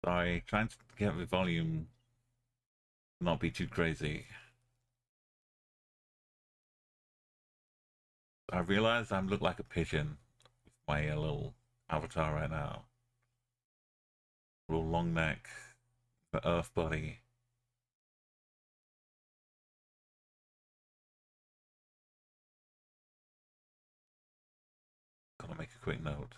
Sorry, trying to get the volume not be too crazy. I realize I look like a pigeon with my little avatar right now. Little long neck, the earth body. Gotta make a quick note.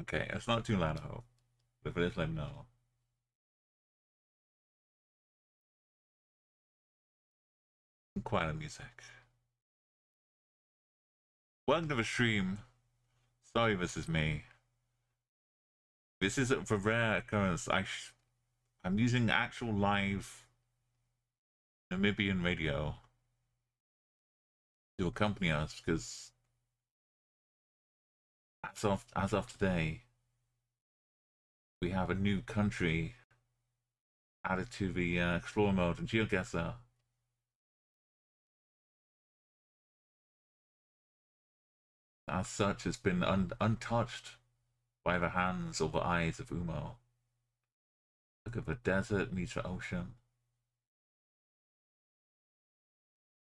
Okay, it's not too loud, I hope. But if it is, let me know. Quiet music. Welcome to the stream. Sorry, this is me. This is a rare occurrence. I'm using actual live Namibian radio to accompany us because as of today, we have a new country added to the Explorer mode in Geoguessr. As such, it's been untouched by the hands or the eyes of Umo. Look at the desert meets the ocean.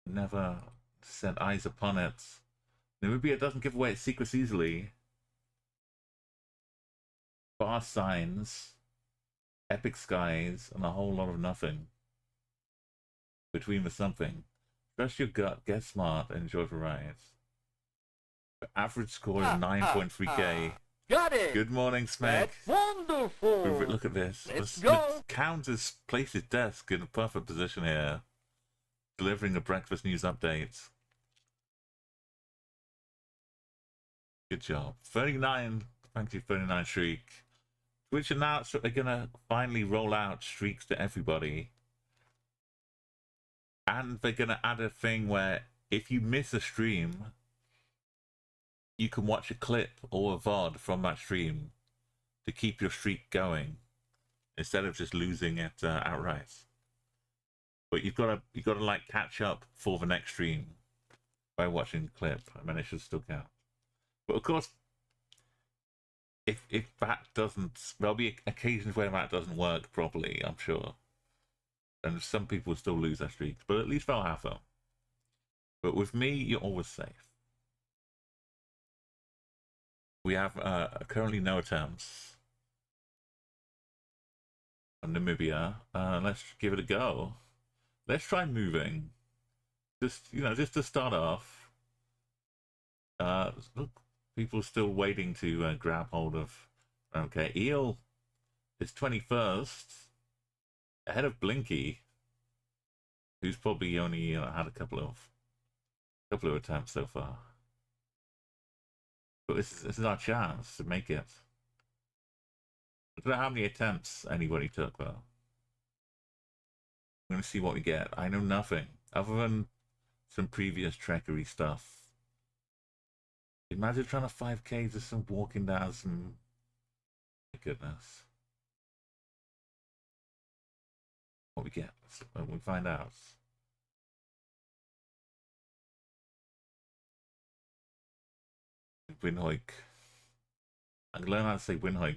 Never set eyes upon it. Namibia doesn't give away its secrets easily. Vast signs, epic skies, and a whole lot of nothing. Between the something. Trust your gut, get smart, and enjoy the ride. The average score is 9.3k. Got it! Good morning, Smeg. That's wonderful! Look at this. Let's go! Count has placed his desk in a perfect position here, delivering a breakfast news update. Good job. 39, thank you, 39 streak. Twitch announced that they're gonna finally roll out streaks to everybody. And they're gonna add a thing where if you miss a stream, you can watch a clip or a VOD from that stream to keep your streak going instead of just losing it outright. But you've got to like catch up for the next stream by watching the clip, and then it should still count. But of course, if that doesn't, there'll be occasions where that doesn't work properly, I'm sure, and some people still lose their streaks, but at least they'll have them. But with me, you're always safe. We have currently no attempts on Namibia. Let's give it a go. Let's try moving. Just to start off. Look, people still waiting to grab hold of. Okay, Eel is 21st, ahead of Blinky, who's probably only had a couple of attempts so far. But this is our chance to make it. I don't know how many attempts anybody took, though. I'm going to see what we get. I know nothing, other than some previous trekkery stuff. Imagine trying to 5k just some walking down some... My goodness. What we get, when we find out. Windhoek. I'm gonna learn how to say Windhoek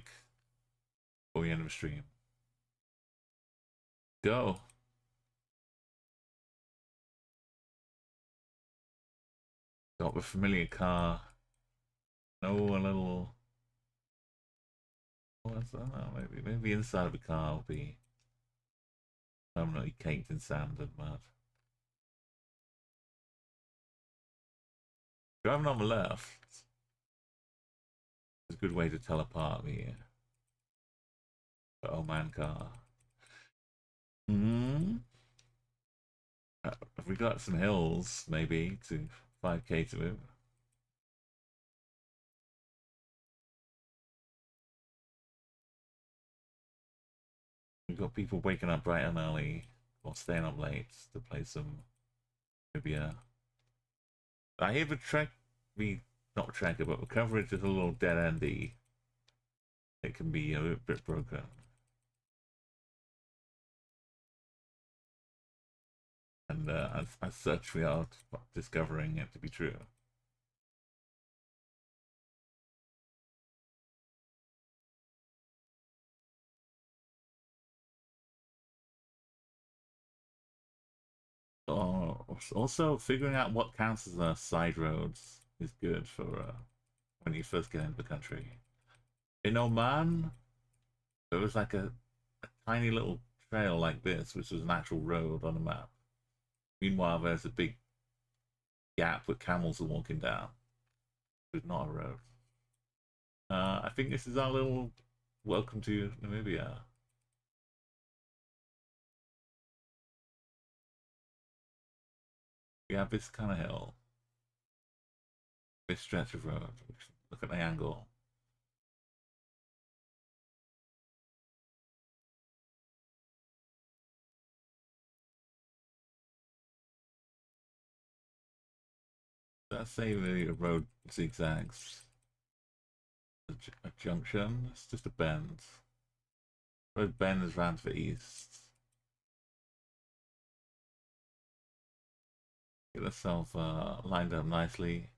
before the end of the stream. Go. Got the familiar car. No, a little. Oh, I don't know. Maybe the inside of the car will be permanently caked in sand and mud. Driving on the left. It's a good way to tell apart the old man car. Have we got some hills, maybe, to 5k to move? We've got people waking up bright and early, or staying up late to play some Namibia. I hear not tracker, but the coverage is a little dead endy. It can be a bit broken. And as such, we are discovering it to be true. Also, figuring out what counts as side roads is good for when you first get into the country. In Oman, there was like a tiny little trail like this, which was an actual road on a map. Meanwhile, there's a big gap that camels are walking down. It's not a road. I think this is our little welcome to Namibia. We have this kind of hill, this stretch of road. Look at the angle. Let's say the road zigzags. A junction. It's just a bend. Road bends round to the east. Get yourself lined up nicely.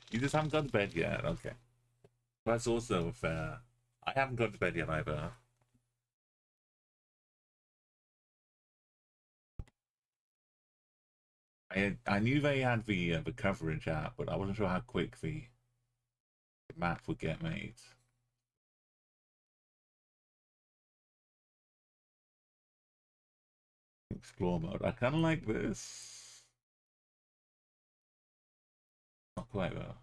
You just haven't gone to bed yet. Okay. That's also fair. I haven't gone to bed yet either. I knew they had the coverage app, but I wasn't sure how quick the map would get made. Explore mode. I kind of like this. Not quite though.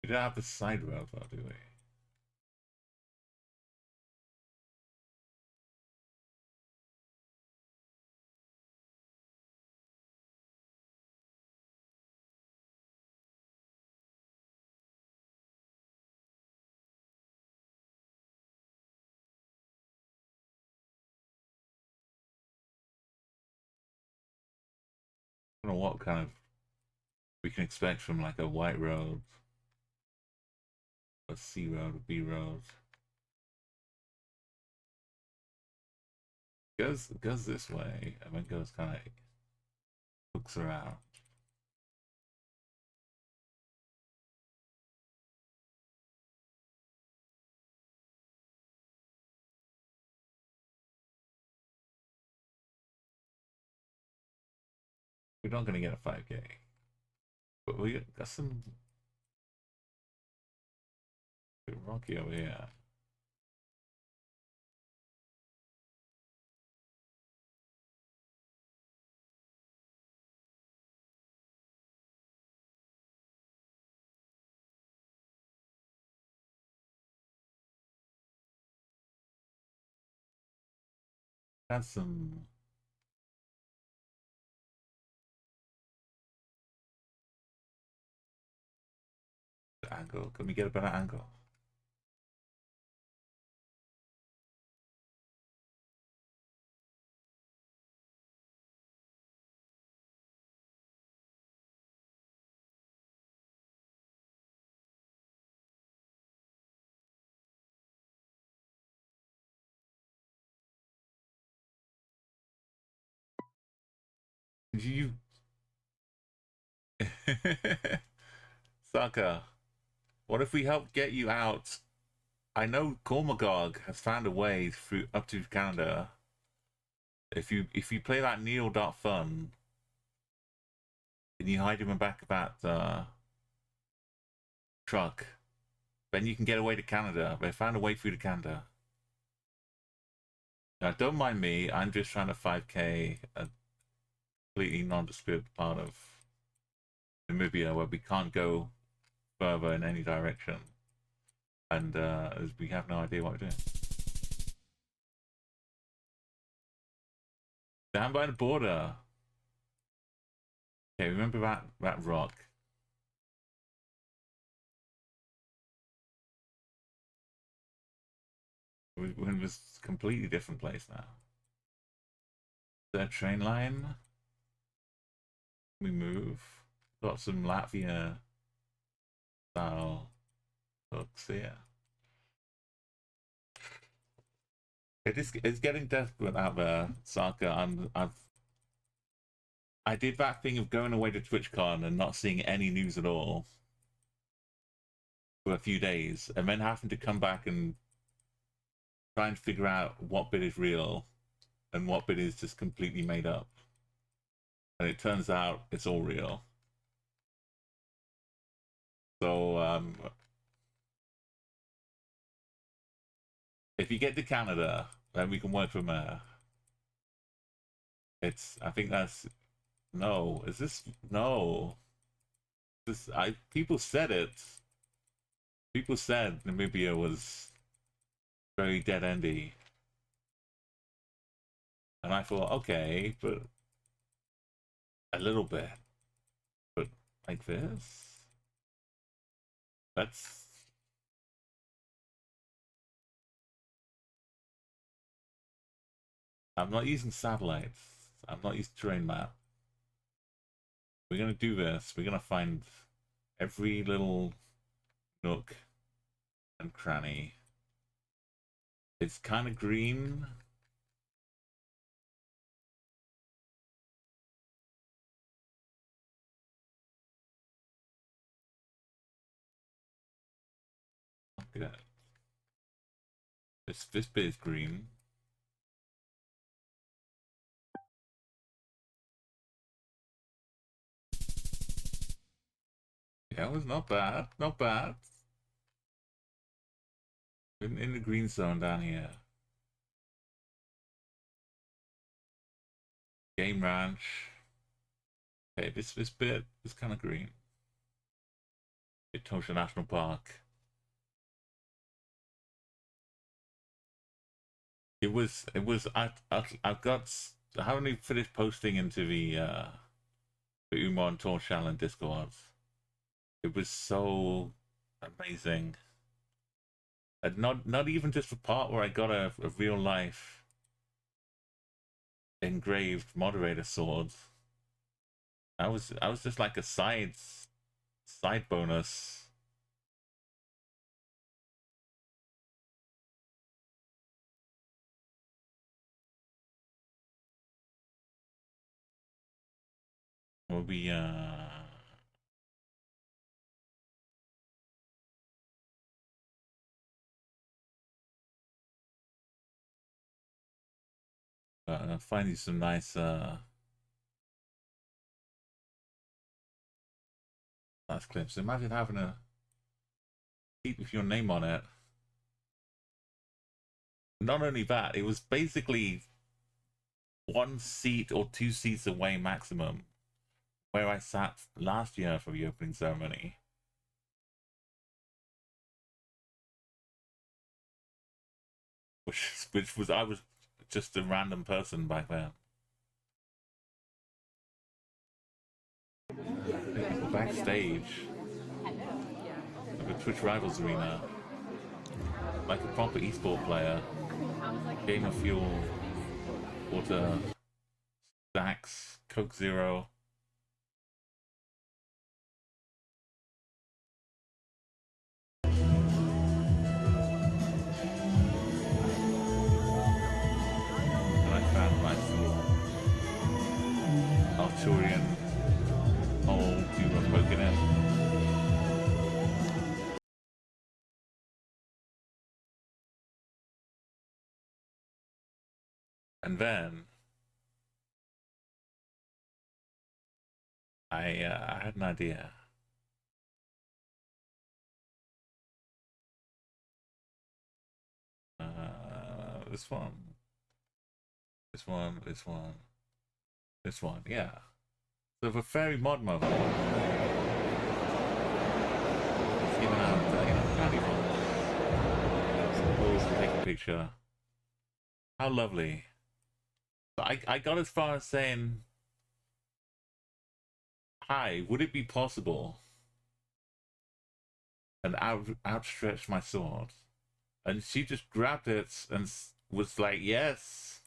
We don't have the side road though, do we? I don't know what kind of we can expect from like a white road, a C road, a B road. Goes this way and then goes kind of hooks around. We're not gonna get a 5K, but we got some rocky over here. Got some angle. Can we get a better angle? You Saka, what if we help get you out? I know Cormagog has found a way through up to Canada. If you play that Neo.fun, and you hide him in back of that truck. Then you can get away to Canada. They found a way through to Canada. Now, don't mind me. I'm just trying to 5K a completely nondescript part of Namibia where we can't go further in any direction. And we have no idea what we're doing. Down by the border. Okay, remember that rock. We're in this completely different place now. The train line. We move. Got some Latvia style hooks here. It's getting desperate out there, Saka. I did that thing of going away to TwitchCon and not seeing any news at all for a few days, and then having to come back and try and figure out what bit is real and what bit is just completely made up. And it turns out it's all real. So if you get to Canada, then we can work from there. I think that's no. Is this no? People said it. People said Namibia was very dead endy. And I thought, okay, but a little bit. But like this? That's I'm not using satellites. I'm not using terrain map. We're gonna do this. We're gonna find every little nook and cranny. It's kind of green. Good. This bit is green. Yeah, it was not bad. Not bad. In the green zone down here. Game Ranch. Okay, this bit is kind of green. Etosha National Park. I've got I haven't even finished posting into the Umar and Tor channel and Discord. It was so amazing. And not even just the part where I got a real life engraved moderator sword. I was just like a side bonus. Will be find you some nice nice clips. Imagine having a seat with your name on it. Not only that, it was basically 1 seat or 2 seats away maximum where I sat last year for the opening ceremony. Which was I was just a random person back then. Backstage of the Twitch Rivals Arena, like a proper esport player. Game of Fuel, water, stacks, Coke Zero. And I found a nice little Arturian hole to poke it in. And then I had an idea. This one. This one. This one. This one. Yeah. So for fairy mod mode, it's even out, candy balls to take a picture. How lovely. So I got as far as saying, hi, would it be possible? And outstretched my sword. And she just grabbed it and was like, yes.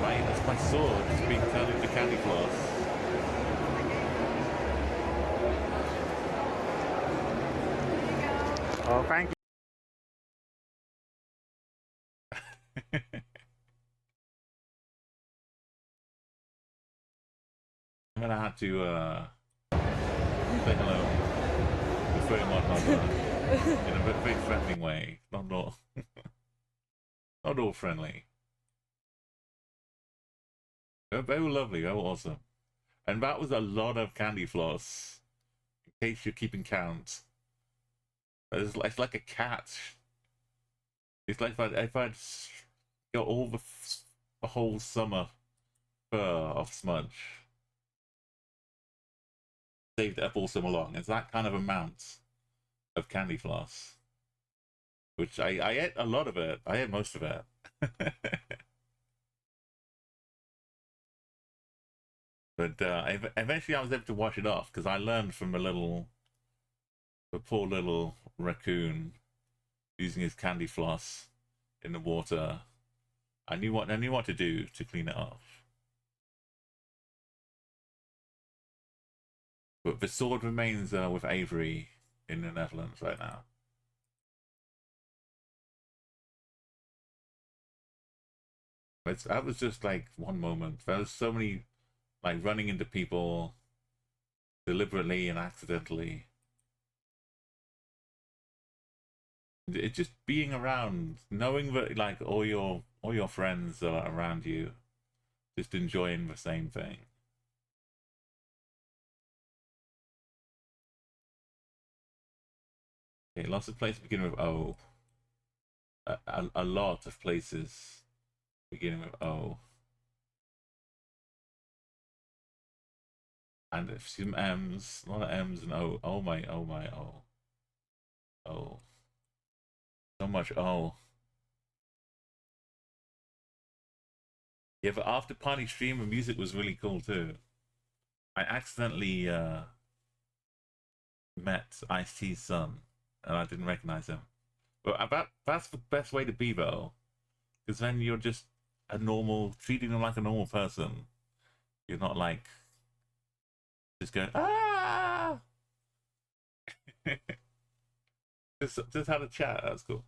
Right, that's my sword. It's being turned into candy floss. Oh, thank you. I'm gonna have to say hello to very much in a very friendly way. Not all not all friendly. They're very lovely, very awesome. And that was a lot of candy floss. In case you're keeping count. It's like a cat. It's like if I'd got all the whole summer fur off Smudge. Saved it up all summer long. It's that kind of amount of candy floss. Which I ate a lot of it. I ate most of it. But eventually I was able to wash it off because I learned from the poor little raccoon using his candy floss in the water. I knew what to do to clean it off. But the sword remains with Avery in the Netherlands right now. That was just like one moment. There was so many, like running into people deliberately and accidentally. It's just being around, knowing that like all your friends are around you, just enjoying the same thing. Okay, lots of places beginning with O. A lot of places beginning with O. And some M's, a lot of M's and O. Oh my, oh my, oh. Oh. So much O. Yeah, but after party stream, the music was really cool too. I accidentally met Ice-T's son, and I didn't recognize him. But that's the best way to be though, because then you're just treating them like a normal person. You're not like just going ah. just had a chat. That's cool.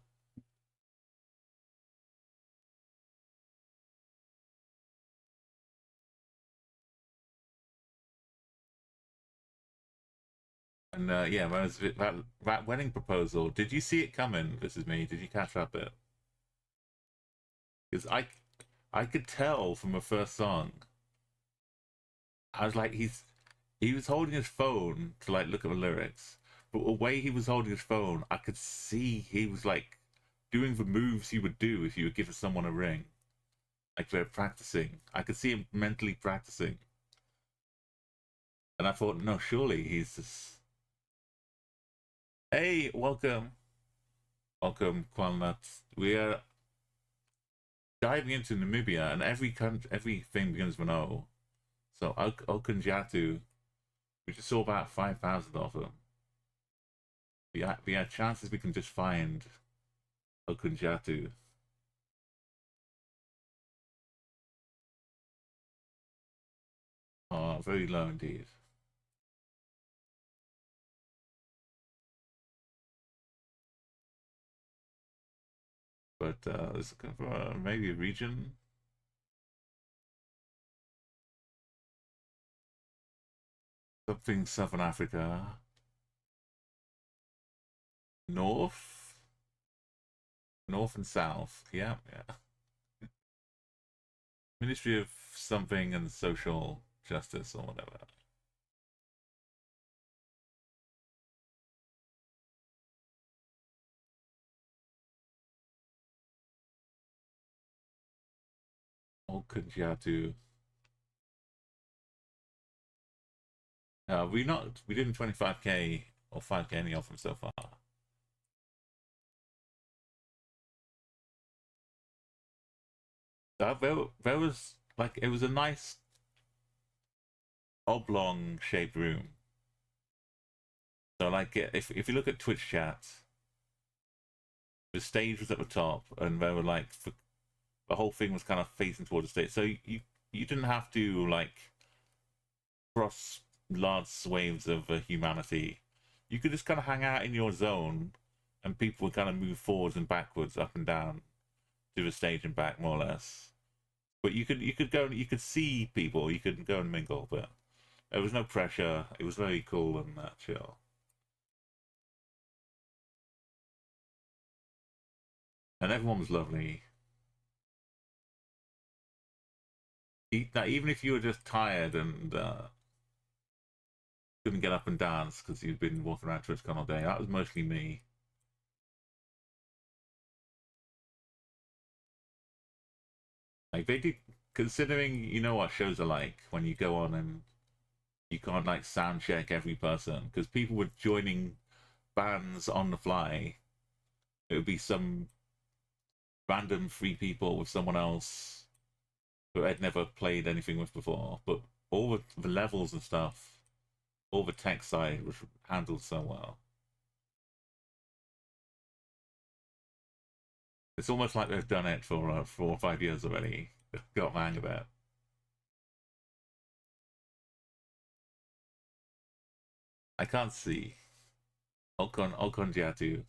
And yeah, that wedding proposal. Did you see it coming? This is me. Did you catch up it? Because I could tell from the first song. I was like, he was holding his phone to like look at the lyrics, but the way he was holding his phone, I could see he was like doing the moves he would do if you would give someone a ring. Like they're practicing. I could see him mentally practicing. And I thought, no, surely he's just. Hey, welcome. Welcome, Kwalnut. We are diving into Namibia, and everything begins with an O. So, Okunjatu, we just saw about 5,000 of them. The chances we can just find Okunjatu. Oh, very low indeed. But let's look for maybe a region. Something Southern Africa. North and South. Yeah. Ministry of something and social justice or whatever. Okunjatu. We didn't 25k or 5k any of them so far. There was like it was a nice oblong shaped room. So like if you look at Twitch chat, the stage was at the top, and there were like the whole thing was kind of facing towards the stage. So you didn't have to like cross large swathes of humanity. You could just kind of hang out in your zone, and people would kind of move forwards and backwards, up and down to the stage and back, more or less. But you could go, you could see people, you could go and mingle, but there was no pressure. It was very cool and chill. And everyone was lovely. Even if you were just tired and couldn't get up and dance because you'd been walking around TwitchCon all day, that was mostly me. Like they did, considering you know what shows are like when you go on and you can't like sound check every person because people were joining bands on the fly. It would be some random three people with someone else who I'd never played anything with before, but all the levels and stuff, all the tech side was handled so well. It's almost like they've done it for 4 or 5 years already. Got the hang of it. I can't see. Ocon Jatu.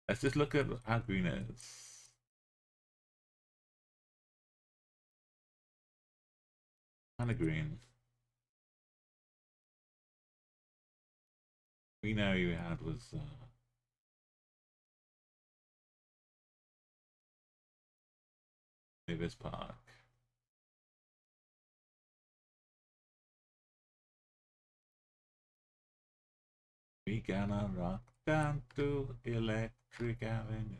Let's just look at how green it is. Kind of green. Green area we had was Davis Park. We gonna rock down to Electric Avenue.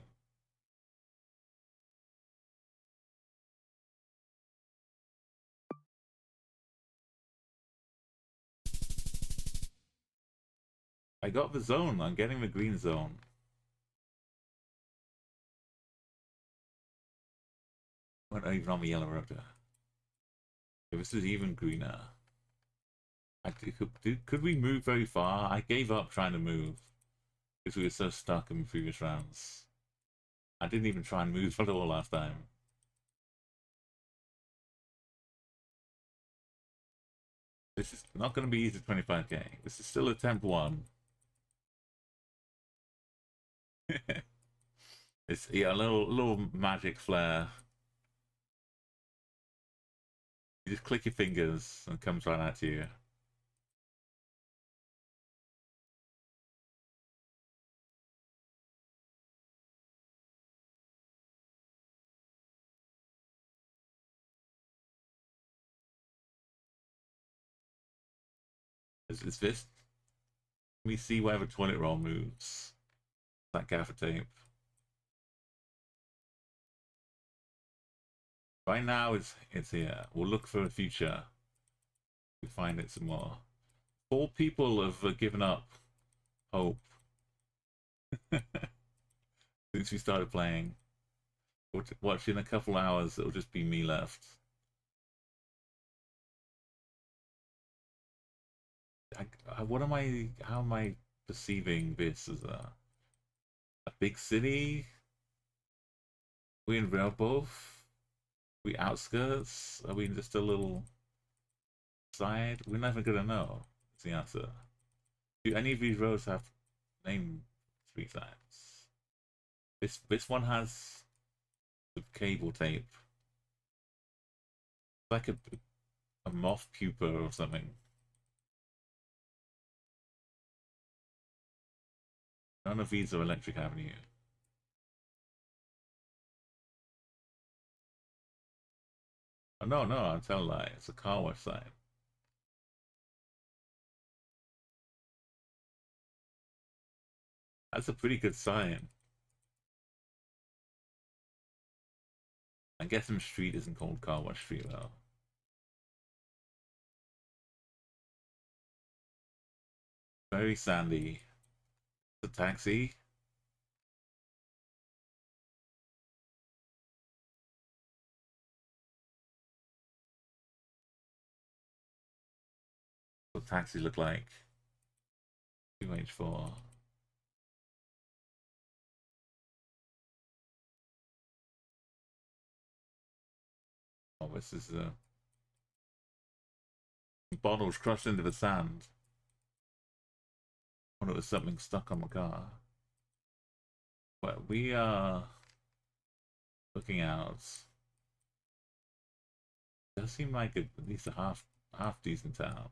I got the zone. I'm getting the green zone. Went even on the yellow rotor. This is even greener. Could we move very far? I gave up trying to move because we were so stuck in previous rounds. I didn't even try and move at all last time. This is not going to be easy 25k. This is still a temp 1. It's yeah, a little magic flare. You just click your fingers and it comes right out to you. Is this? Let me see where the toilet roll moves. That gaffer tape. Right now it's here. We'll look for the future. We find it some more. 4 people have given up hope since we started playing. Watch in a couple hours, it'll just be me left. What am I? How am I perceiving this as a big city? We in both? We outskirts? Are we just a little side? We're never gonna know. Is the answer. Do any of these roads have name 3 times? This one has the cable tape, like a moth pupa or something. None of these are Electric Avenue. Oh, no, I'm telling a lie. It's a car wash sign. That's a pretty good sign. I guess some street isn't called Car Wash Street though. Very sandy. The taxi. What taxi look like? 2H4. Oh, this is bottles crushed into the sand. Oh, it was something stuck on the car. But we are looking out. It does seem like at least a half decent town.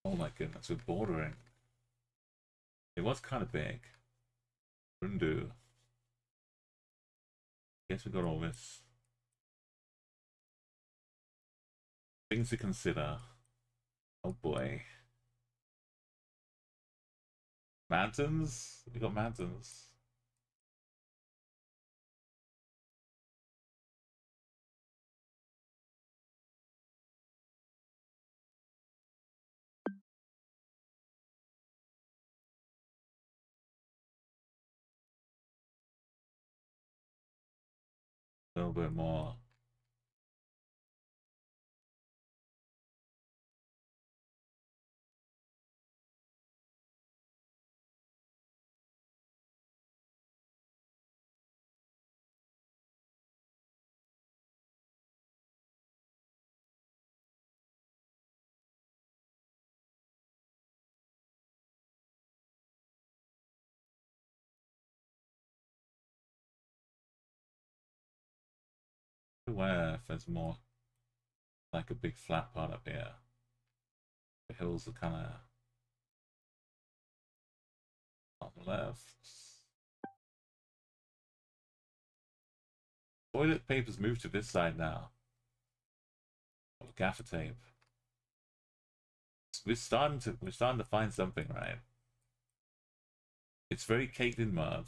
Oh my goodness, we're bordering. It was kind of big. Wouldn't do. Guess we got all this. Things to consider. Oh boy. Mountains? We got mountains. A little bit more. Where if there's more like a big flat part up here. The hills are kind of on the left. Toilet paper's moved to this side now. Oh, gaffer tape. We're starting to find something, right? It's very caked in mud.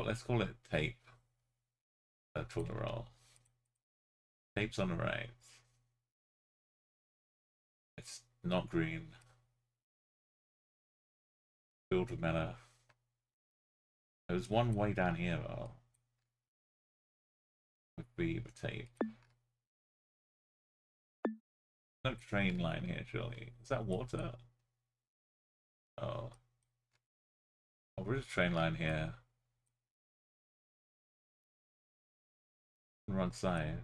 Let's call it tape. Toilet roll. Tape's on the right. It's not green. Filled with matter. There's one way down here though. Would be the tape. No train line here, surely. Is that water? Oh. Oh, there is a train line here. Wrong side.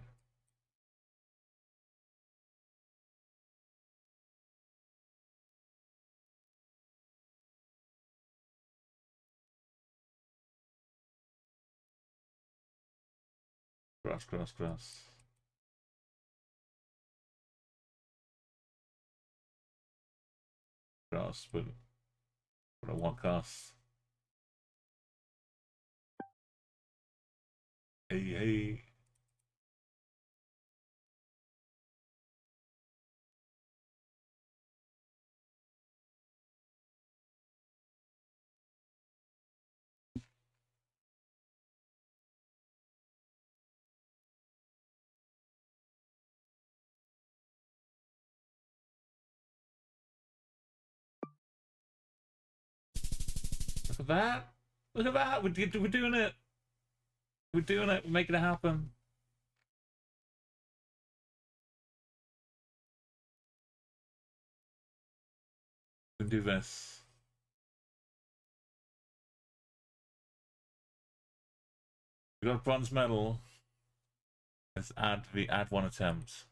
Cross, cross, cross. Cross, but at what cost? Hey, hey. Look at that. Look at that. We're doing it. We're doing it. We're making it happen. We can do this. We got a bronze medal. Let's add one attempt.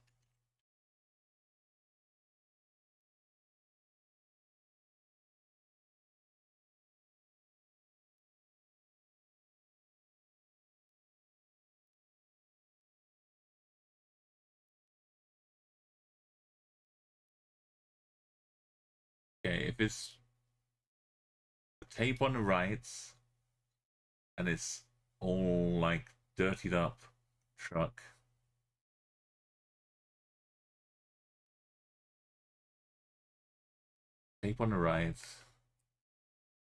Okay, if it's the tape on the right and it's all like dirtied up truck. Tape on the right.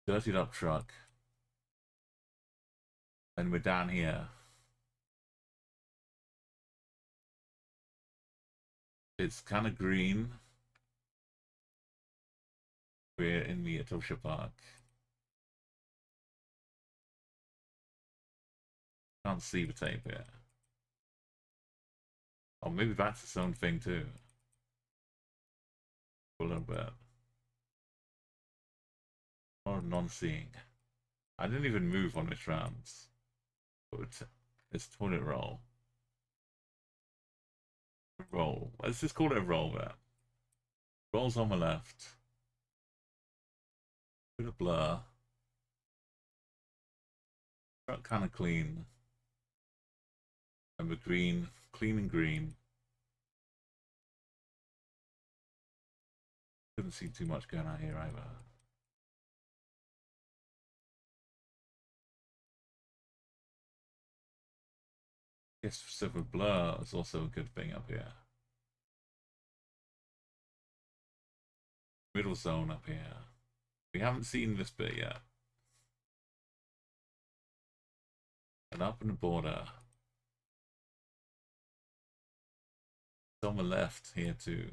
Dirtied up truck. And we're down here. It's kind of green. We're in the Atosha Park. Can't see the tape here. Oh, maybe that's its own thing too. A little bit. Or non-seeing. I didn't even move on this round. But it's toilet roll. Roll. Let's just call it a roll there. Rolls on my left. Bit of blur. Got kind of clean. And the green, clean and green. Couldn't see too much going on here either. Guess silver blur is also a good thing up here. Middle zone up here. We haven't seen this bit yet. And up in the border. It's on the left here too.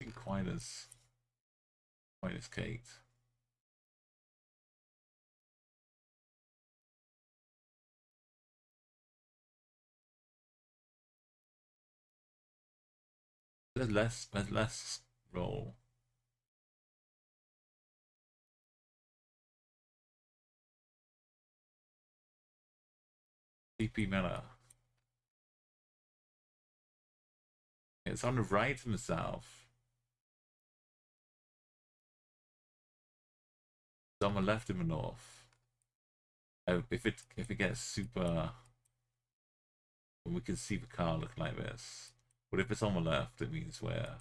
Not quite as Kate. There's less roll. DP Miller. It's on the right and the south. It's on the left and the north. If it gets super, we can see the car look like this. But if it's on the left, it means we're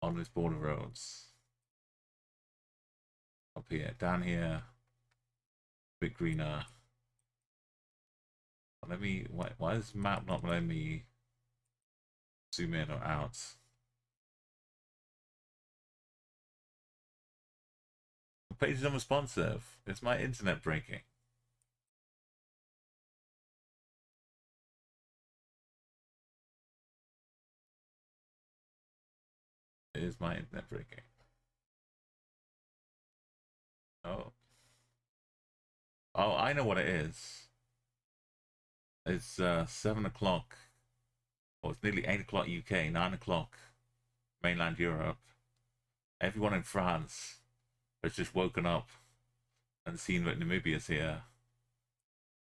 on these border roads. Up here, down here, a bit greener. Let me. Why is the map not letting me zoom in or out? The page is unresponsive. It's my internet breaking. It is my internet breaking. Oh. Oh, I know what it is. It's 7 o'clock. Oh, it's nearly 8 o'clock UK, 9 o'clock mainland Europe. Everyone in France has just woken up and seen that Namibia's here.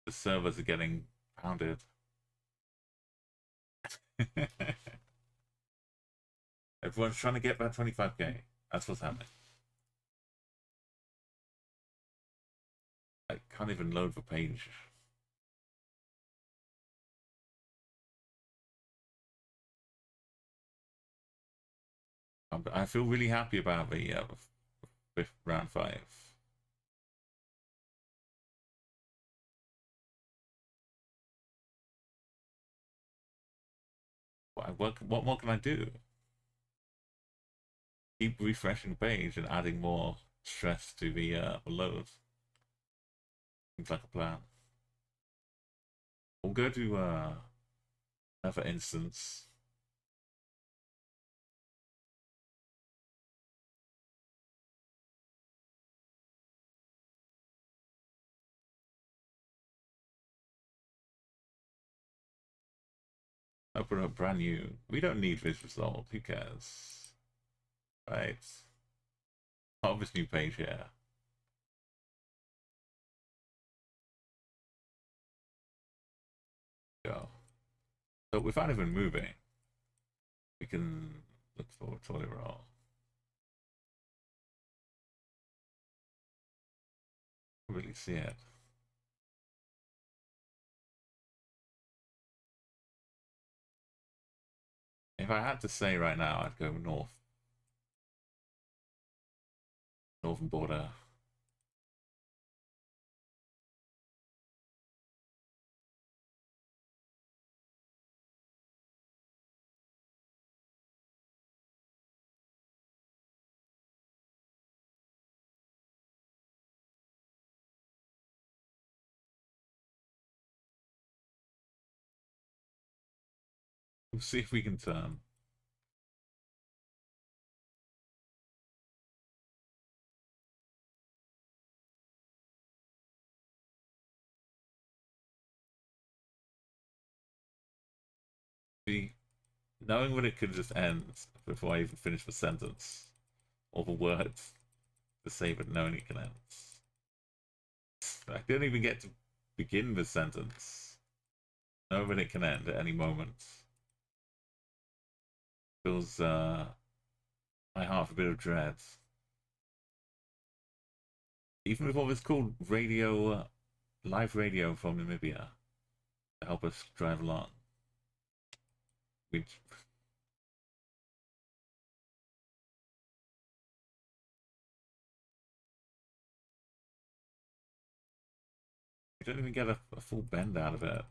The servers are getting pounded. Everyone's trying to get that 25k. That's what's happening. I can't even load the page. I feel really happy about the round 5. What more can I do? Keep refreshing the page and adding more stress to the load. Seems like a plan. We'll go to another instance. Open up brand new. We don't need this result. Who cares? Right. Oh, this new page here. Go. So without even moving, we can look for toilet roll. Really see it. If I had to say right now, I'd go north. Northern border. We'll see if we can turn. See, knowing when it could just end before I even finish the sentence or the words to say, but knowing it can end. I didn't even get to begin the sentence. Knowing that it can end at any moment fills my heart with a bit of dread. Even with what was called radio, live radio from Namibia to help us drive along. We don't even get a full bend out of it.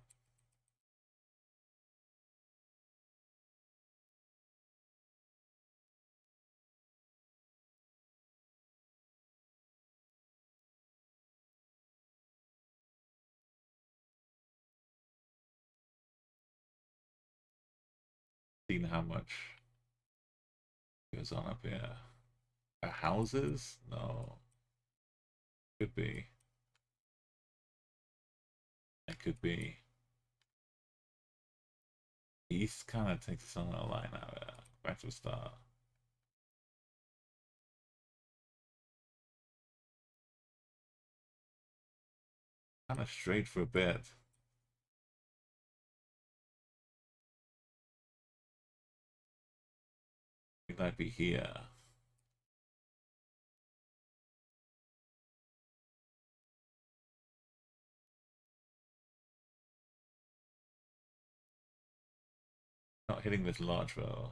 Seen how much goes on up here. Houses? No. Could be. It could be. East kind of takes us on a line out there. Back to the start. Kind of straight for a bit. We might be here. Not hitting this large though.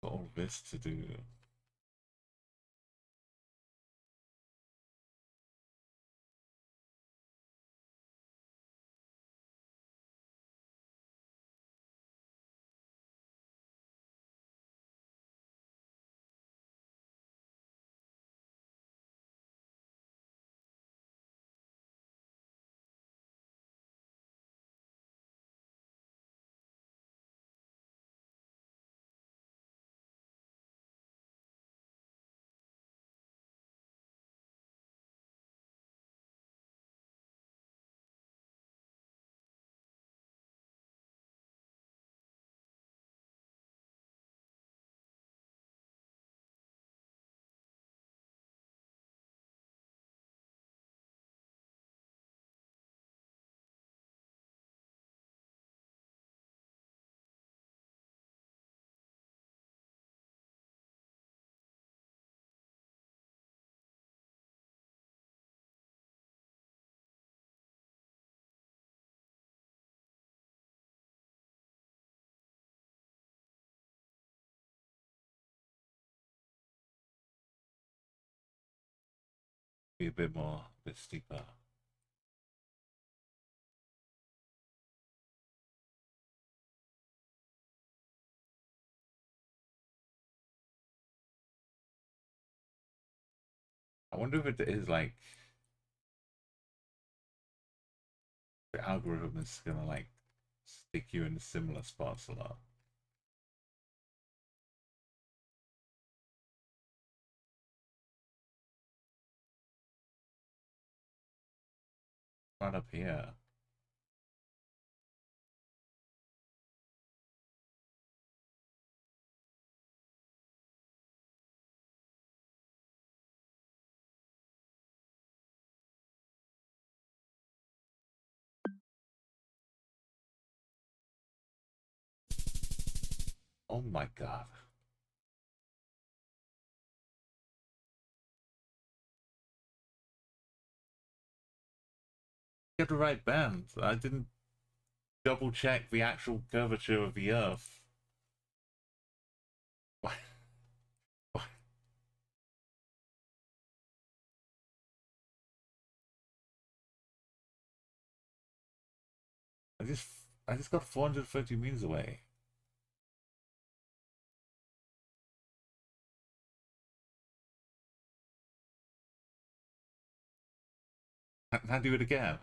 Got all this to do. Be a bit more, a bit steeper. I wonder if it is like the algorithm is gonna like stick you in similar spots a lot. Right up here. Oh my god. You have the right bend. I didn't double check the actual curvature of the earth. Why? Why? I just I just got 430 meters away. Now do it again.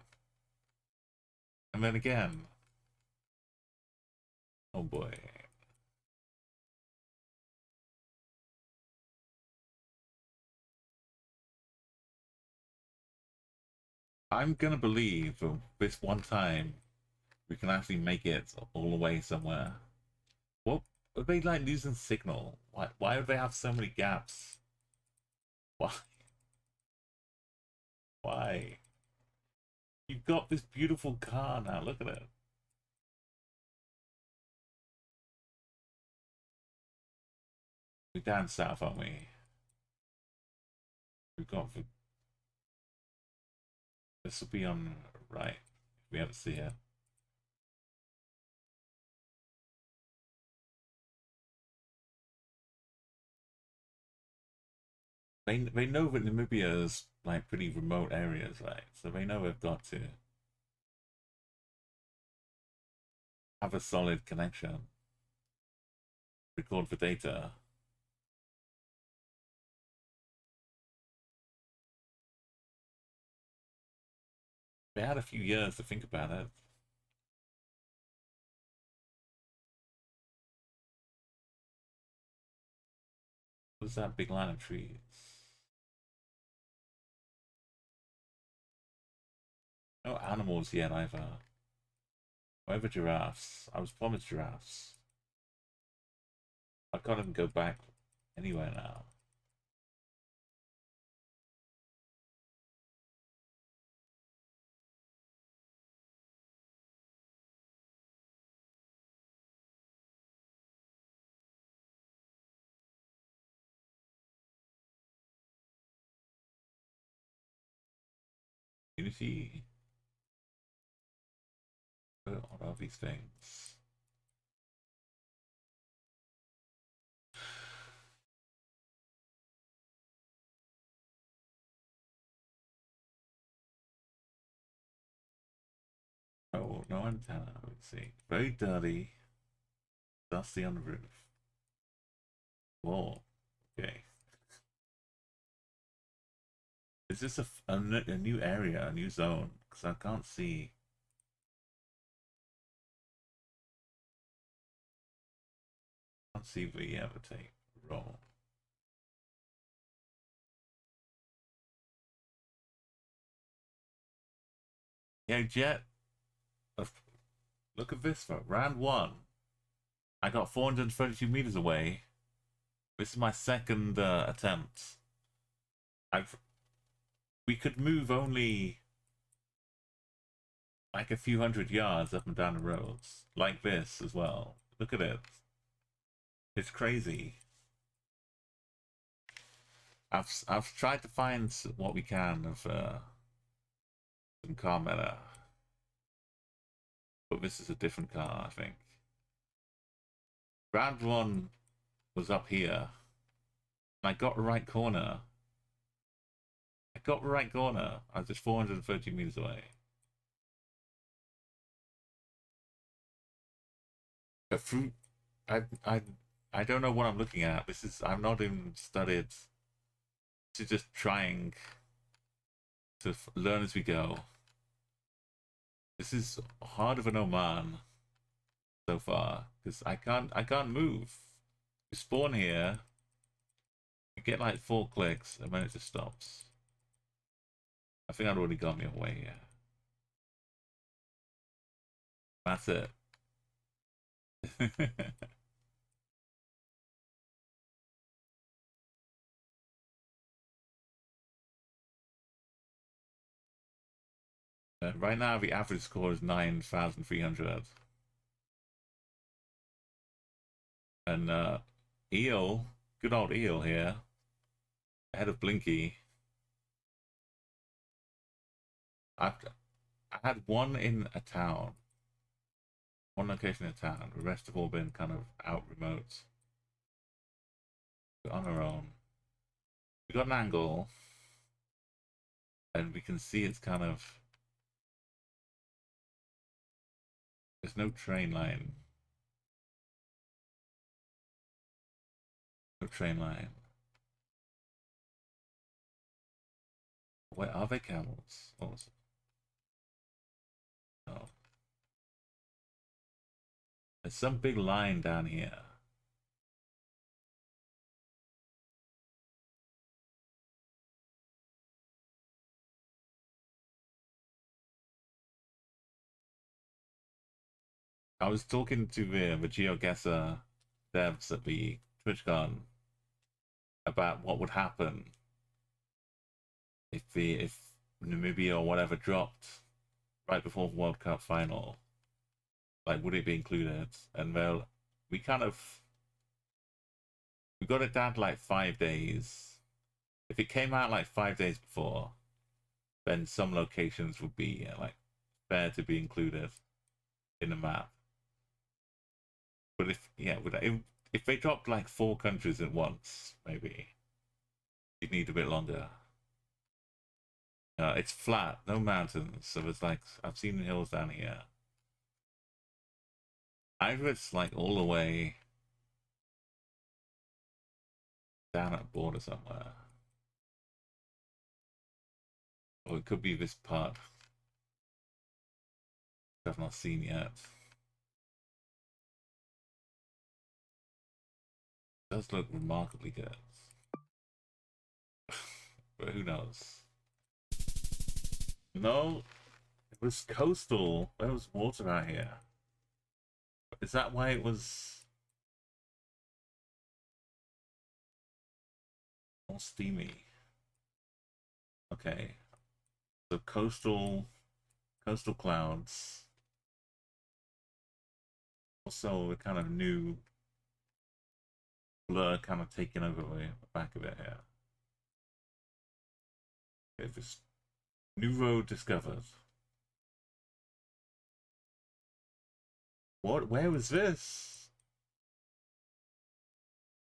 And then again. Oh boy. I'm gonna believe this one time we can actually make it all the way somewhere. What are they like losing signal? Why do they have so many gaps? Why? Why? You've got this beautiful car now, look at it. We're down south, aren't we? We've got this will be on right if we ever see it. They know that Namibia is like pretty remote areas, right? So they know they've got to have a solid connection. Record for data. They had a few years to think about it. What's that big line of trees? No animals yet either. Where giraffes? I was promised giraffes. I can't even go back anywhere now. Unity. What are these things? Oh, no antenna. Let's see. Very dirty. Dusty on the roof. Whoa. Okay. Is this a new area, a new zone? Because I can't see. Can't see the take roll. Yeah, Jet. Look at this for round one. I got 432 meters away. This is my second attempt. We could move only like a few hundred yards up and down the roads, like this as well. Look at it. It's crazy. I've tried to find what we can of some car meta, but this is a different car, I think. Round one was up here. I got the right corner. I got the right corner. I was just 430 meters away. A fruit. I I I don't know what I'm looking at. This is I'm not even studied. This is just trying to learn as we go. This is harder than Oman so far because I can't move. You spawn here, you get like 4 clicks, and then it just stops. I think I'd already got me away here. That's it. Right now, the average score is 9,300. And Eel, good old Eel here, ahead of Blinky. I had one in a town, one location in a town. The rest have all been kind of out remote. We're on our own. We got an angle, and we can see it's kind of. There's no train line. No train line. Where are they camels? What was it? There's some big line down here. I was talking to the Geoguessr devs at the TwitchCon about what would happen if Namibia or whatever dropped right before the World Cup final. Like, would it be included? And well, we kind of we got it down to like 5 days. If it came out like 5 days before, then some locations would be like fair to be included in the map. But if they dropped like 4 countries at once, maybe you'd need a bit longer. It's flat, no mountains, so it's like I've seen hills down here. Either it's like all the way down at the border somewhere, or it could be this part I've not seen yet. It does look remarkably good, but who knows? No, it was coastal. There was water out here. Is that why it was all steamy? Okay, so coastal clouds. Also, the kind of new blur kind of taking over the back of it here. Okay, this new road discovered. What? Where was this?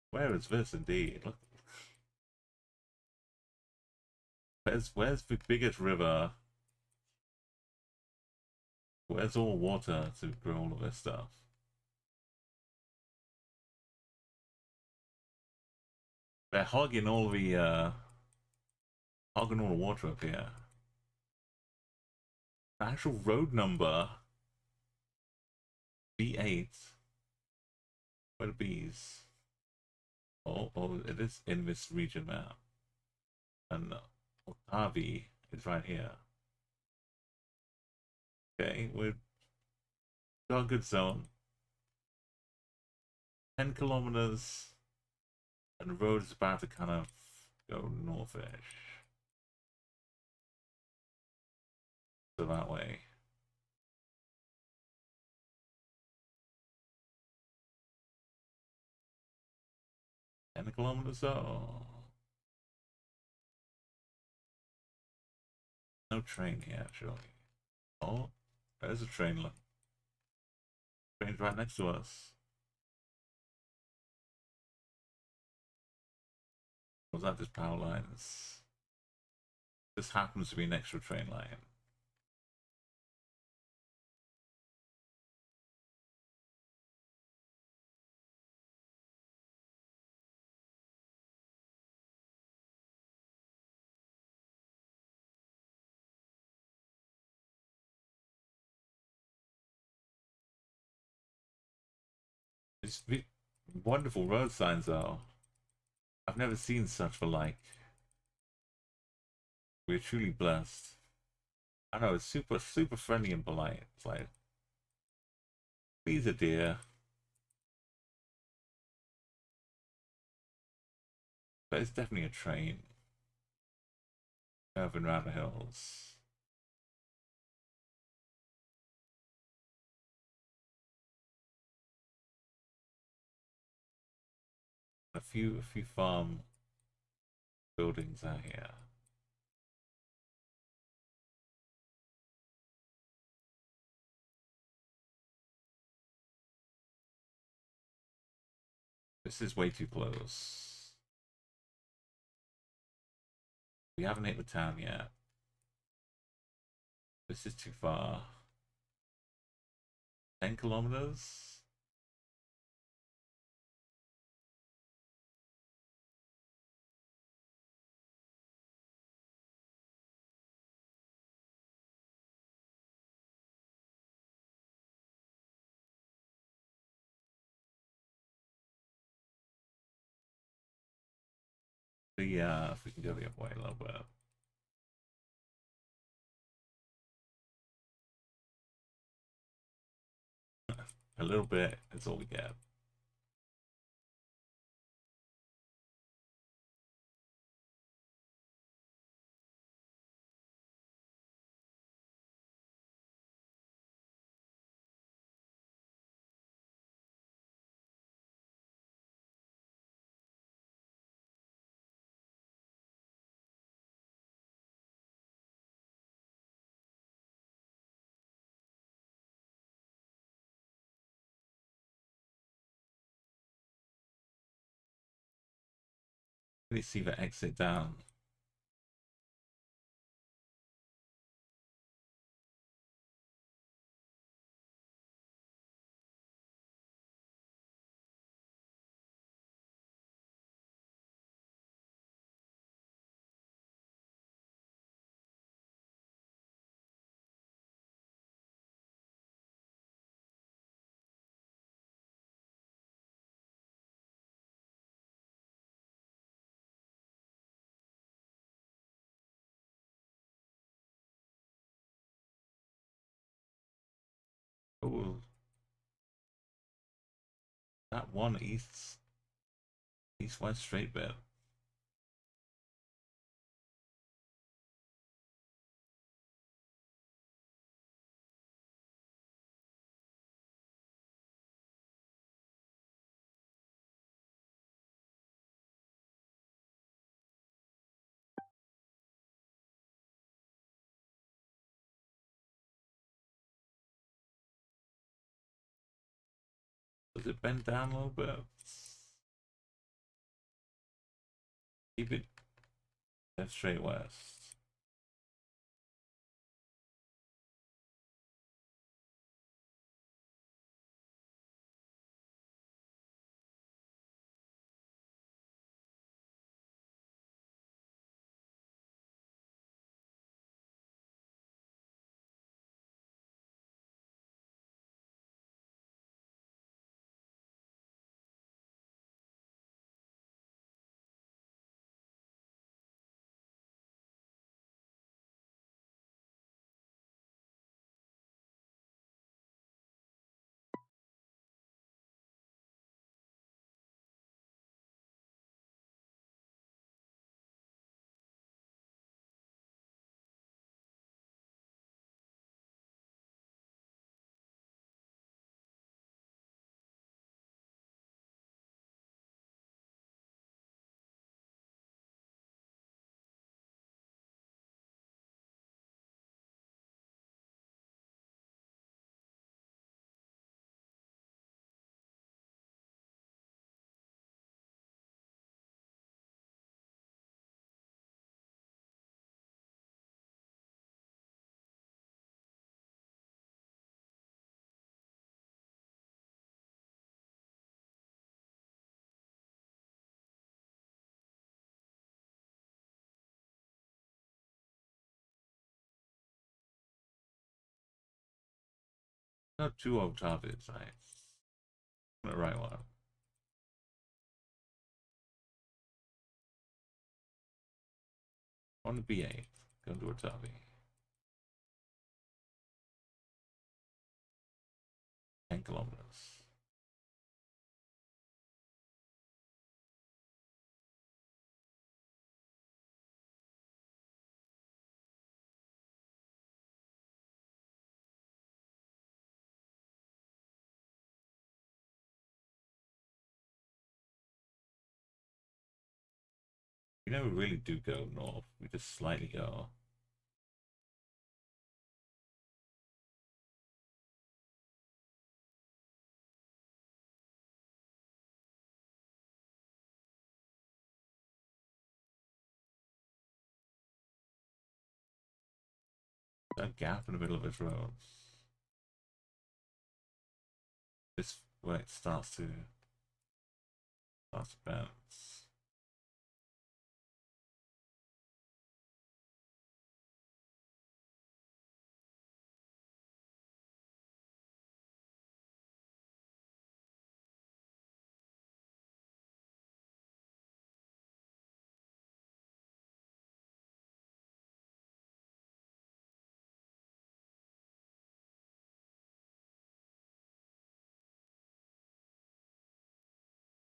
Where is this indeed? Look, where's the biggest river? Where's all water to grow all of this stuff? They're hogging all the water up here. The actual road number B8. Where are the bees? Oh, it is in this region now. And Otavi is right here. Okay, we've got a good zone. 10 kilometers, and the road is about to kind of go northish. So that way. And kilometers, oh. No train here, surely. Oh, there's a train. Look. Train's right next to us. Was that just power lines? This happens to be an extra train line. It's wonderful road signs, though. I've never seen such for like. We're truly blessed. I know it's super friendly and polite. It's like, please, a dear. But it's definitely a train. Curving around the hills. A few farm buildings out here. This is way too close. We haven't hit the town yet. This is too far. 10 kilometers? Yeah, if we can go the other way a little bit. A little bit is all we get. Let me see the exit down. Oh, that one east-west straight bit. Does it bend down a little bit? Keep it dead straight west. Not two old targets, right? The right one. On the B8, go to a Tavi. 10 kilometers. We never really do go north. We just slightly go. That gap in the middle of this road. This where it starts to bounce.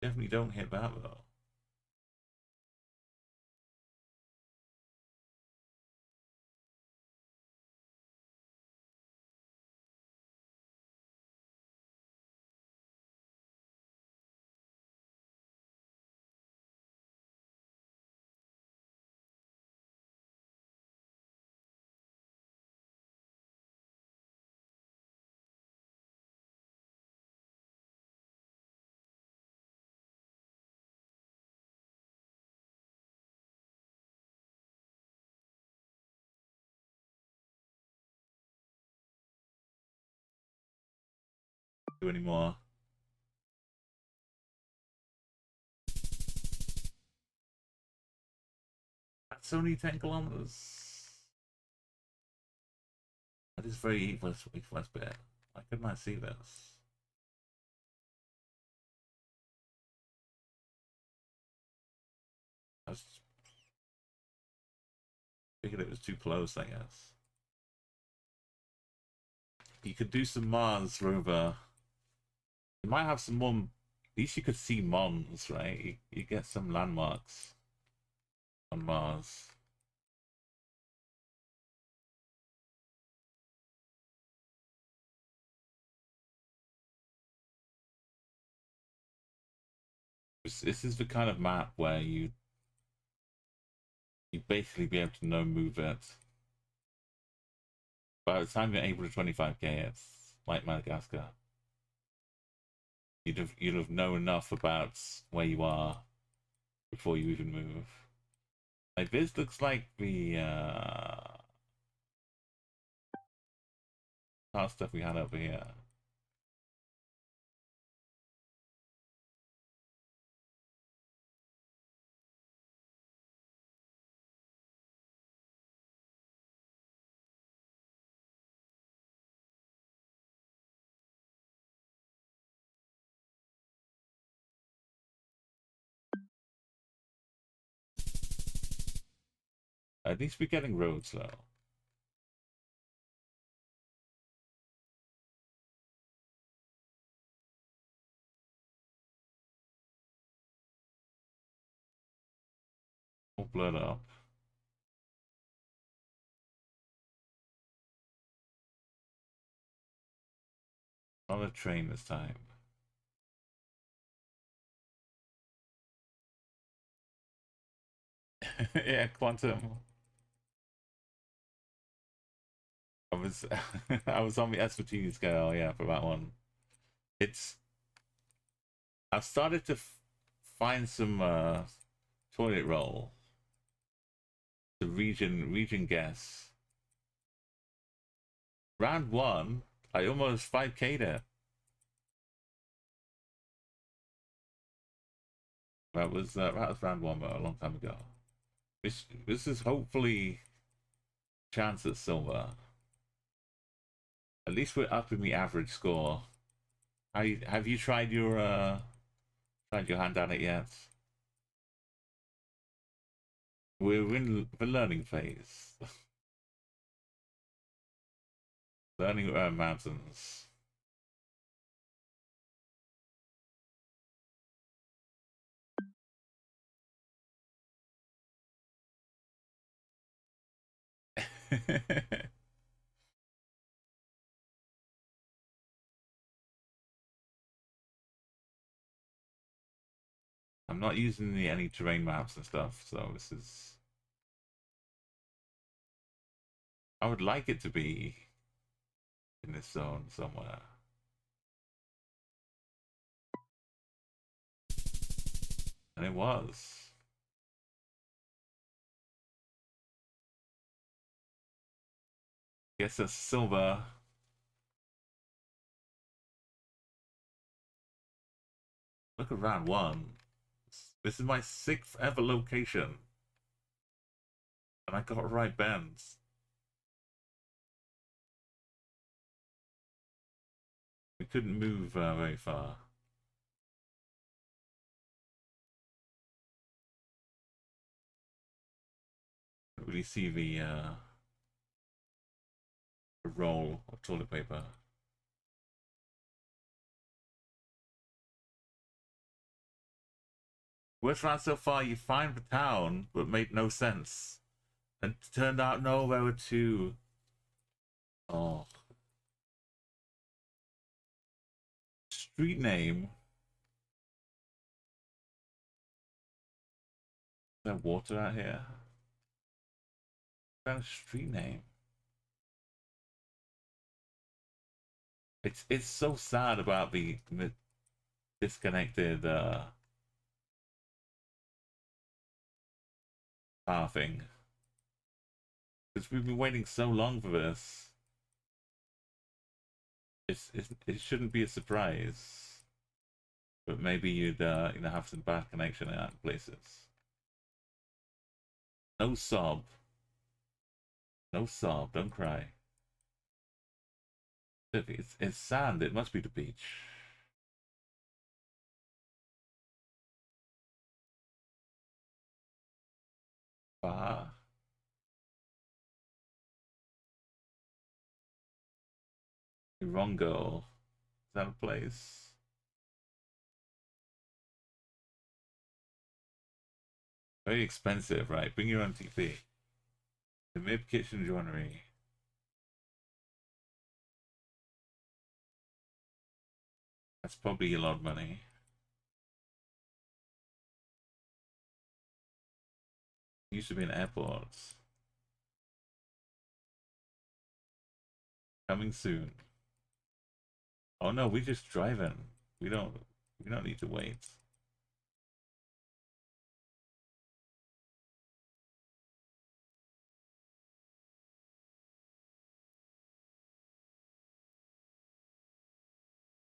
Definitely don't hit that though. Do anymore. That's only 10 kilometers. That is very east-west bit. Why couldn't I see this? I was figured it was too close, I guess. You could do some Mars rover. You might have some more. At least you could see Mons, right? You get some landmarks on Mars. This is the kind of map where you basically be able to move it. By the time you're able to 25k, it's like Madagascar. You'd have known enough about where you are before you even move. Like this looks like the stuff we had over here. At least we're getting roads though. All blurred up. Not a train this time. Yeah, quantum. I was I was on the S14 scale, yeah, for that one. It's I've started to find some toilet roll. The region guess. Round one, I almost 5k'd it. That was round one, but a long time ago. This is hopefully chance at silver. At least we're up in the average score. Have you tried your hand at it yet? We're in the learning phase. Learning mountains. I'm not using any terrain maps and stuff, so this is. I would like it to be in this zone somewhere. And it was. Guess that's silver. Look at round one. This is my 6th ever location. And I got right bends. We couldn't move very far. Can't really see the roll of toilet paper. Worst round so far, you find the town, but made no sense. And it turned out, no, there were two. Oh. Street name. Is there water out here? Is that a street name? It's so sad about the disconnected pathing. Because we've been waiting so long for this. It shouldn't be a surprise. But maybe you'd have some bad connection in places. No sob. No sob, don't cry. It's sand, it must be the beach. Ah. Irongo. Is that a place? Very expensive, right? Bring your own TP. The Mib Kitchen Joinery. That's probably a lot of money. Used to be an airport. Coming soon. Oh no, we're just driving. We don't need to wait.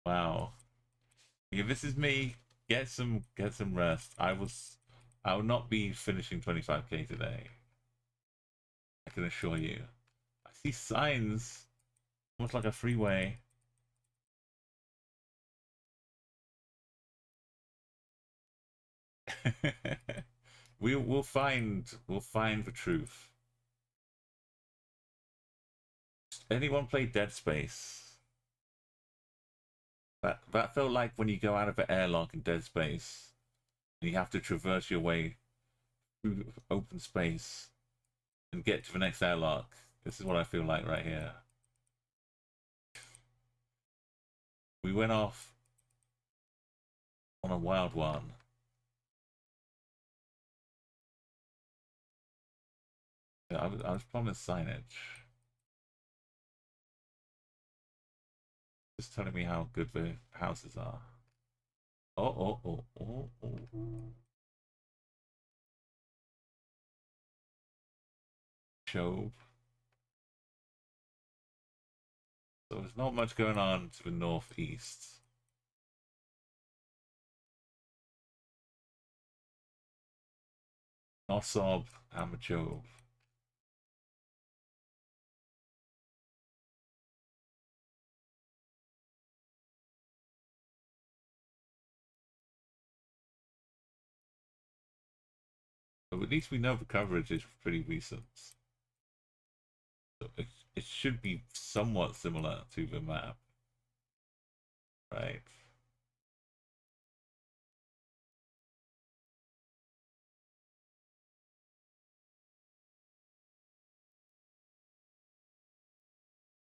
Wow. If this is me, get some rest. I will not be finishing 25k today. I can assure you. I see signs. Almost like a freeway. We'll find the truth. Anyone play Dead Space? That felt like when you go out of an airlock in Dead Space and you have to traverse your way through open space and get to the next airlock. This is what I feel like right here. We went off on a wild one. I was promised signage. Just telling me how good the houses are. Oh. Chove. So there's not much going on to the northeast. Nossob and Chove. But at least we know the coverage is pretty recent. So it should be somewhat similar to the map. Right?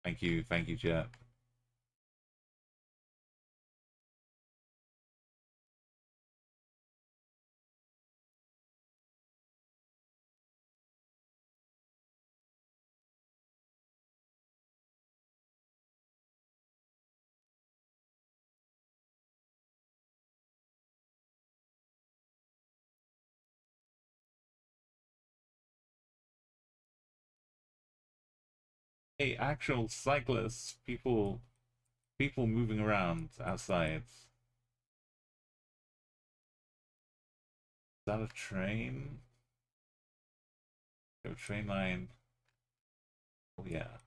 Thank you, Jet. Hey, actual cyclists, people moving around outside. Is that a train? A train line. Oh yeah.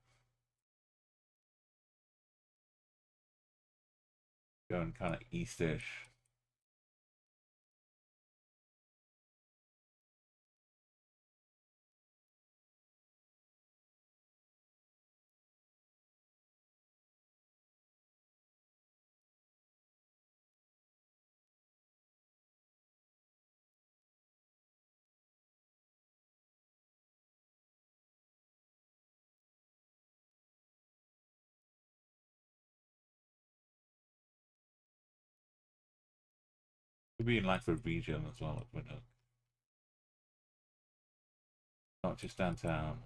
Going kind of eastish. Could be in like a region as well, you know. Not just downtown.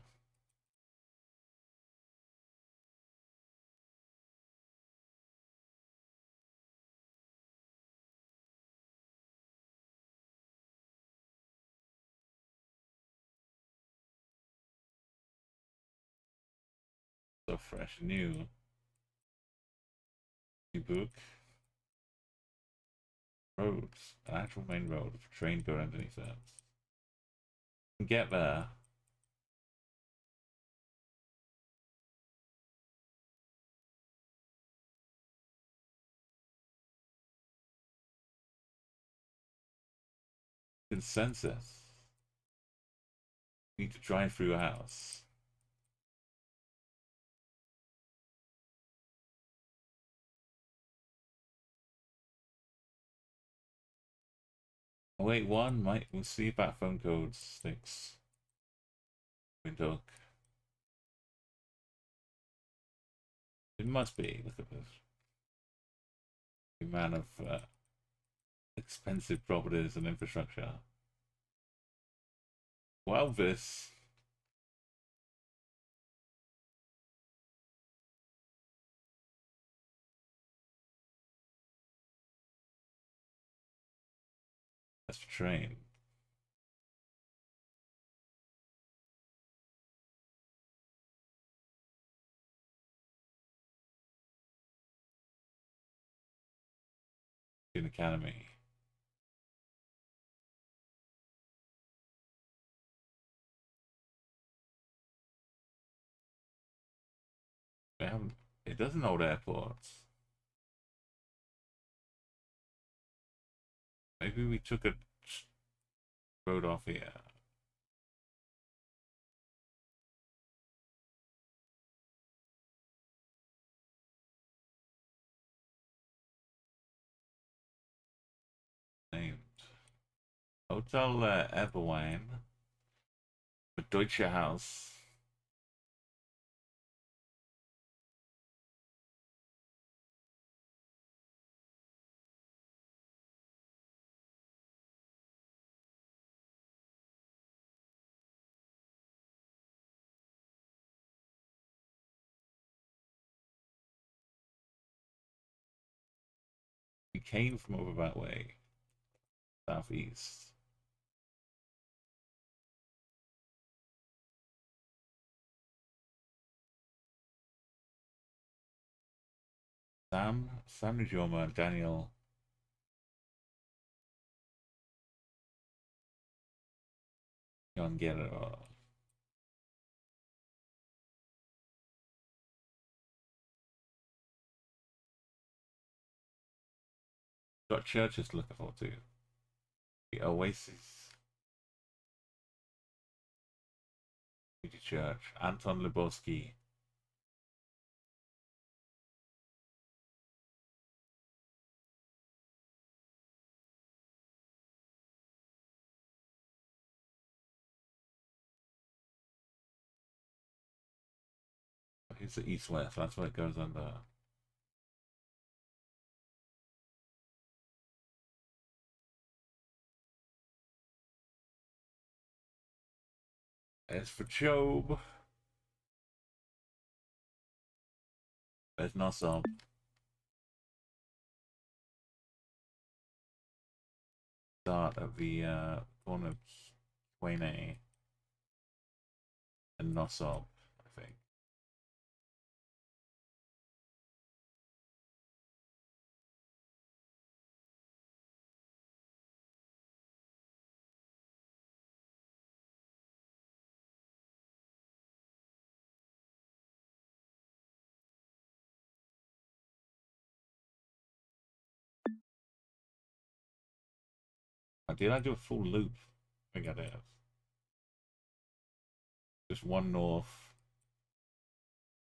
So fresh, new book. Roads, an actual main road with a train going underneath it. You can get there. Consensus. You need to drive through a house. Wait, one might. We'll see about phone codes. Six. Windhoek. It must be. Look at this. The amount of expensive properties and infrastructure. Well, this. That's the train. An academy. They haven't. It doesn't hold airports. Maybe we took a road off here. Named Hotel Eberwein. The Deutsche Haus. We came from over that way. Southeast. Sam Nujoma, and Daniel Yongero. Got churches to look forward to. The Oasis. Beauty Church. Anton Lubowski. Here's the East West. That's what it goes under. As for Job. There's Nossob. Start of the corner of Quene and Nossob, I think. Did I do a full loop? I think I did. Just one north.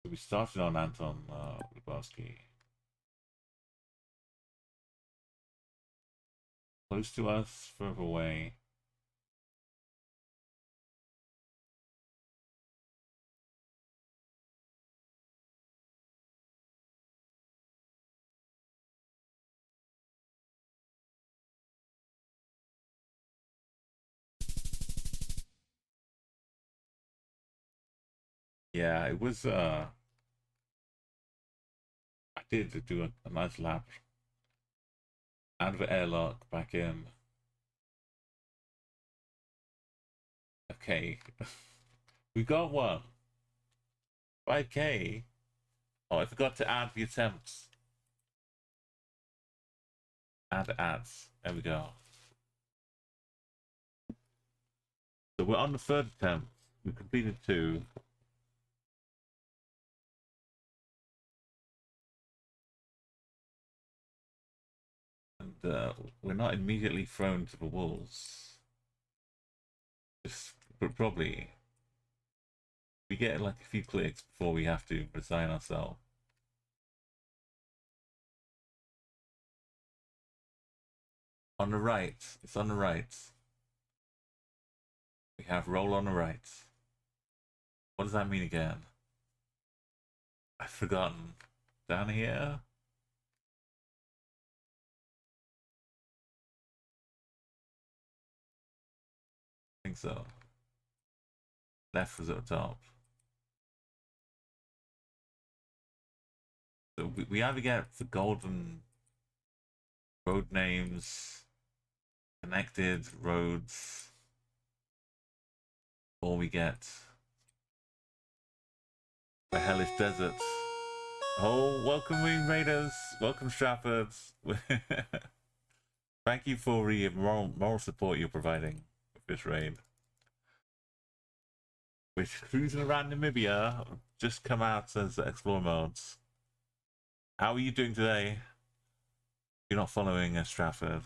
So we started on Anton Lubowski. Close to us, further away. Yeah, it was I did do a nice lap out of airlock back in. Okay. We got one. 5k. Oh, I forgot to add the attempts. Add ads. There we go. So we're on the third attempt. We completed 2. And we're not immediately thrown to the wolves. Just probably we get like a few clicks before we have to resign ourselves. On the right. It's on the right. We have roll on the right. What does that mean again? I've forgotten. Down here? I think so. Left was at the top. So we either get the golden road names, connected roads, or we get the hellish desert. Oh, welcome Moon Raiders, welcome Strappards. Thank you for the moral support you're providing with this raid. We're cruising around Namibia, just come out as explore modes. How are you doing today? You're not following Stratford.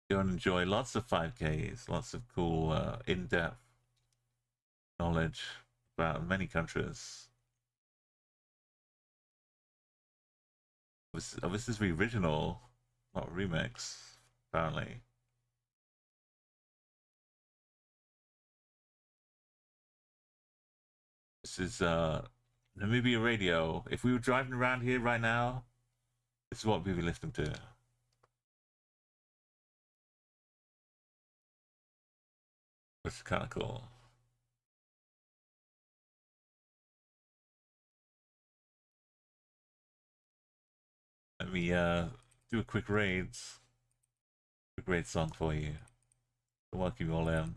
Go and enjoy lots of 5Ks, lots of cool, in-depth knowledge about many countries. This is the original, not remix, apparently. This is Namibia Radio. If we were driving around here right now, this is what we'd be listening to. Which is kind of cool. Let me do a quick raid song for you. To welcome you all in.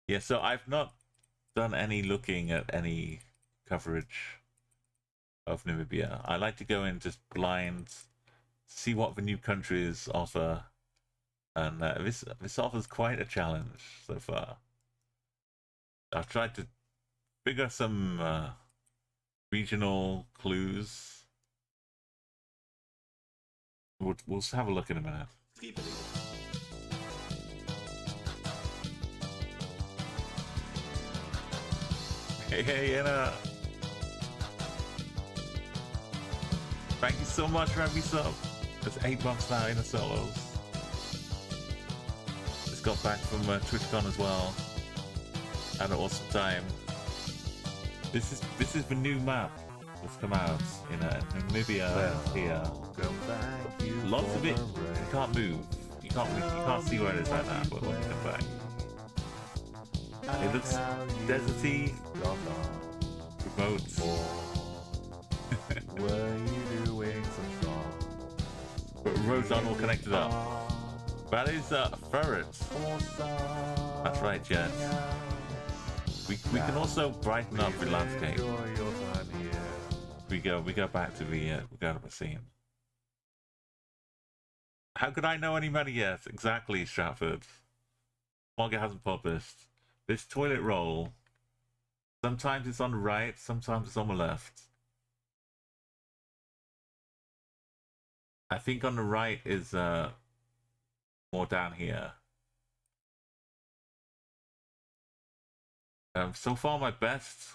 Yeah, so I've not done any looking at any coverage of Namibia. I like to go in just blind, see what the new countries offer, and this offers quite a challenge so far. I've tried to figure some regional clues. We'll have a look in a minute. Hey, Anna. Thank you so much for having me sub. It's 8 months now in the solos. Just got back from TwitchCon as well. Had an awesome time. This is the new map that's come out in Namibia here. Lots of it you can't move. You can't see where it is right now, but when you come back. It looks deserty, remote. But roads aren't all connected up. That is ferrets. That's right, Jen. We can also brighten up the landscape. We go back to the scene. How could I know any better yet? Exactly, Stratford. Margaret hasn't published. This toilet roll, sometimes it's on the right, sometimes it's on the left. I think on the right is more down here. So far my best.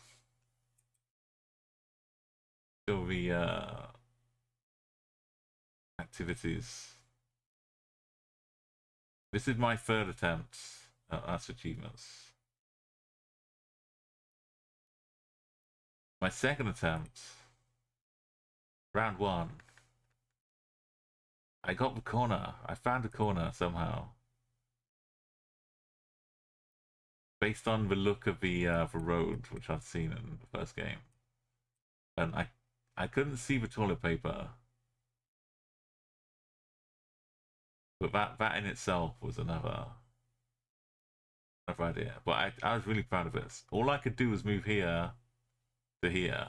Still the activities. This is my third attempt. That's achievements. My second attempt, round 1. I got the corner. I found a corner somehow. based on the look of the road, which I've seen in the first game, and I couldn't see the toilet paper, but that in itself was another idea. But I was really proud of it. All I could do was move here to here.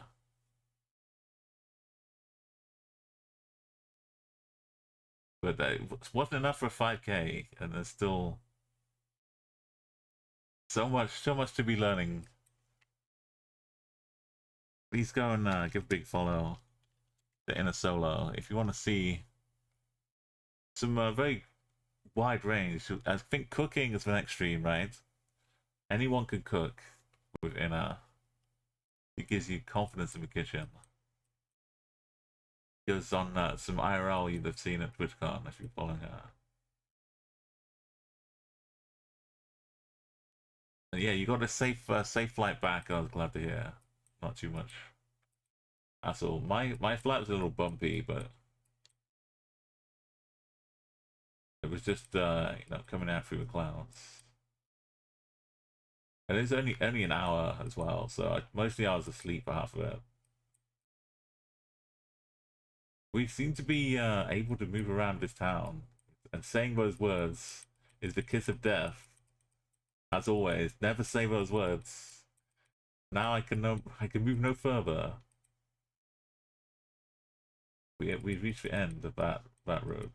But it wasn't enough for a 5K, and there's still so much to be learning. Please go and give a big follow to Inner Solo if you want to see some very wide range. I think cooking is the next stream, right? Anyone can cook with Inner. It gives you confidence in the kitchen. Goes on some IRL you'd have seen at TwitchCon if you're following her. And yeah, you got a safe flight back. I was glad to hear. Not too much. That's all. My flight was a little bumpy, but it was just coming out through the clouds. And it's only an hour as well, so mostly I was asleep for half of it. We seem to be able to move around this town, and saying those words is the kiss of death. As always, never say those words. Now I can move no further. We reached the end of that road.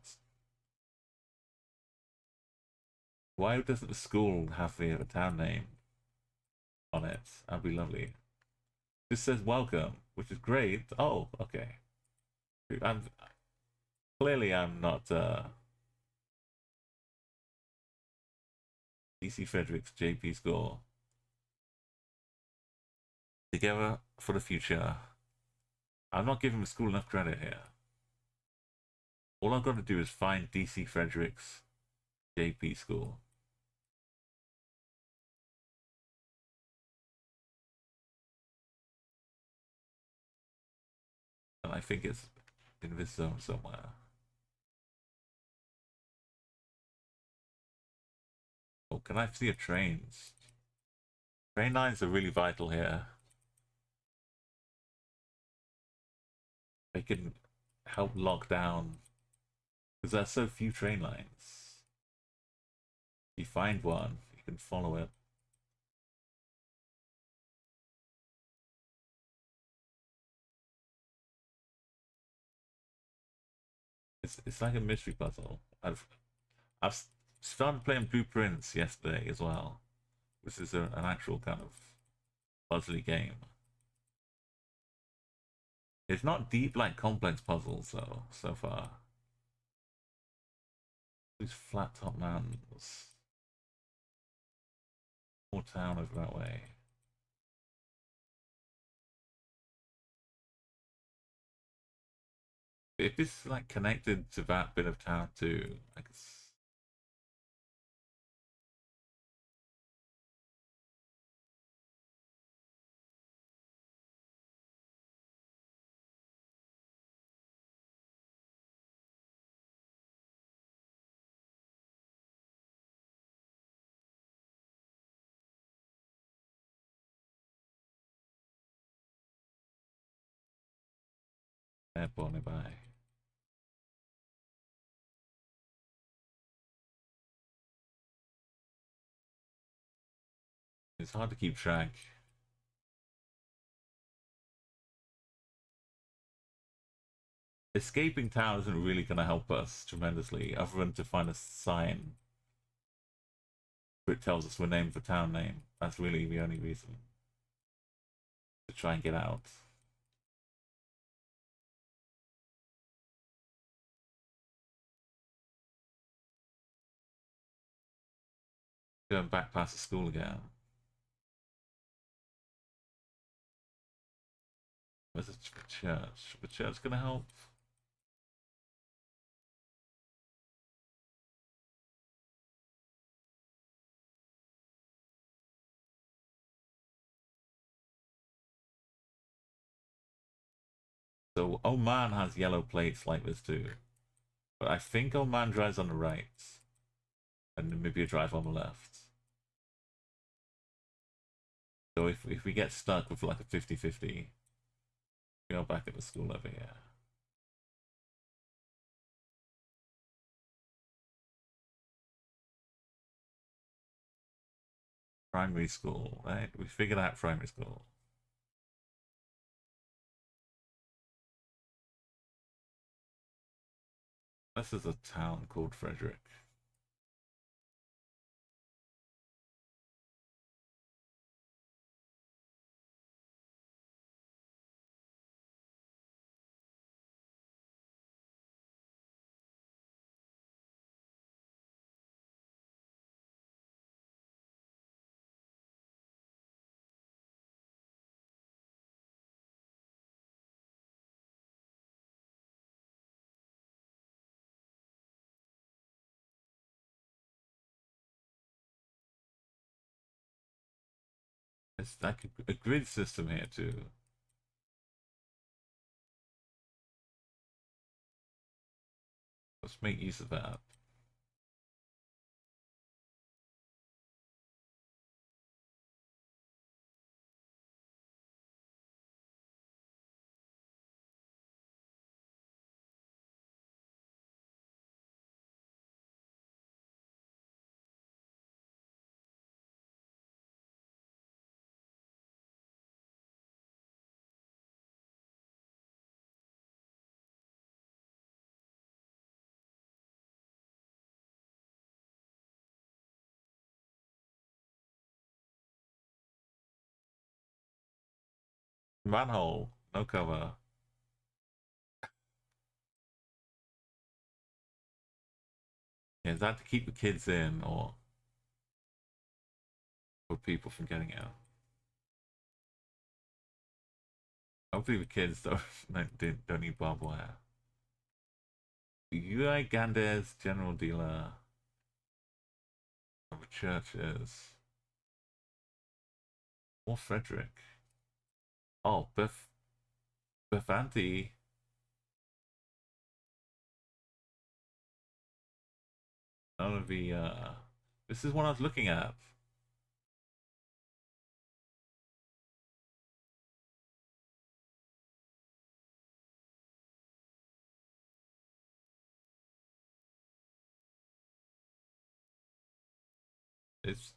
Why doesn't the school have the town name on it? That'd be lovely. This says welcome, which is great. Oh, okay. I'm not DC Frederick's JP score. Together for the future. I'm not giving the school enough credit here. All I've got to do is find DC Frederick's JP school. And I think it's in this zone somewhere. Oh, can I see a trains? Train lines are really vital here. They can help lock down, because there's so few train lines. If you find one, you can follow it. It's like a mystery puzzle. I've started playing Blueprints yesterday as well, which is an actual kind of puzzly game. It's not deep like complex puzzles though, so far. These flat top mountains. More town over that way. If it's like connected to that bit of town too, I guess. Airport nearby. It's hard to keep track. Escaping town isn't really going to help us tremendously, other than to find a sign where it tells us the name of the town name. That's really the only reason to try and get out. Going back past the school again. Where's the church? The church gonna help? So Oman has yellow plates like this too. But I think Oman drives on the right. And Namibia drive on the left. So if we get stuck with like a 50-50, we are back at the school over here. Primary school, right? We figured out primary school. This is a town called Frederick. It's like a grid system here too. Let's make use of that. Manhole, no cover. Yeah, is that to keep the kids in or for people from getting out? Hopefully the kids don't need barbed wire. UI Gandes, general dealer of churches. Or Frederick. Oh, Befanti. None of the this is what I was looking at.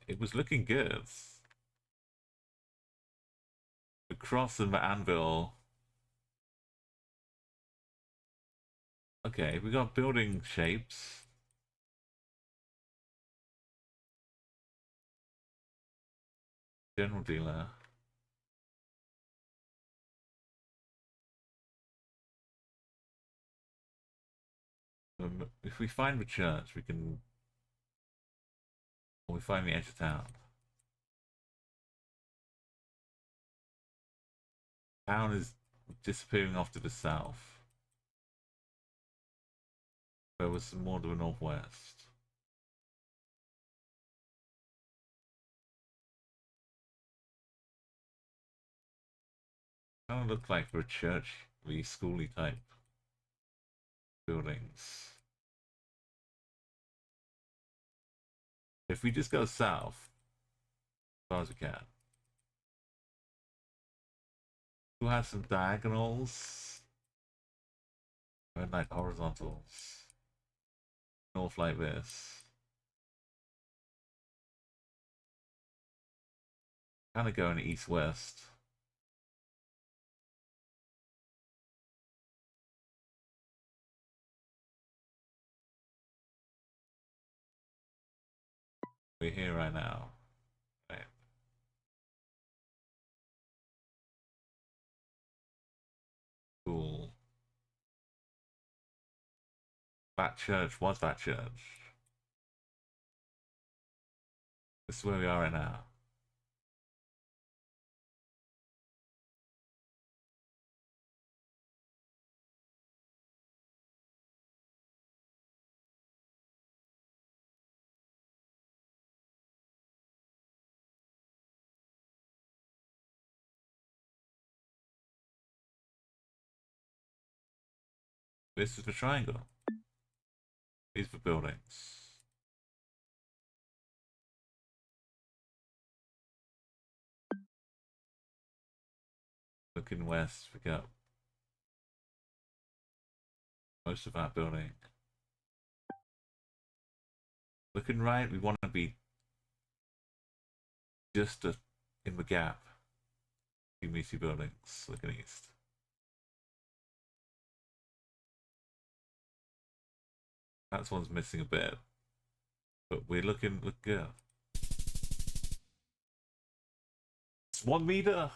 It was looking good. The cross and the anvil. Okay, we got building shapes. General dealer. If we find the church, we can. Or we find the edge of town. Town is disappearing off to the south. There was some more to the northwest. Kind of look like for a church, the schooly type buildings. If we just go south, as far as we can, we'll have some diagonals and like horizontals. North like this. Kind of going east-west. We're here right now. Right. Cool. That church was that church. This is where we are right now. This is the triangle. These are the buildings. Looking west, we got most of our building. Looking right, we want to be just in the gap. Two meaty buildings. Looking east. That one's missing a bit, but we're looking good. It's 1 meter.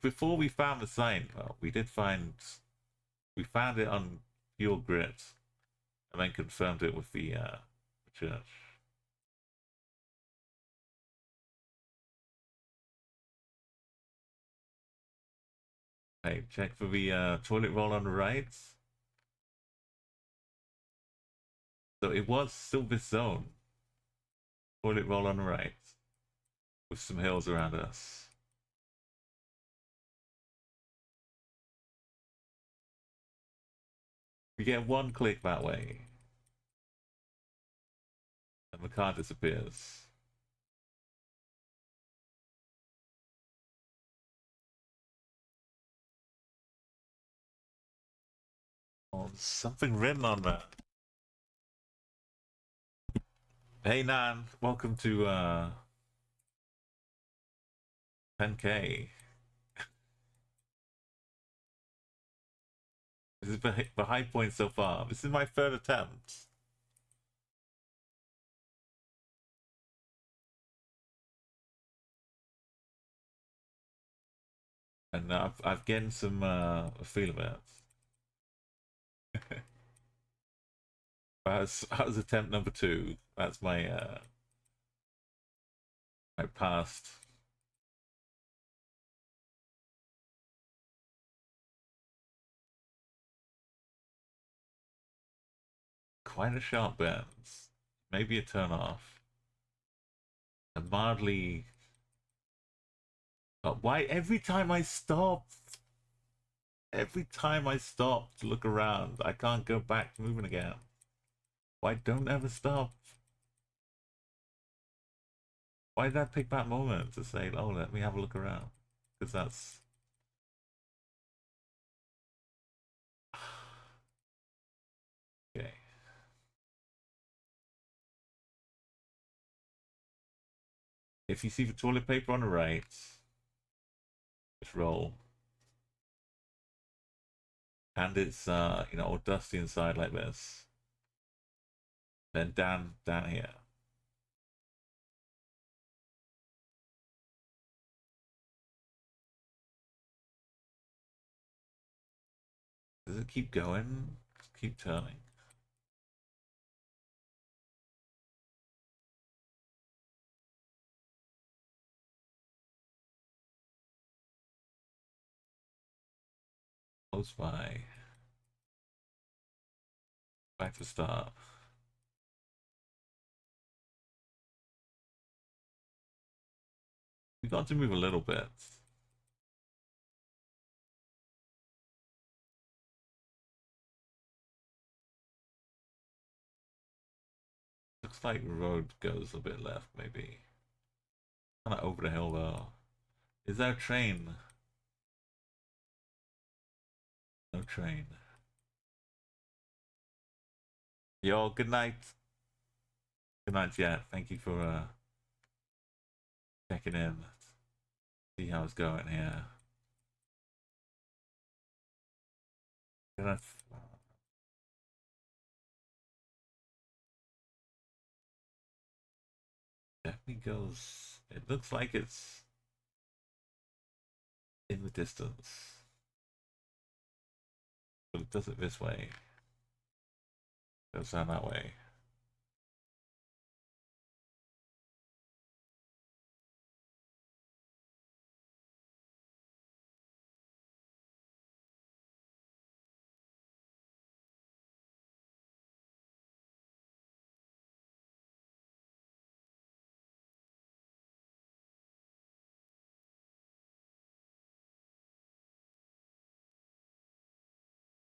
Before we found the sign, well, we found it on pure grit, and then confirmed it with the church. Hey, check for the toilet roll on the right. So it was still this zone. Toilet roll on the right, with some hills around us. We get one click that way, and the car disappears. Oh, something written on that. Hey Nan, welcome to 10K. This is the high point so far. This is my third attempt. And I've gained some feel of it. That was attempt number 2. That's my my past. Quite a sharp bend. Maybe a turn off. A mildly. Oh, why every time I stop to look around, I can't go back to moving again. Why don't ever stop? Why did I pick that moment to say, oh, let me have a look around? Because that's... Okay. If you see the toilet paper on the right, just roll. And it's, you know, all dusty inside like this. Then down here. Does it keep going? Just keep turning. Close by. Back to start. We got to move a little bit. Looks like the road goes a bit left, maybe. Kind of over the hill, though. Is there a train? No train. Yo, good night. Good night, yeah. Thank you for checking in. See how it's going here. Definitely goes. It looks like it's in the distance, but it does it this way. Goes down that way.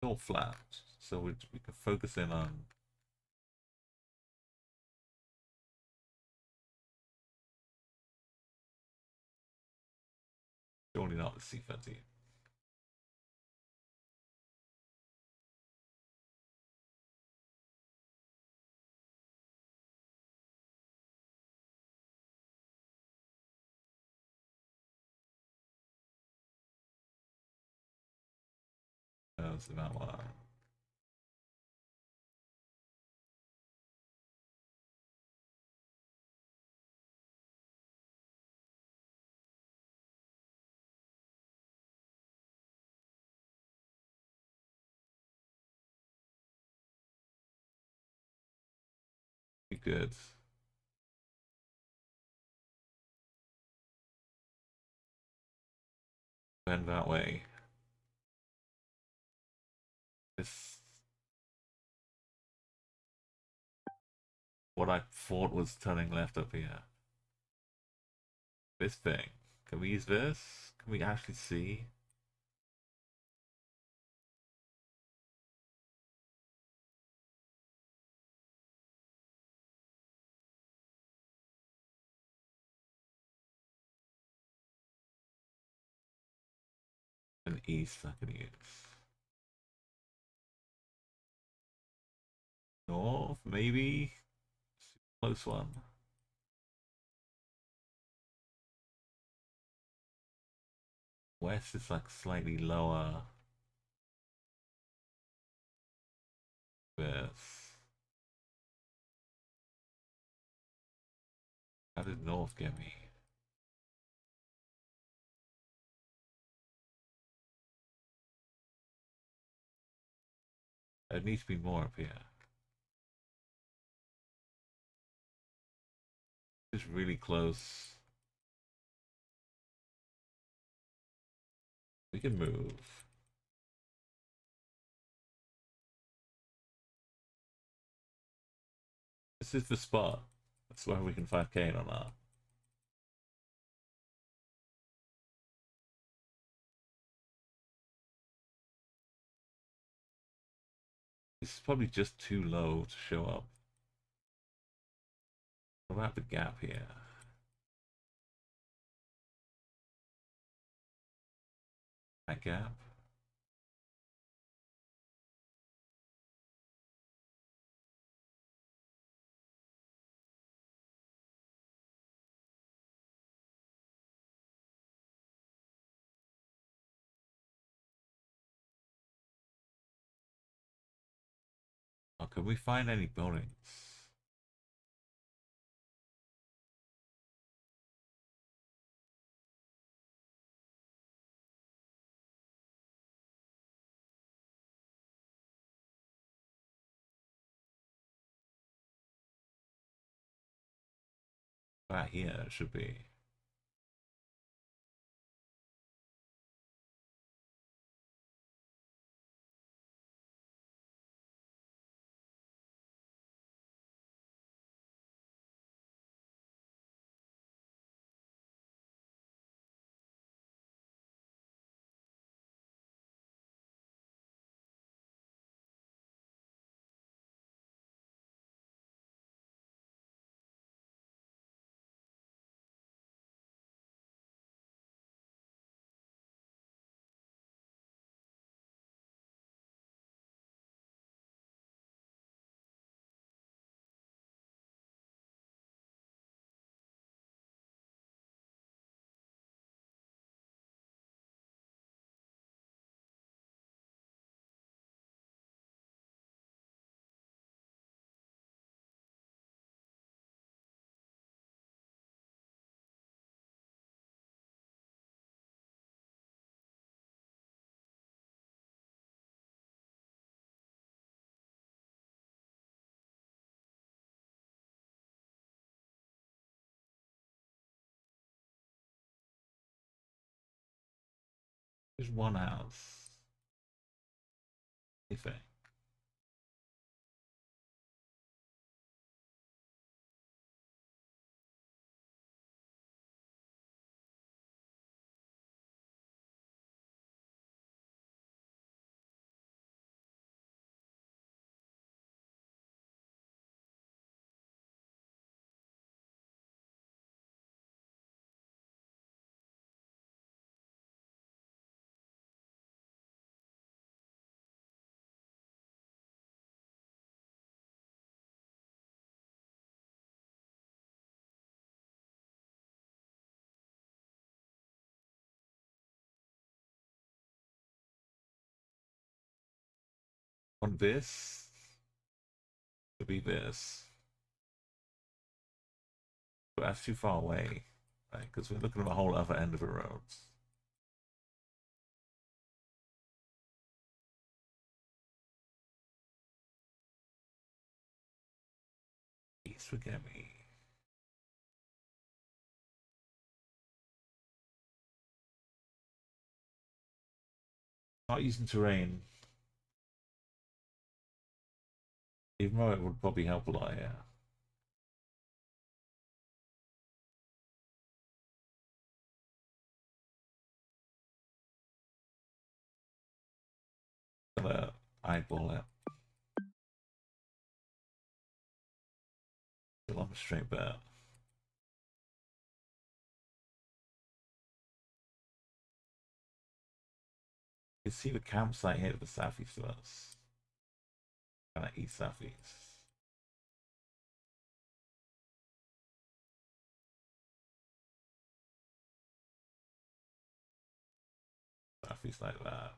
All flat, so we can focus in on Surely not the C-13. That's about what. Be good. Bend that way. This. What I thought was turning left up here. This thing. Can we use this? Can we actually see? An east I can use. North, maybe? Close one. West is like slightly lower. This. How did north get me? It needs to be more up here. It's really close. We can move. This is the spot. That's where we can 5K it on that. This is probably just too low to show up. What about the gap here? That gap? Oh, can we find any buildings? Right here it should be. There's one house. If it. on this to be this. But that's too far away, right? Because we're looking at the whole other end of the roads. Please forget me. Not using terrain, even though it would probably help a lot, yeah. Gonna eyeball it. Still on a straight bet. You can see the campsite here to the southeast of us. Kind of east southeast. Southeast like that.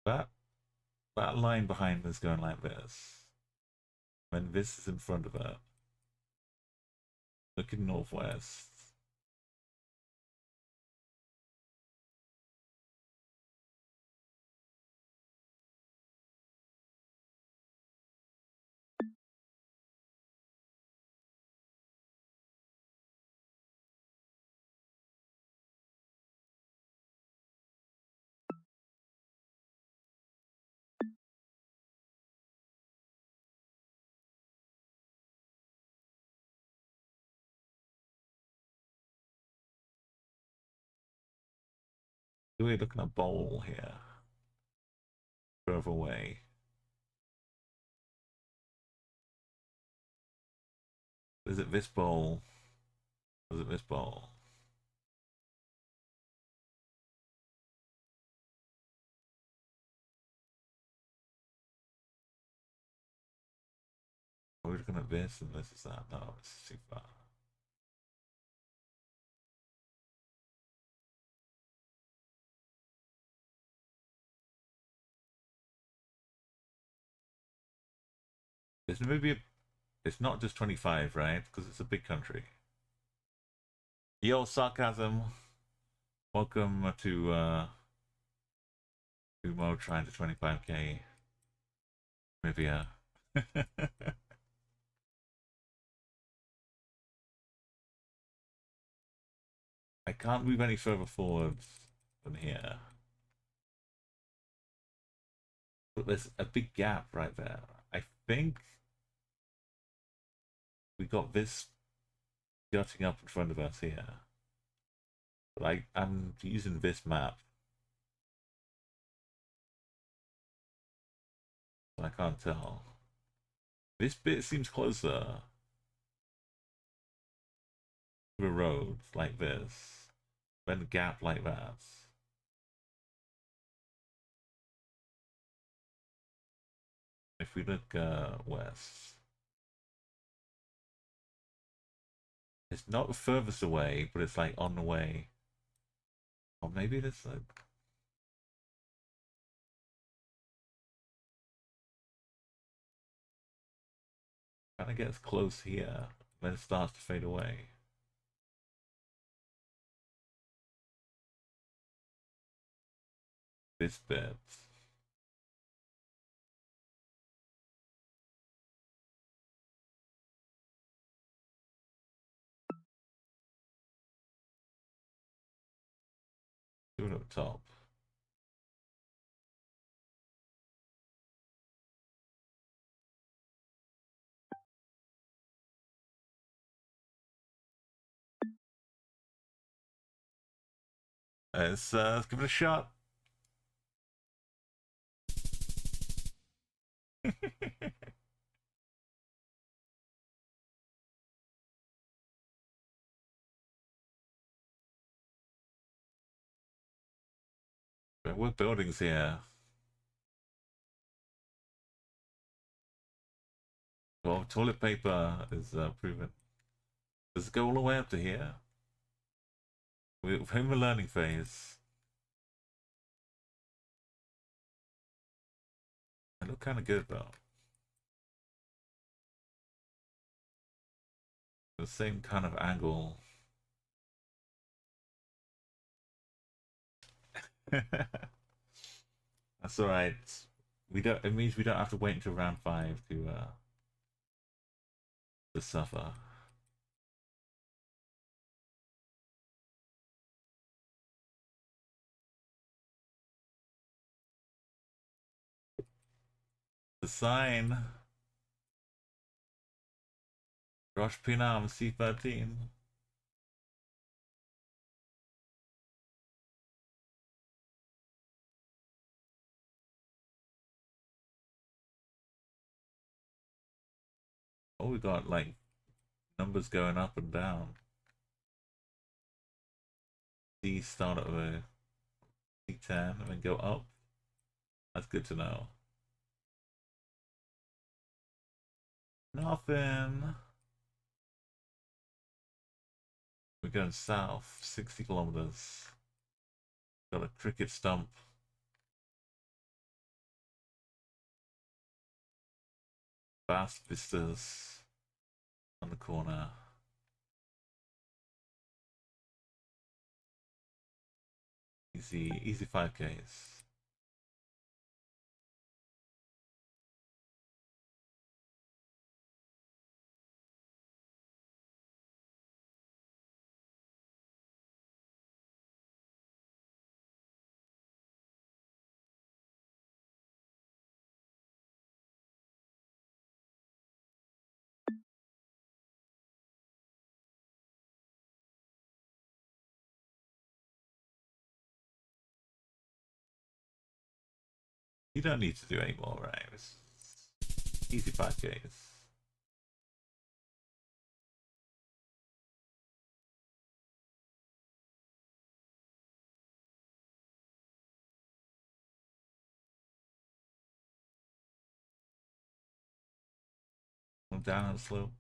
That that line behind is going like this. When this is in front of it, looking northwest. We're looking at bowl here. Further away. Is it this bowl? Or is it this bowl? Are we looking at this and this is that? No, it's too far. It's Namibia. It's not just 25, right? Because it's a big country. Yo, sarcasm. Welcome to Mo trying to 25k. Namibia. I can't move any further forwards than here. But there's a big gap right there. I think we got this jutting up in front of us here. But I'm using this map. So I can't tell. This bit seems closer to a road like this. Then a gap like that. If we look west. It's not the furthest away, but it's like on the way. Or maybe it's like kind of gets close here, then it starts to fade away. This bit. Do it up top. Let's give it a shot. There were buildings here. Well, toilet paper is proven. Does it go all the way up to here? We're in the learning phase. I look kind of good though. The same kind of angle. That's all right. We don't. It means we don't have to wait until round 5 to suffer. The sign. Rosh Pinam C13. Oh, we got like numbers going up and down. D start at a D10 and then go up. That's good to know. Nothing. We're going south, 60 kilometers. Got a cricket stump. Vast vistas on the corner. Easy 5Ks. You don't need to do any more, right? It's easy 5Ks. Down the slope.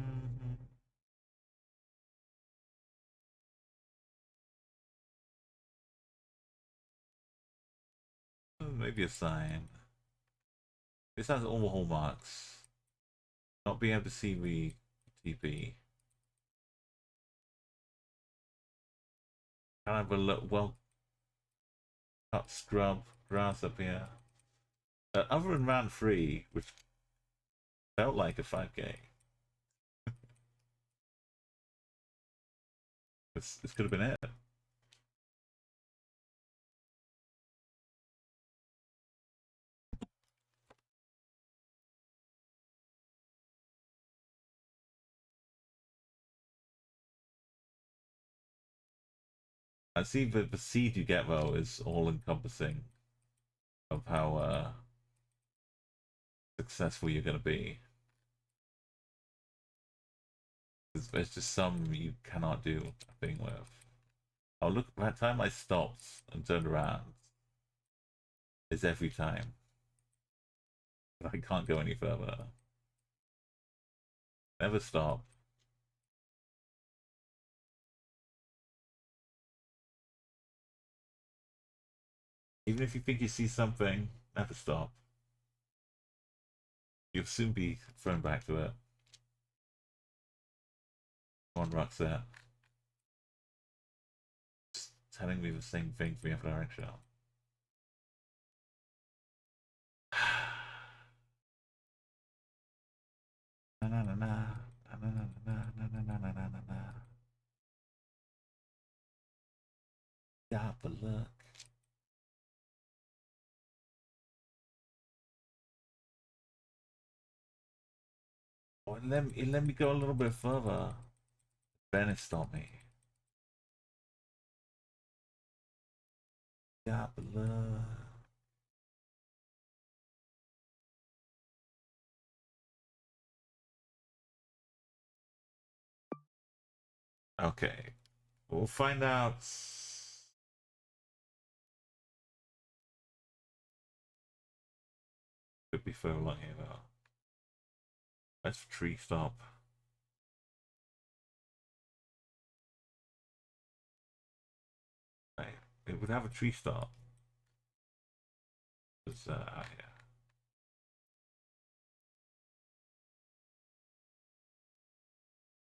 Mm-hmm. Maybe a sign. This has all the hallmarks. Not being able to see the TP. Kind of a well cut scrub grass up here. Other than round 3, which felt like a 5K. This could have been it. I see the seed you get though is all encompassing of how successful you're going to be. There's just some you cannot do a thing with. Oh look! By the time I stopped and turned around, is every time. I can't go any further. Never stop. Even if you think you see something, never stop. You'll soon be thrown back to it. One Roxette. Just telling me the same thing for me after our show. Na na na na na na na na na na na na na. Yeah, but look. Oh, let me go a little bit further. Then it stopped me. Yeah, blah. Okay. We'll find out. Could be further along here though. Let's tree stop. Right. It would have a tree stop. It's yeah.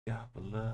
Yeah, blah.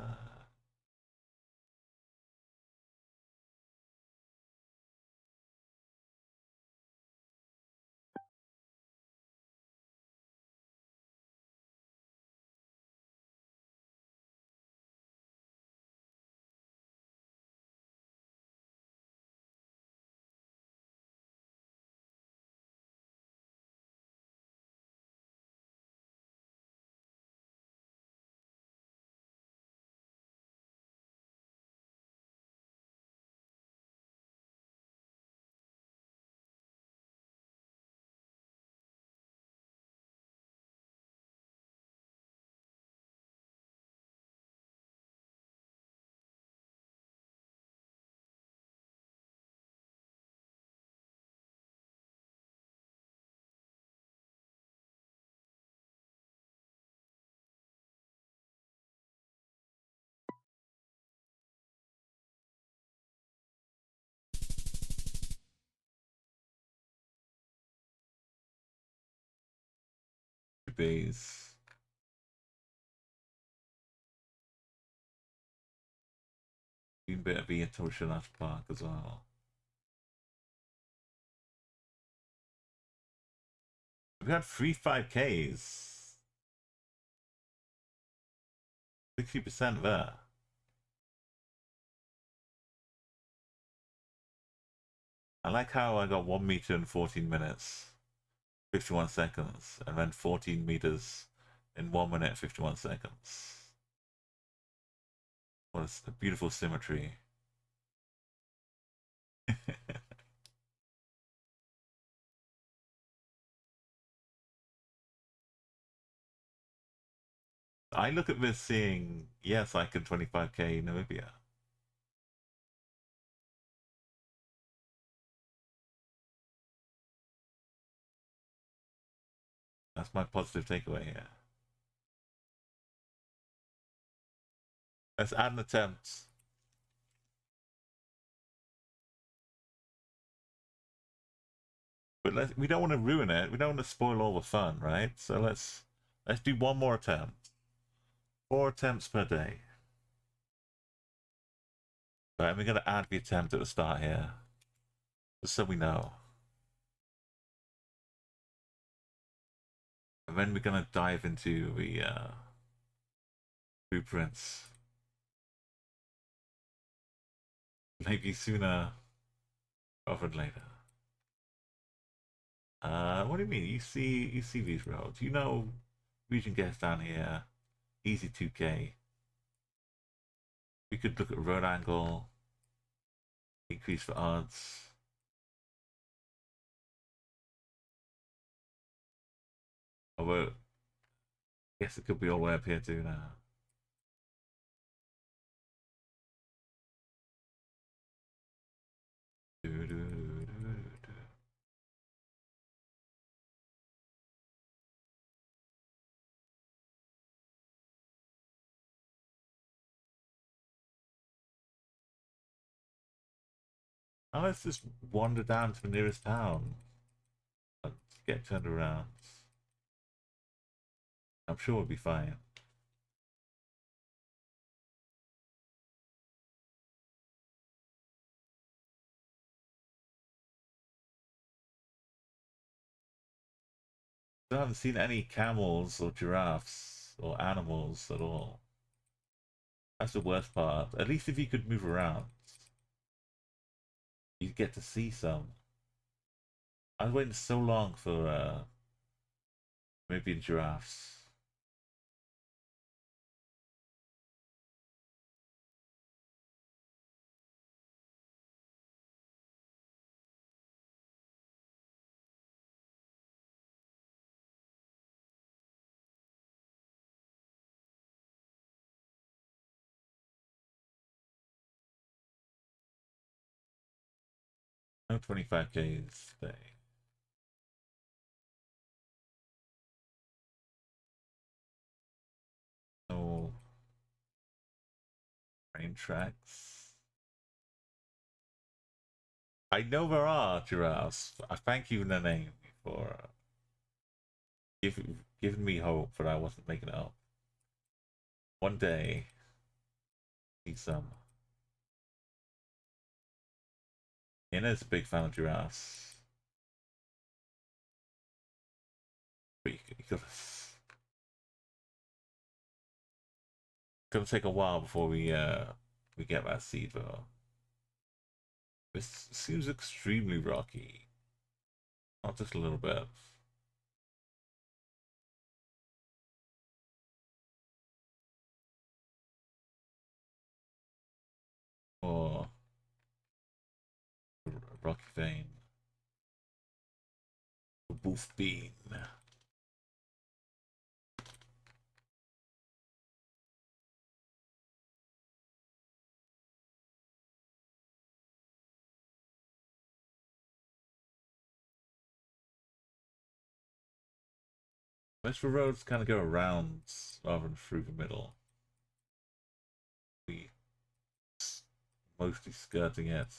Base. Been better be in Toshilash Park as well. We had 3 5Ks. 60% there. I like how I got 1 meter in 14 minutes, 51 seconds, and then 14 meters in 1 minute, 51 seconds. What a beautiful symmetry. I look at this seeing, yes, I can 25K Namibia. That's my positive takeaway here. Let's add an attempt. But we don't want to ruin it. We don't want to spoil all the fun, right? So let's do one more attempt. 4 attempts per day. Right, and we're gonna add the attempt at the start here. Just so we know. And then we're gonna dive into the blueprints. Maybe sooner rather than later. What do you mean? You see these roads? You know, region gets down here, easy 2K. We could look at road angle, increase the odds. Although, I guess it could be all the way up here too now. Now let's just wander down to the nearest town and get turned around. I'm sure we'll be fine. I haven't seen any camels or giraffes or animals at all. That's the worst part. At least if you could move around, you'd get to see some. I was waiting so long for Namibian giraffes. No 25Ks today. No train tracks. I know there are giraffes. I thank you, Nene, for giving me hope that I wasn't making it up. One day, see some. Ina's a big fan of giraffes. But it's gonna take a while before we get that seed though. This seems extremely rocky. Not just a little bit. Or rocky vein. Wolf bean. Most of the roads kind of go around rather than through the middle. We mostly skirting it.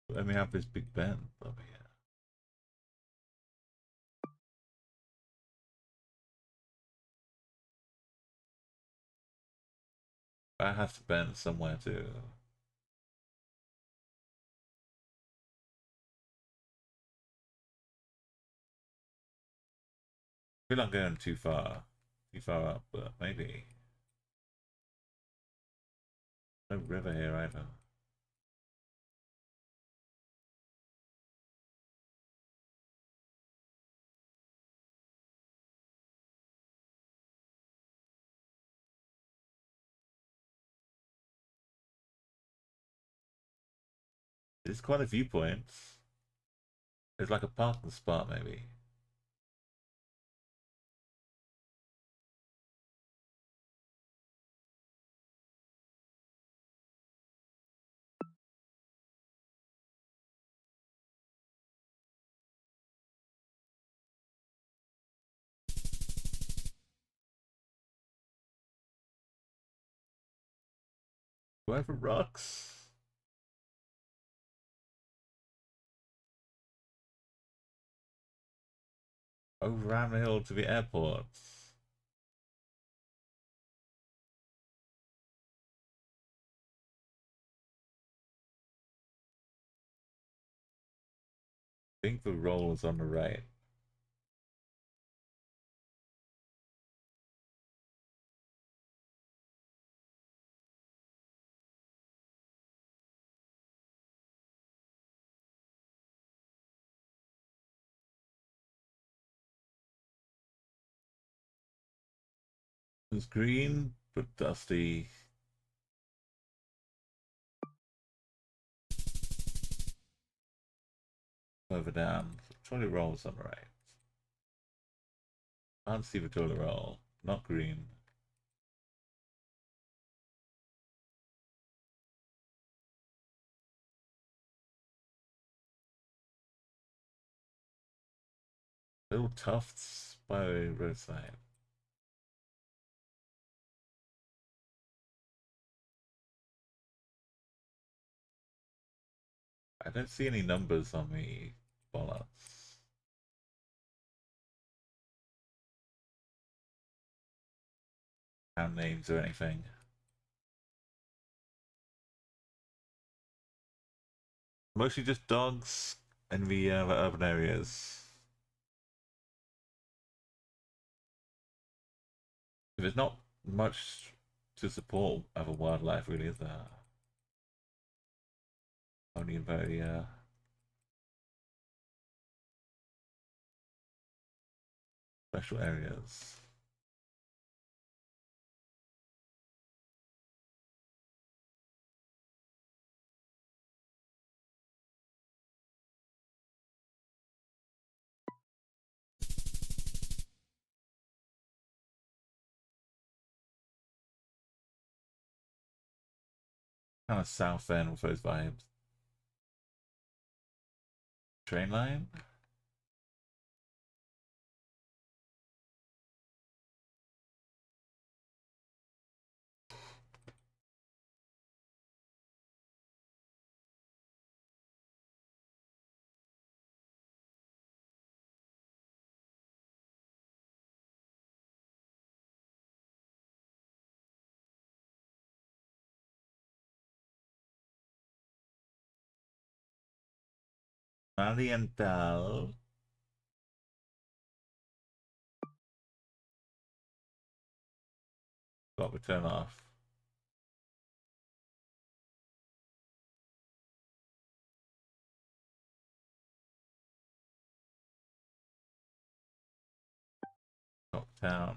Let me have this big bend over here. I have to bend somewhere too. We're not going too far up, but maybe. No river here either. There's quite a few points. There's like a parking spot maybe. Do I have rocks? Over around the hill to the airport. I think the roll is on the right. It's green but dusty. Further down. Toilet roll's on the right. Can't see the toilet roll. Not green. Little tufts by the roadside. I don't see any numbers on the bollards. Town names or anything. Mostly just dogs in the urban areas. There's not much to support other wildlife, really, is there? Only in very special areas. Kind of south end with those vibes. Train line? Oriental. Got to turn off. Town.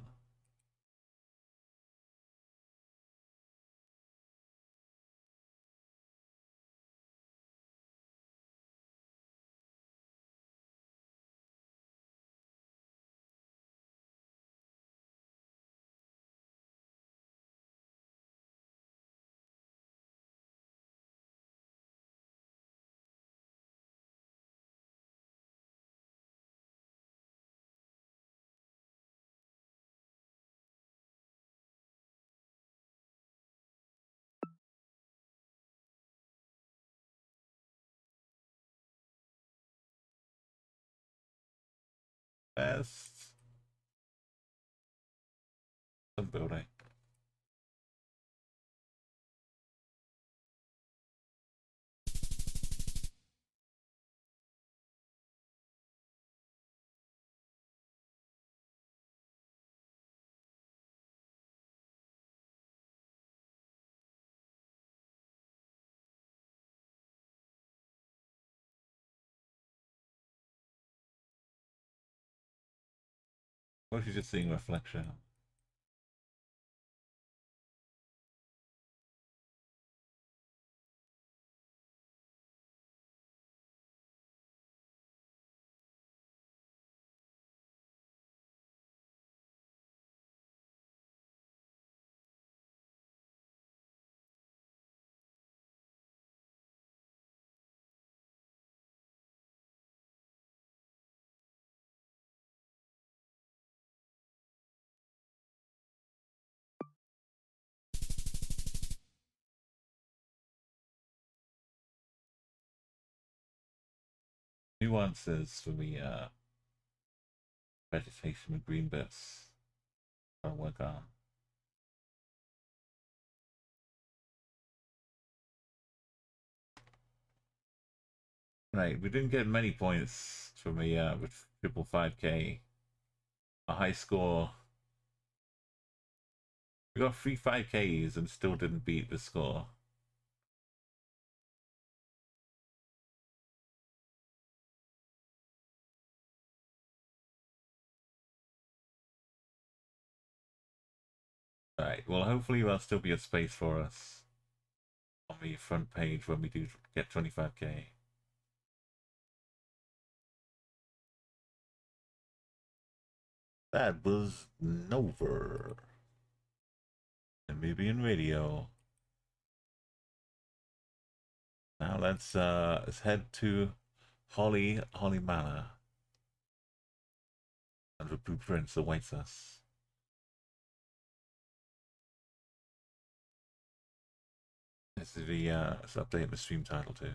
Best. Some building. What if you're just seeing reflection? Nuances for the vegetation with green bits. I'll work on. Right, we didn't get many points from a with triple 5K. A high score. We got 3 5Ks and still didn't beat the score. Alright, well hopefully there'll still be a space for us on the front page when we do get 25K. That was Nova. Namibian Radio. Now let's head to Holly Manor. And the blueprints awaits us. This is the let's update the stream title too.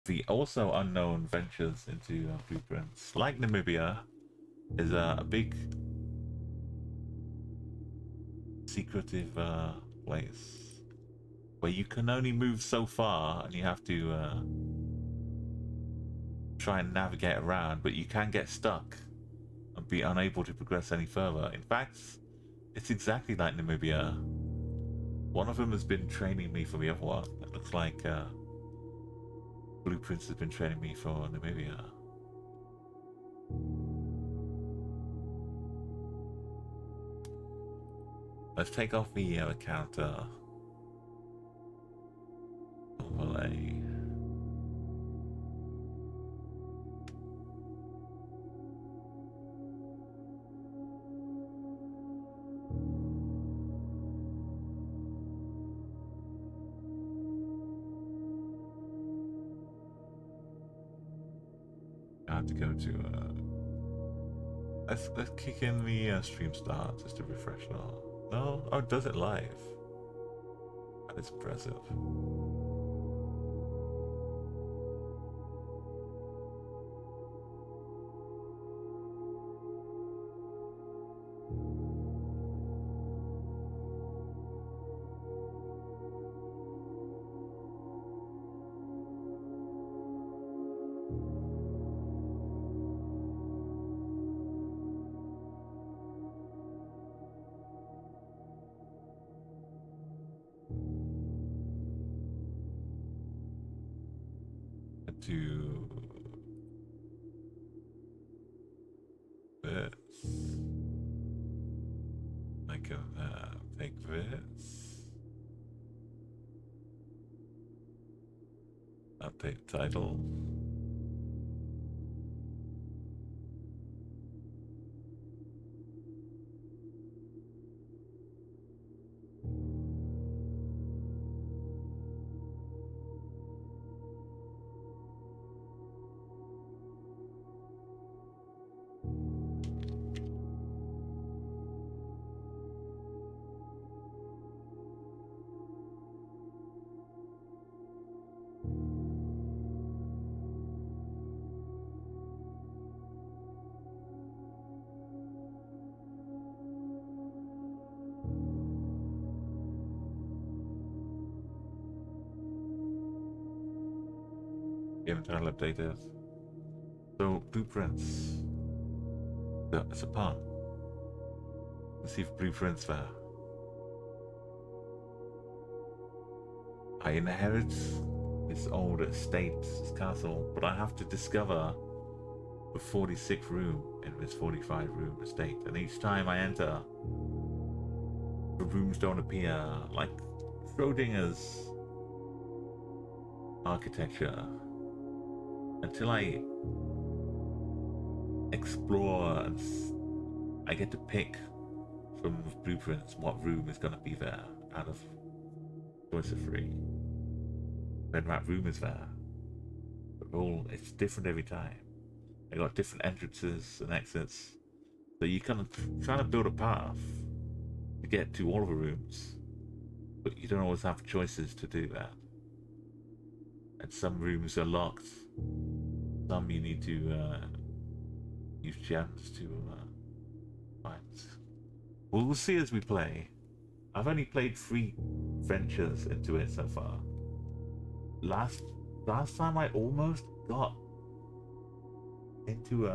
The also unknown ventures into blueprints. Like Namibia, is a big secretive place where you can only move so far and you have to try and navigate around, but you can get stuck and be unable to progress any further. In fact, it's exactly like Namibia. One of them has been training me for the other one. It looks like Blueprints has been training me for Namibia. Let's take off the counter overlay. have to go to let's kick in the stream start just to refresh now. No? Oh, it does it live. That is impressive. Do this. I can take this. Update title. Game title updated. So blueprints. Yeah, it's a pun. Let's see if blueprints there. I inherit this old estate, this castle, but I have to discover the 46th room in this 45-room estate. And each time I enter, the rooms don't appear, like Schrodinger's architecture, until I explore and I get to pick from the blueprints what room is going to be there out of choice of 3. Then that room is there. But it's different every time. They got different entrances and exits. So you kind of try to build a path to get to all of the rooms, but you don't always have choices to do that. And some rooms are locked. Some you need to use gems to find. Well, we'll see as we play. I've only played 3 ventures into it so far. Last time I almost got into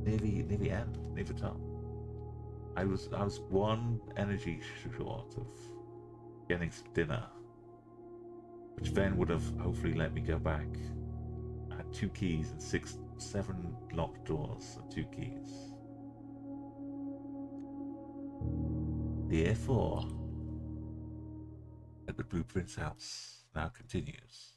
near the end, near the top. I was 1 energy short of getting some dinner, which then would have hopefully let me go back. I had 2 keys and 7 locked doors and 2 keys. Therefore, at the Blueprint's house now continues.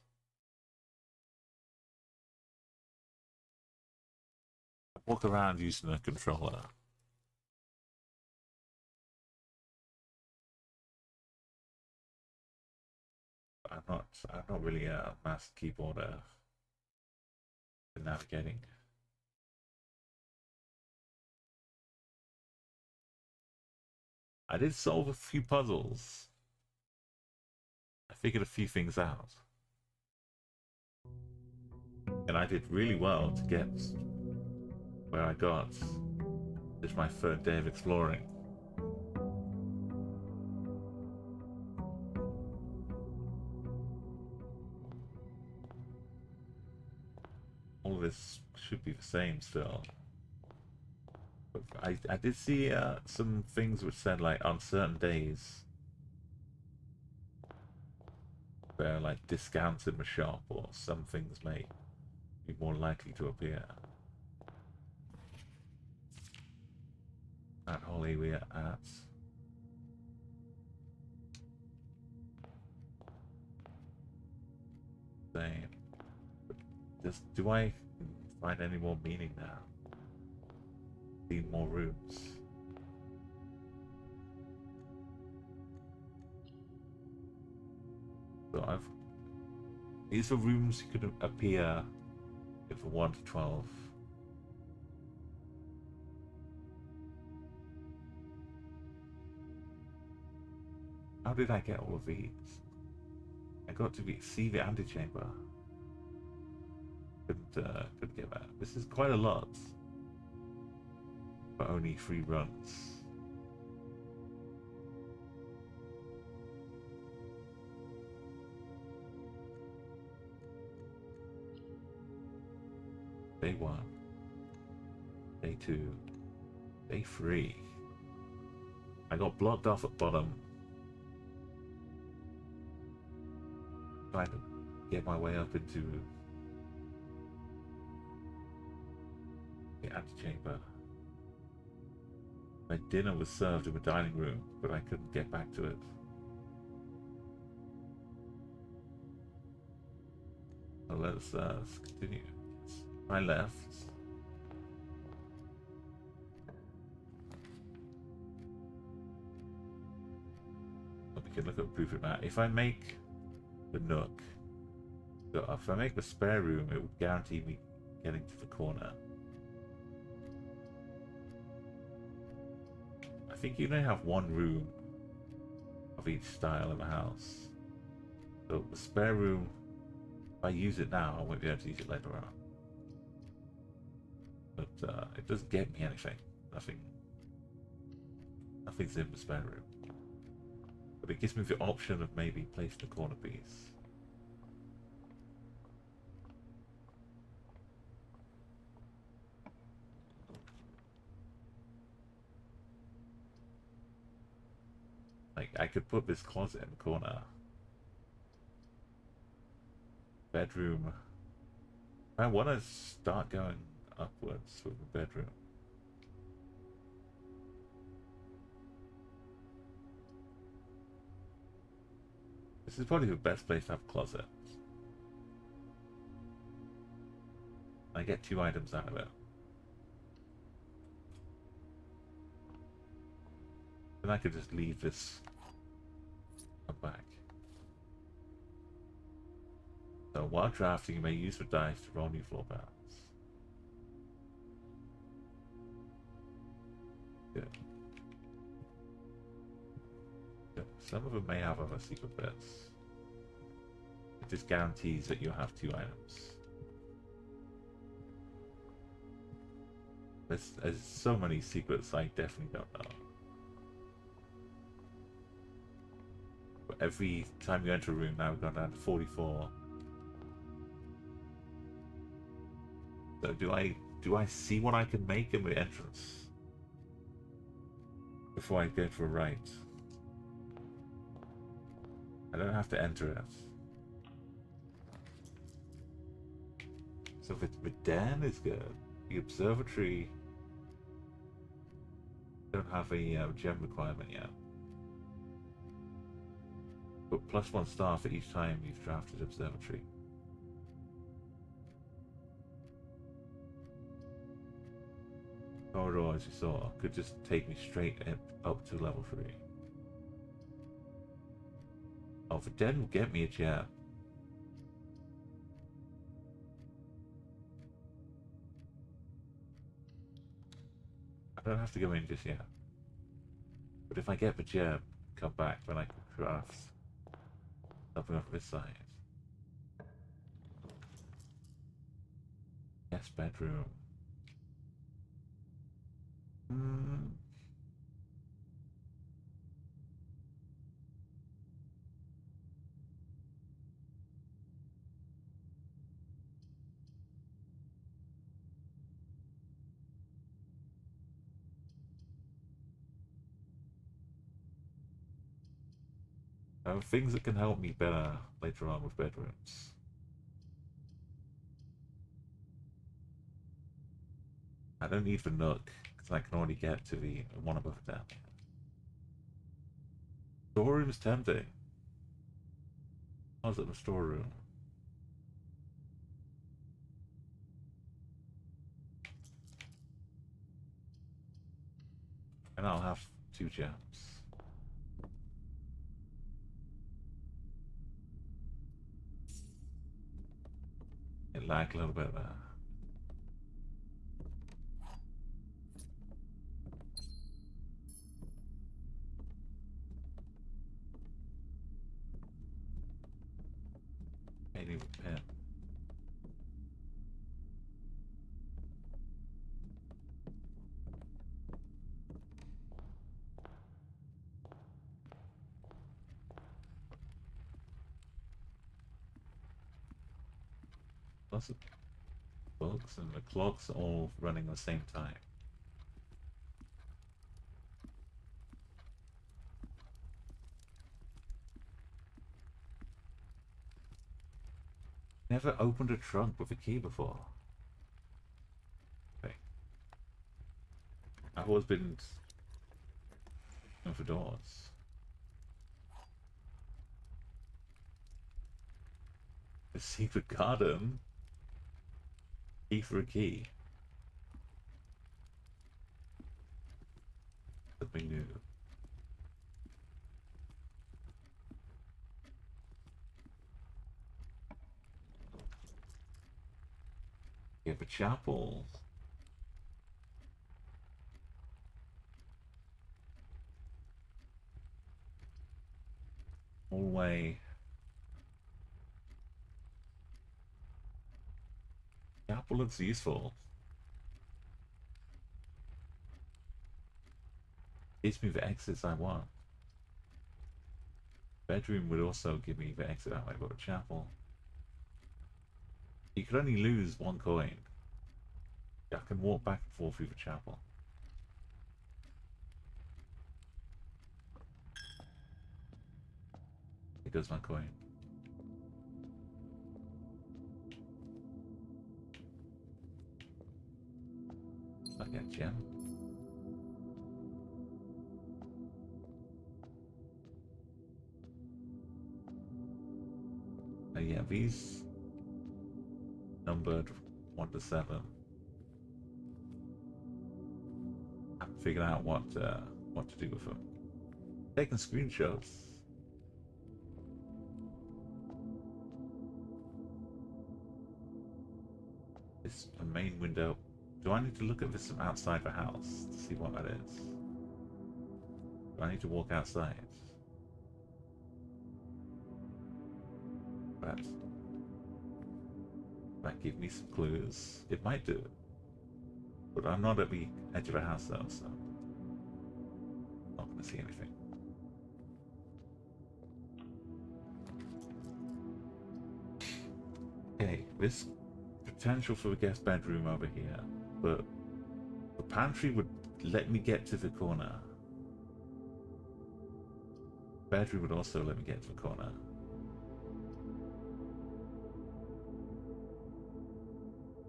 I walk around using a controller. I'm not really a master keyboarder for navigating. I did solve a few puzzles. I figured a few things out. And I did really well to get where I got. This is my 3rd day of exploring. All of this should be the same still. But I did see some things which said, like, on certain days they're like discounts in the shop, or some things may be more likely to appear. At Holly we are at. Same. Do I find any more meaning now? Need more rooms. So these are rooms you could appear Get from 1 to 12. How did I get all of these? I got to see the antechamber. Couldn't get that. This is quite a lot. But only 3 runs. Day 1. Day 2. Day 3. I got blocked off at bottom. Trying to get my way up into the antechamber. My dinner was served in the dining room, but I couldn't get back to it. So let's continue. I left. So we can look at proof of that. If I make the nook, so if I make the spare room, it would guarantee me getting to the corner. I think you only have 1 room of each style in the house. So the spare room, if I use it now, I won't be able to use it later on. But it doesn't get me anything. Nothing's in the spare room. But it gives me the option of maybe placing a corner piece. Like, I could put this closet in the corner. Bedroom. I want to start going upwards with the bedroom. This is probably the best place to have a closet. I get 2 items out of it. Then I could just leave this come back. So while drafting, you may use the dice to roll new floor balance. Good. Good. Some of them may have other secret bits. It just guarantees that you'll have 2 items. There's so many secrets I definitely don't know. But every time you enter a room now, we've gone down to 44. So do I see what I can make in the entrance before I go to a right? I don't have to enter it. So the den is good. The observatory don't have a gem requirement yet. But +1 star for each time you've drafted observatory. Corridor, as you saw, could just take me straight up to level 3. Oh, the den will get me a gem. I don't have to go in just yet. But if I get the gem, come back, then I can craft something off this side. Yes, bedroom. Things that can help me better later on with bedrooms. I don't need the nook, because I can already get to the one above it down here. Storeroom's tempting. How's it in the storeroom? And I'll have 2 gems. It lagged a little bit there. Lots of books and the clocks all running at the same time. Never opened a trunk with a key before. Okay. I've always been going for doors. A secret garden? Key for a key. Something new. You have a chapel. Hallway. Chapel looks useful. Gives me the exits I want. Bedroom would also give me the exit that way, but a chapel. You could only lose one coin. I can walk back and forth through the chapel. It goes my coin. I get a gem. Yeah, these numbered 1 to 7. I haven't figured out what to do with them. Taking screenshots. It's a main window. Do I need to look at this from outside the house to see what that is? Do I need to walk outside? That give me some clues. It might do it. But I'm not at the edge of a house though, so I'm not going to see anything. Okay, this potential for the guest bedroom over here, but the pantry would let me get to the corner. Bedroom would also let me get to the corner.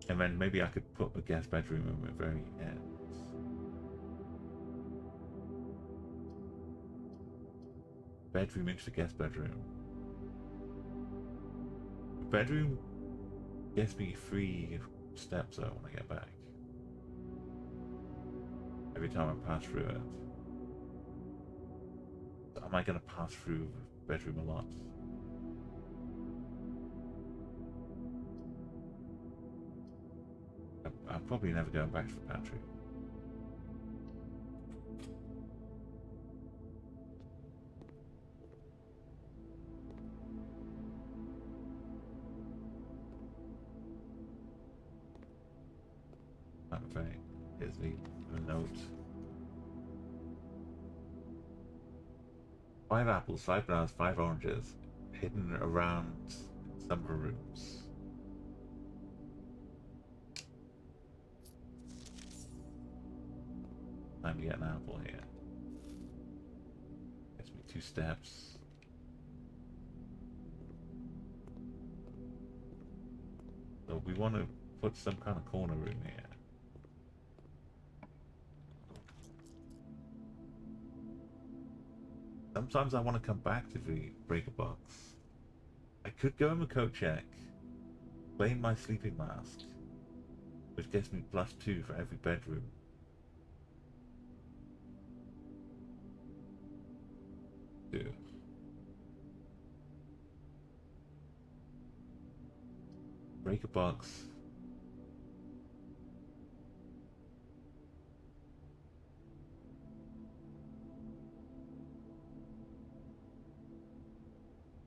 And then maybe I could put the guest bedroom in the very end. Bedroom into the guest bedroom. The bedroom gets me 3 steps though when I get back. Every time I pass through it. So am I going to pass through the bedroom a lot? I'm probably never going back to the pantry. Okay, here's the note. 5 apples, 5 bananas, 5 oranges, hidden around some of the rooms. Time to get an apple here. Gets me 2 steps. So we want to put some kind of corner room here. Sometimes I want to come back to the breaker box. I could go in the coat check, claim my sleeping mask, which gets me +2 for every bedroom. Breaker box.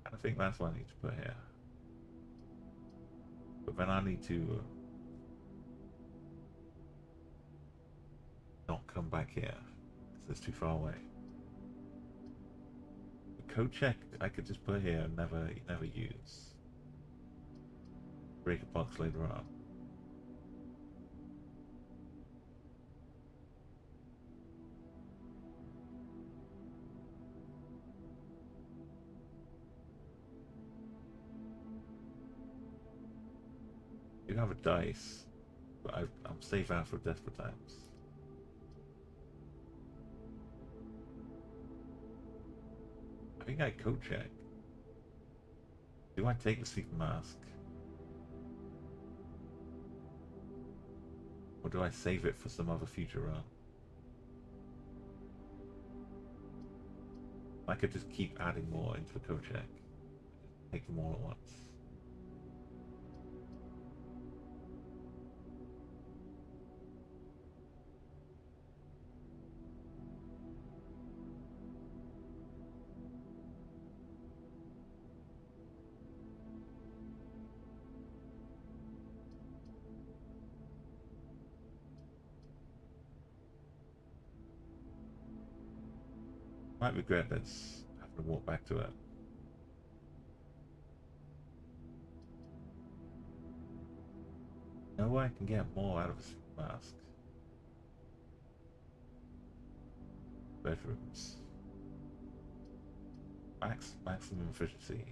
I think that's what I need to put here. But then I need to not come back here because it's too far away. The code check I could just put here and never use. break a box later on. You have a dice, but I'm safe out for desperate times. I think I code check. Do I take the sleep mask? Or do I save it for some other future run? I could just keep adding more into the code check. Take them all at once. Might regret this, having to walk back to it. No way I can get more out of a sleep mask. Bedrooms. Maximum efficiency.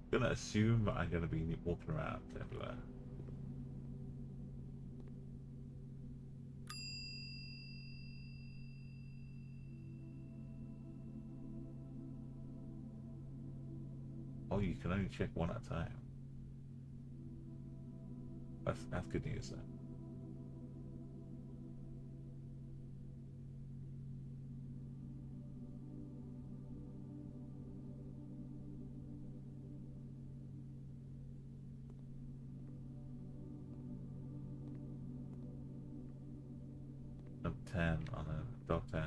I'm gonna assume I'm gonna be walking around everywhere. Oh, you can only check one at a time. That's good news then. Number 10 on a dog tag.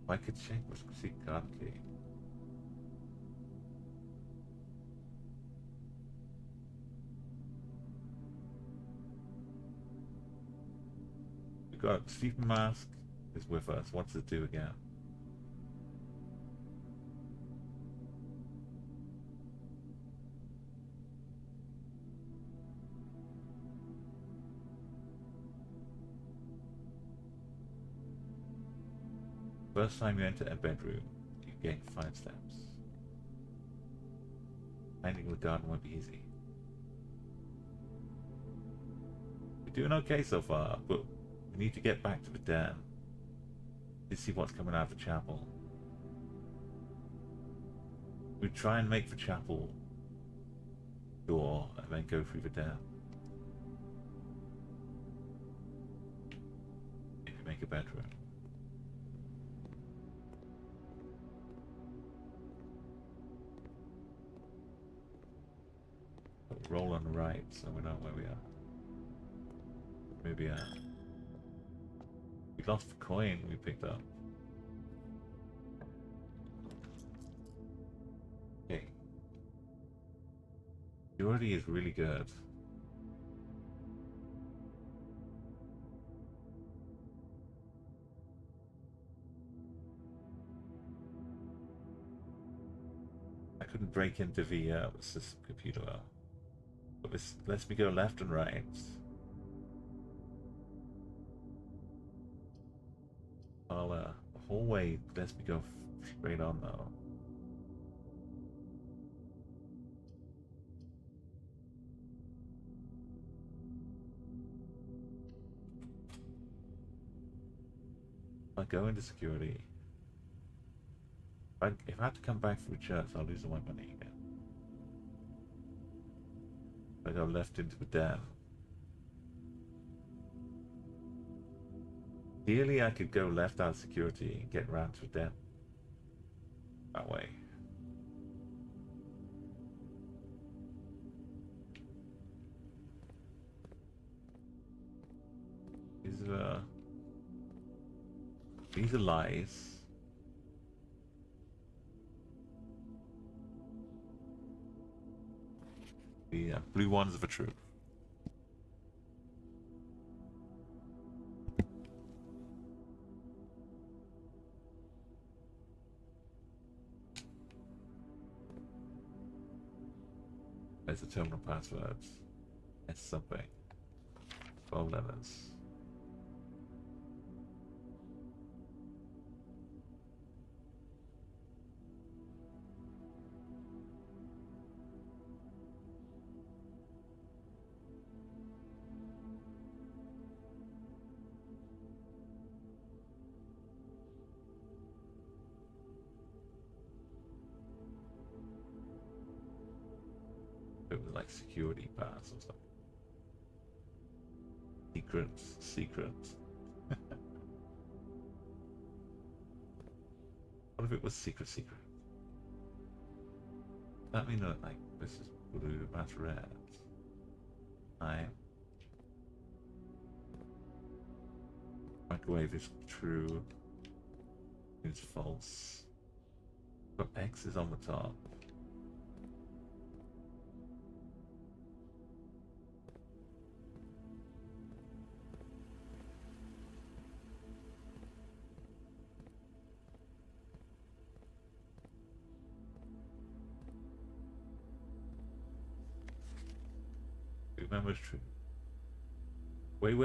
I could check with secret card key. We got sleeping mask is with us. What's it do again? First time you enter a bedroom, you gain 5 steps. Finding the garden won't be easy. We're doing okay so far, but we need to get back to the den to see what's coming out of the chapel. We try and make the chapel door and then go through the den. If you make a bedroom. Roll on the right so we know where we are. Maybe we lost the coin we picked up. Okay. Security is really good. I couldn't break into the system computer. But this lets me go left and right. I'll, the hallway lets me go straight on though. If I go into security, if I have to come back through church, I'll lose all my money again. I go left into the den. Ideally, I could go left out of security and get round to the den. That way. These are lies. The blue ones are the truth. There's the terminal passwords. It's something. 12 letters. It was like security pass or something. Secrets. What if it was secret? Let me know, like, this is blue, that's red. Microwave is true. It's false. But X is on the top. Remember's true. Wait.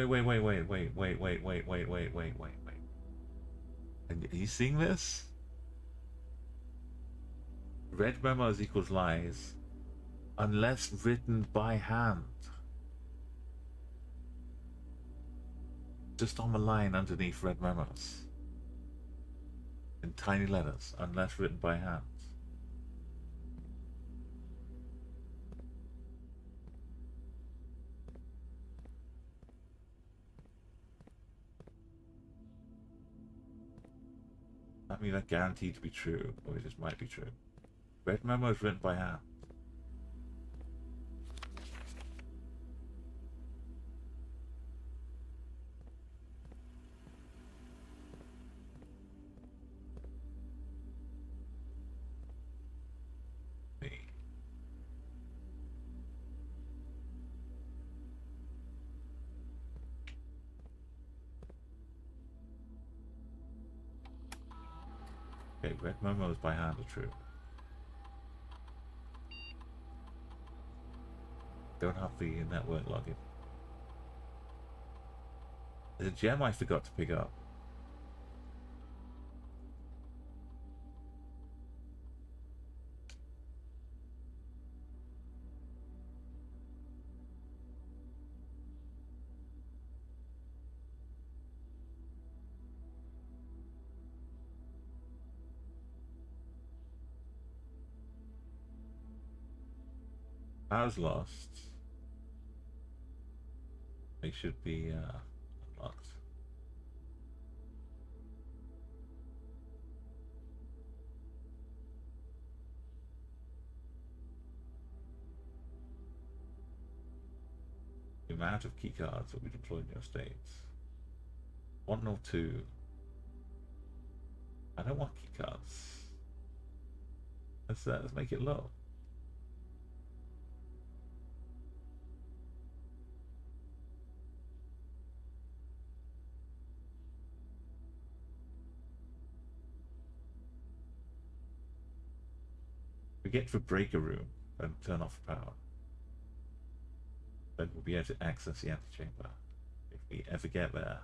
And are you seeing this? Red memos equals lies unless written by hand. Just on the line underneath red memos. In tiny letters, unless written by hand. I mean, that's guaranteed to be true, or it just might be true. Red memo is written by hand. Okay, red memos by hand are true. Don't have the network login. There's a gem I forgot to pick up. Power's lost. They should be unlocked. The amount of keycards that we deployed in your states. 102. I don't want keycards. Let's make it low. We get to the breaker room and turn off the power. Then we'll be able to access the antechamber if we ever get there.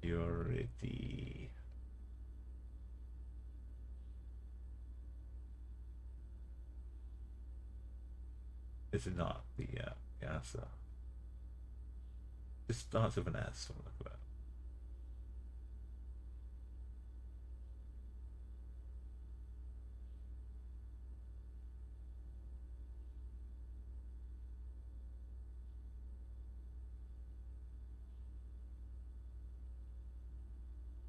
Purity. Is it not the answer? It starts with an S. From the look.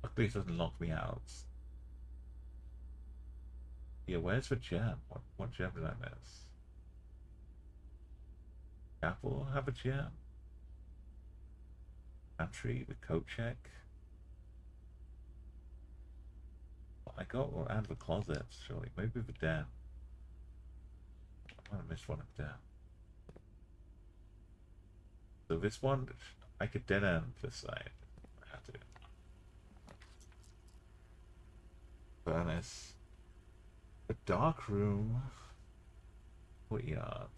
Luckily, it doesn't lock me out. Yeah, where's the gem? What gem did I miss? Apple have a gem? Pantry, the coat check. I got one out of the closet, surely. Maybe the den. I might have missed one of them. So this one, I could dead end this side. I have to. Furnace. A dark room. Courtyard.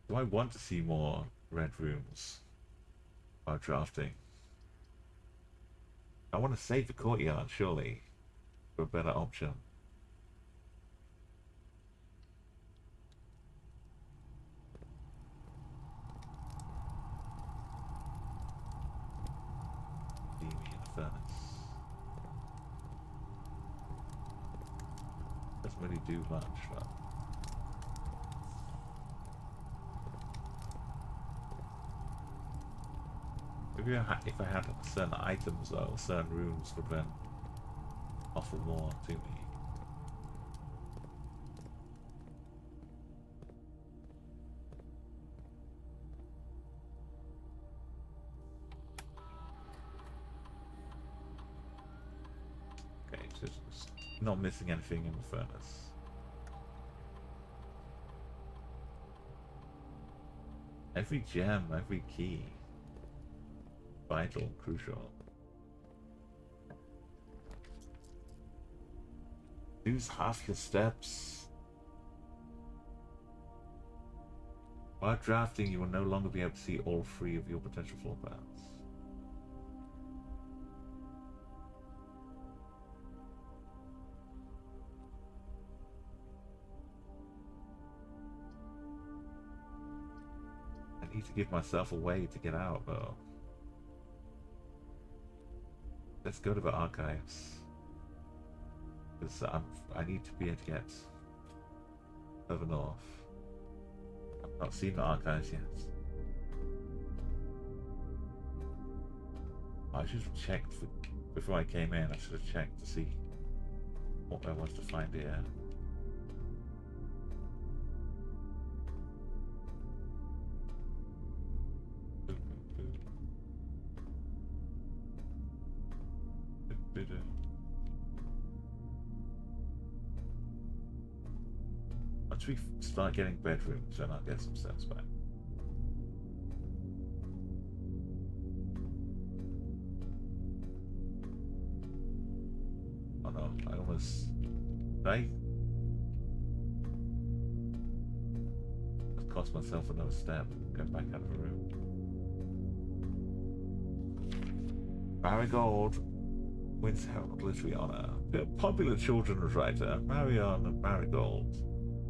Do I want to see more red rooms while drafting? I want to save the courtyard, surely, for a better option. Leave me in the furnace. Doesn't really do much, but... Maybe if I had certain items though, certain rooms would then offer more to me. Okay, so it's not missing anything in the furnace. Every gem, every key. Vital, crucial. Lose half your steps. While drafting, you will no longer be able to see all three of your potential floor plans. I need to give myself a way to get out, though. Let's go to the archives. Because I need to be able to get further north. I've not seen the archives yet. I should have checked before I came in. I should have checked to see what there was to find here. Once we start getting bedrooms, then I'll get some steps back. Oh no, I almost... I cost myself another step. Get back out of the room. Marigold wins Herald Literary Honor. Popular children's writer Marion Marigold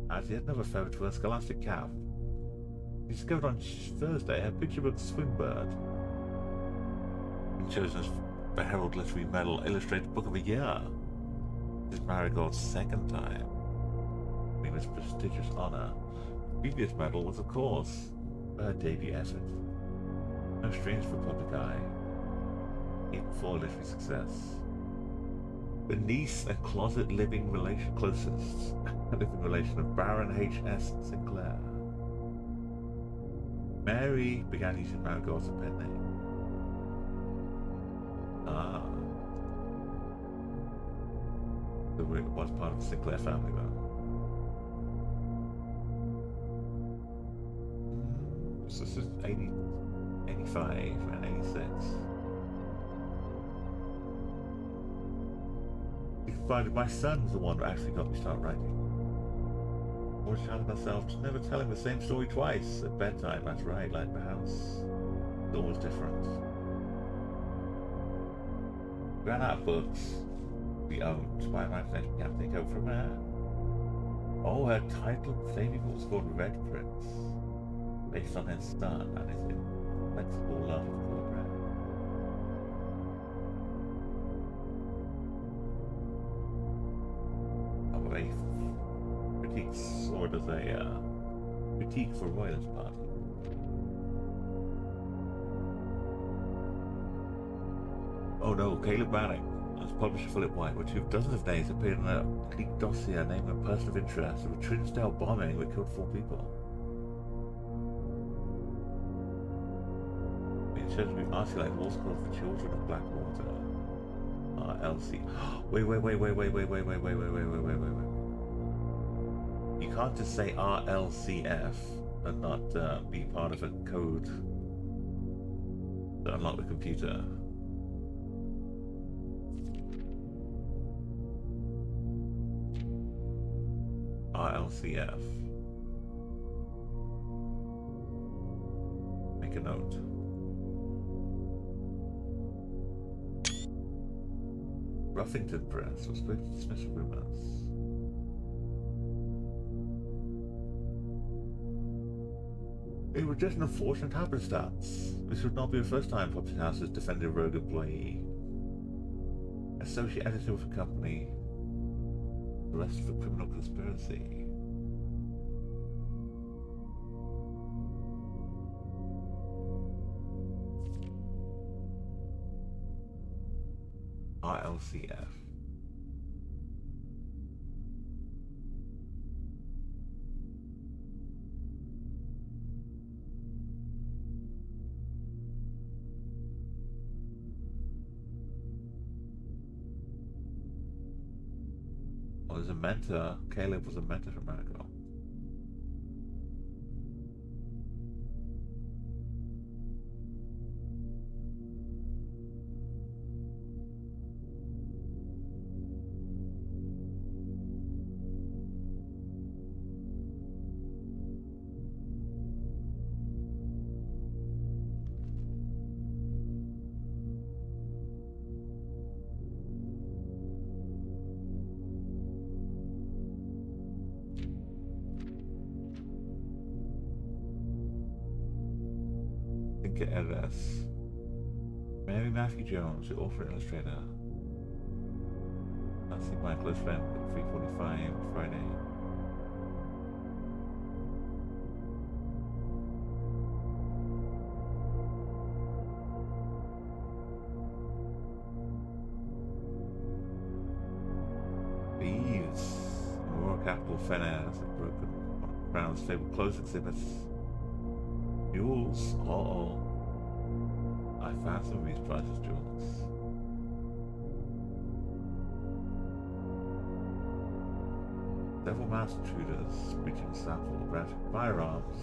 has yet another favourite for her scholastic cap. She discovered on Thursday her picture book Swingbird, and chosen as the Herald Literary Medal Illustrated Book of the Year. This is Marigold's second time winning this prestigious honour. The previous medal was, of course, her debut effort. No strange for public eye, even for literary success. The niece and closest living relation of Baron H.S. Sinclair. Mary began using Marigold as a pen name. Ah. So it was part of the Sinclair family, though. So this is 80, 85 and 86. You can find it. My son's the one who actually got me started writing. I was telling myself, just never telling the same story twice at bedtime. That's right, like the house. It's always different. We ran out of books we owned. My imagination can't take over from there. Oh, her title favorite was called Red Prince, based on his son and his inflexible love of cornbread. Critiques, or does a critique for Royalist Party. Oh no, Caleb Banning. As publisher Philip White retrieved dozens of names appeared in a leaked dossier naming a person of interest. A Trinidad bombing that killed 4 people. It shows we've isolated law schools for children of Blackwater. RLC. Wait. You can't just say RLCF and not be part of a code to unlock the computer. RLCF. Make a note. Ruffington Press was supposed to dismiss rumors. It was just an unfortunate happenstance. This would not be the first time Publishing House has defended a rogue employee. Associate editor of a company arrested for criminal conspiracy. RLCF. Oh, there's a mentor. Caleb was a mentor from America. LS. Mary Matthew Jones, the author and illustrator. I'll see my close friend at 3:45 Friday. Thieves. Aurora Capital Fenairs have broken Crown's stable closed exhibits. Mules. Uh-oh. I found some of these priceless jewels. Several masked intruders breaching sample branching firearms.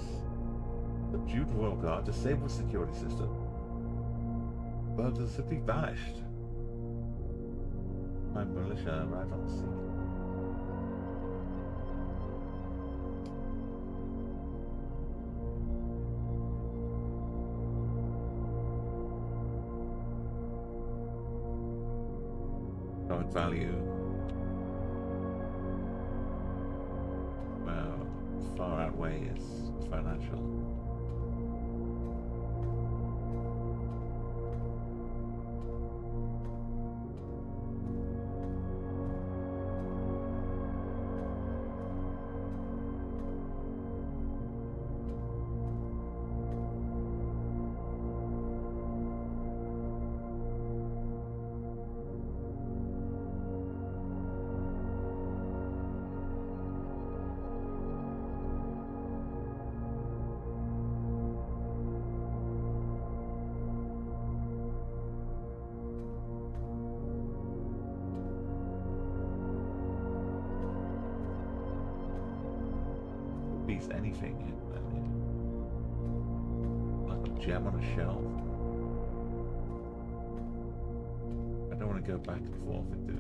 Subdued Royal Guard disabled security system. Burglars simply vanished. My militia arrived on the scene. Value. Well, far outweighs financial. Anything in like a gem on a shelf. I don't want to go back and forth into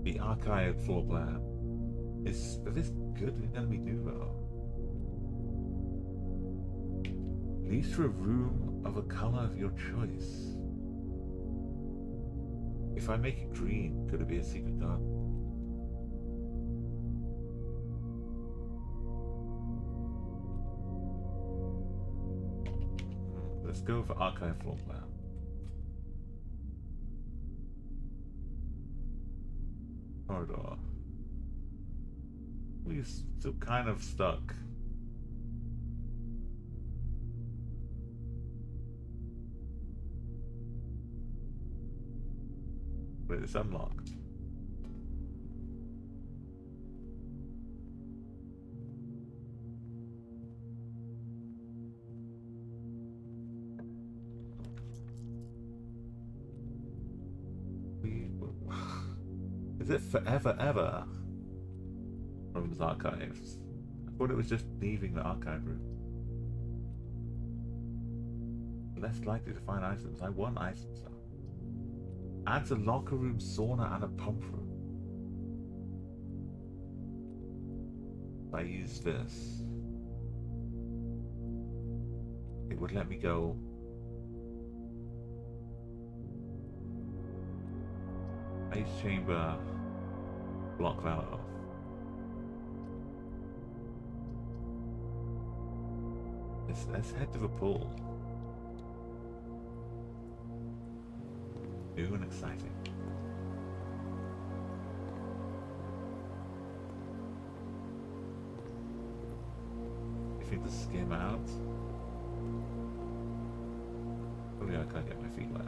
the archived floor plan. Is this good enemy do though? Leads to a room of a color of your choice. If I make it green, could it be a secret garden? Let's go for archive floor plan. Corridor. We're still kind of stuck. But it's unlocked. Is it forever ever? Rooms archives. I thought it was just leaving the archive room. Less likely to find items. I want items though. Adds a locker room, sauna, and a pump room. If I use this, it would let me go. Ice chamber. Block that off. Let's head to the pool. New and exciting. If you need to skim out. Oh yeah, I can't get my feet wet.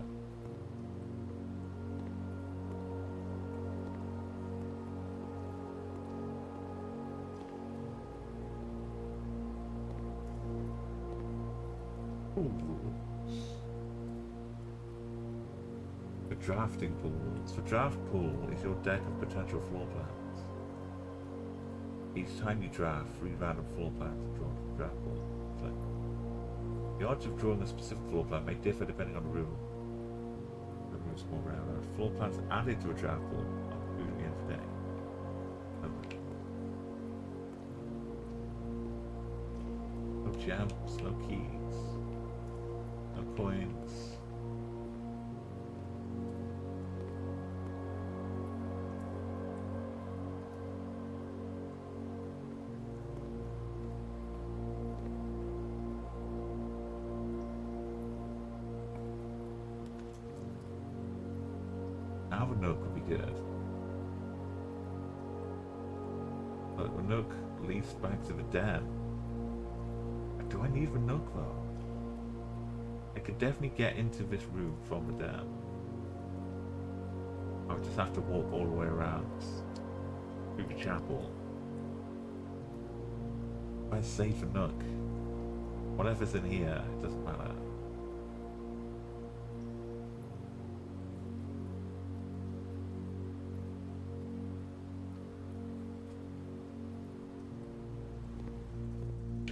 The drafting pools. The draft pool is your deck of potential floor plans. Each time you draft, 3 random floor plans are drawn from the draft pool. So, the odds of drawing a specific floor plan may differ depending on the room. The room's more rare. Floor plans added to a draft pool are included at the end of the day. No gems, no keys, no coins. Now the Nook would be good. But the Nook leads back to the den. Do I need the Nook though? I could definitely get into this room from the den. I would just have to walk all the way around through the chapel. If I save the Nook, whatever's in here, it doesn't matter.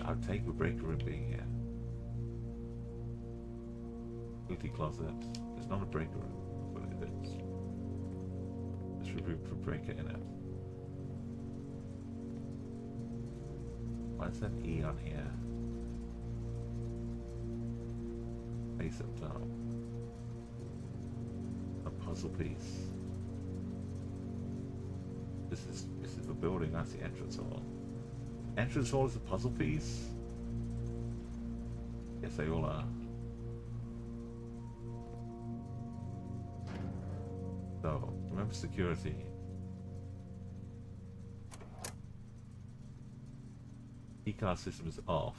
I'd take the breaker room being here. Empty closet. It's not a breaker room, but it is. There's room for breaker in it. Why is that E on here? Face up top. A puzzle piece. This is the building, that's the entrance hall. Entrance hall is a puzzle piece? Yes, they all are. So, remember security. Keycard system is off.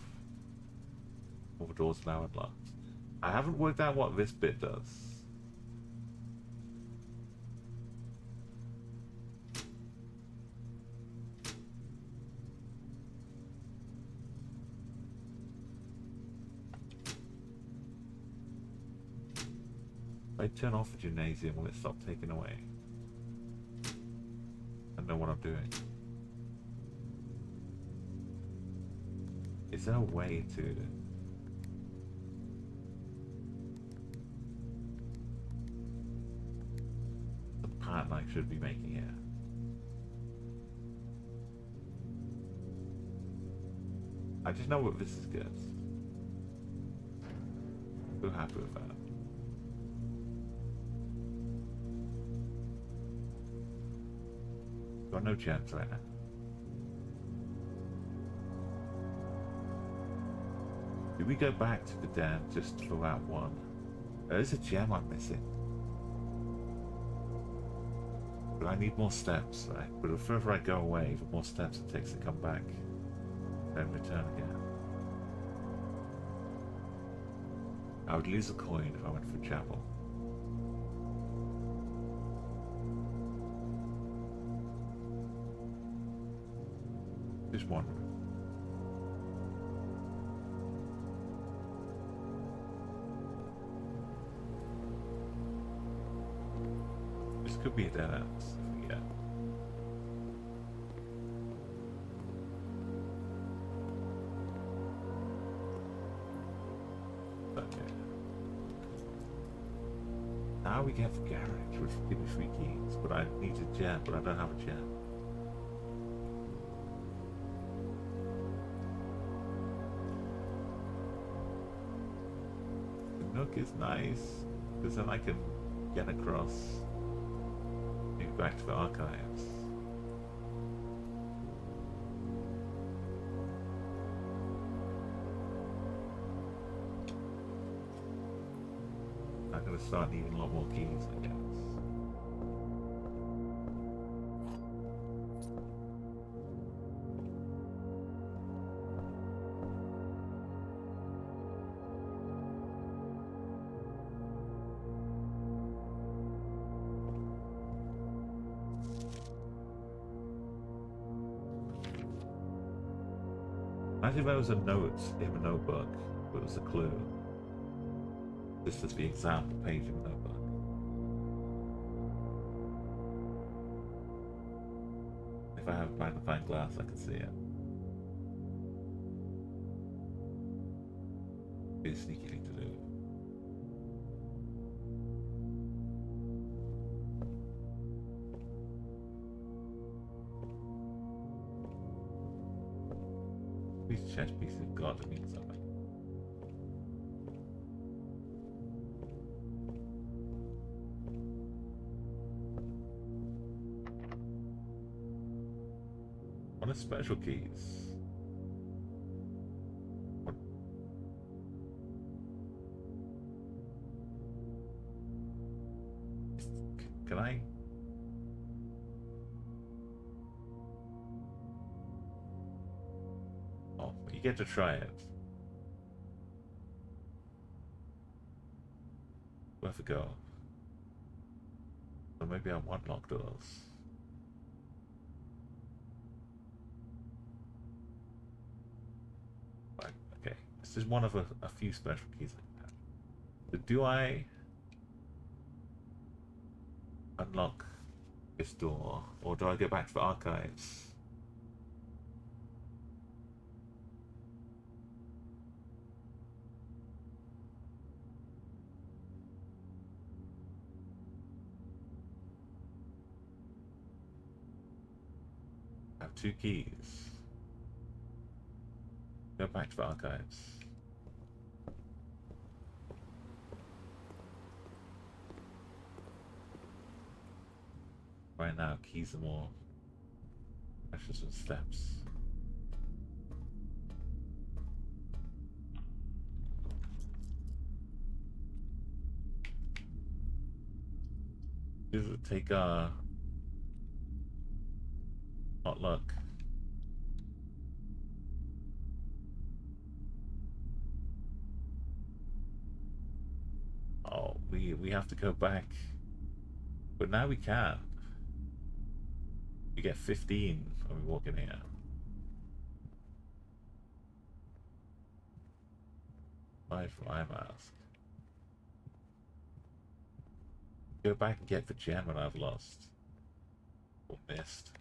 All the doors now unlocked. I haven't worked out what this bit does. If I turn off the gymnasium, will it stop taking away? I know what I'm doing. Is there a way to... the pattern I should be making here? I just know what this is good. We're happy with that. Got no gems right now. Did we go back to the den just for that one? There's a gem I'm missing. But I need more steps, right? But the further I go away, the more steps it takes to come back. Then return again. I would lose a coin if I went for chapel. Just one. This could be a dead end. Yeah. Okay. Now we get the garage, which will give me 3 keys, but I need a gem, but I don't have a gem. The nook is nice, because then I can get across, maybe back to the archives. I'm gonna start needing a lot more keys, I guess. Imagine if there was a note in the notebook, but it was a clue. This is the example page in the notebook. If I have a magnifying glass, I can see it. Be a sneaky thing to do. These chess pieces have got to mean something. What are special keys? What? Can I? Oh, you get to try it. Worth a go. Or maybe I want locked doors. Right, okay. This is one of a few special keys I can have. So do I unlock this door, or do I go back to the archives? I have 2 keys. Go back to the archives. Right now, keys are more precious than steps. Does it take hot luck? Oh, we have to go back, but now we can. We get 15 when we walk in here. Five for eye mask. Go back and get the gem that I've lost or missed.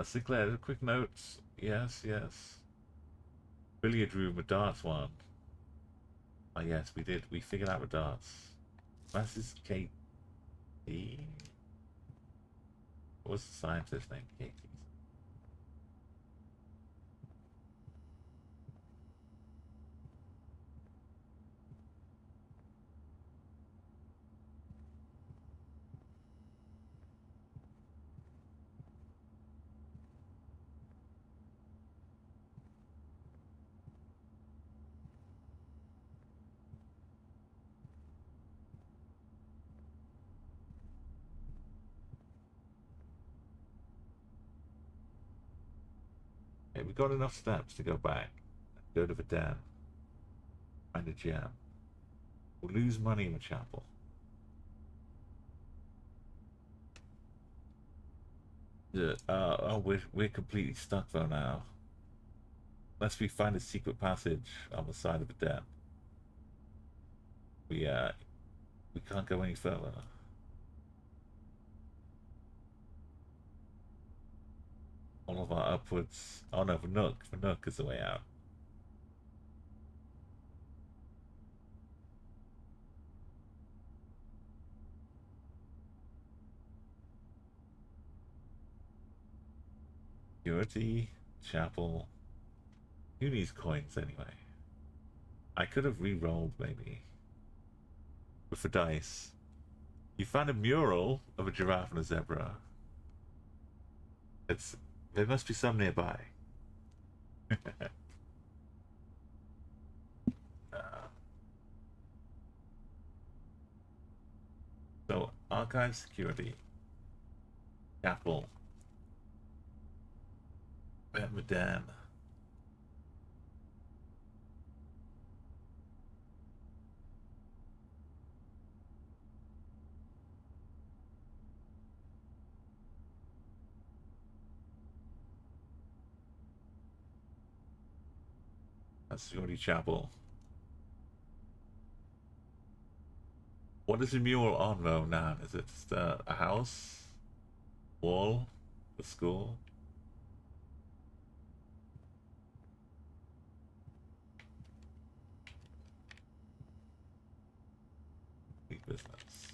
Sinclair, a quick note. Yes, yes. Billiard room, a darts one. Oh yes, we did. We figured out the darts. That's his KT. What was the scientist name? KT. Okay, we got enough steps to go back. Go to the den. Find a gem. We'll lose money in the chapel. Oh, we're completely stuck though now. Unless we find a secret passage on the side of the den. We can't go any further. All of our upwards. Oh no, the nook. The nook is the way out. Purity, chapel. Who needs coins anyway? I could have re-rolled maybe. With the dice. You found a mural of a giraffe and a zebra. There must be some nearby. So archive security. Chapel. Madame. That's security chapel. What is the mural on though now? Is it just a house? Wall? A school? Big business.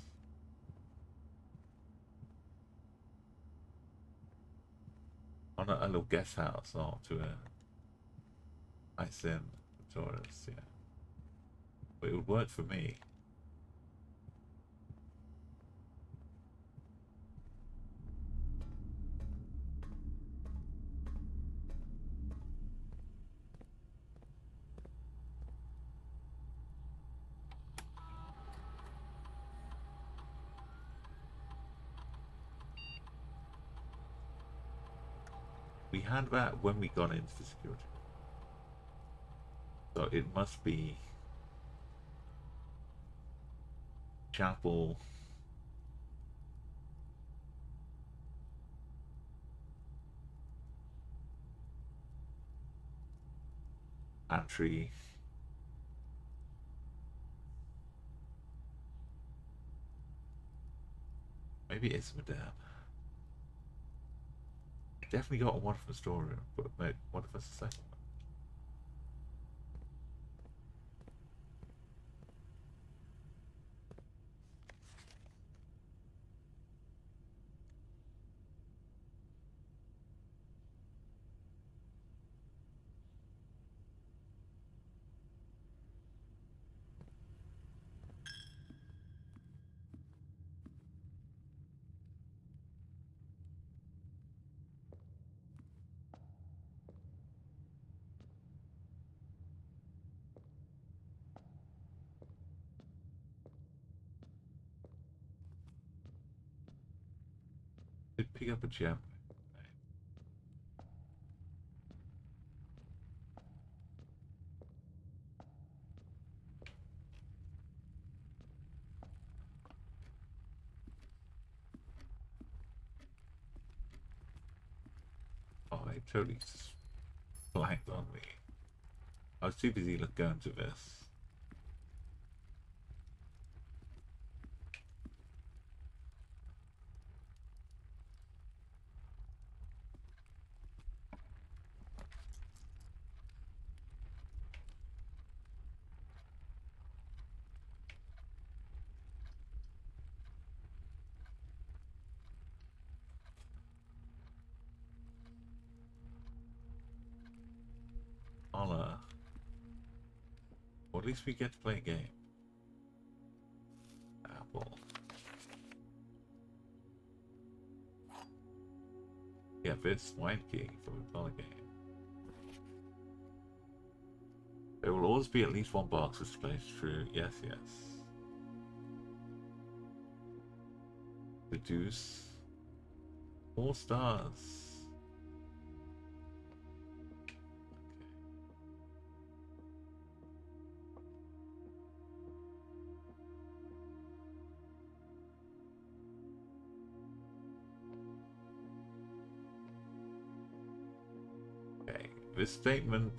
On a little guest house. Oh, to a nice inn for tourists, yeah. But it would work for me. We had that when we got into the security. So it must be chapel. Pantry. Maybe it's Madame. Definitely got one from the storeroom, but mate, what if it's the second one? Did pick up a gem. Oh, it totally just blanked on me. I was too busy going to this. I'll, or at least we get to play a game. Apple. Yeah, this wine key for a dollar game. There will always be at least one box which plays true. Yes, yes. The deuce. 4 stars. This statement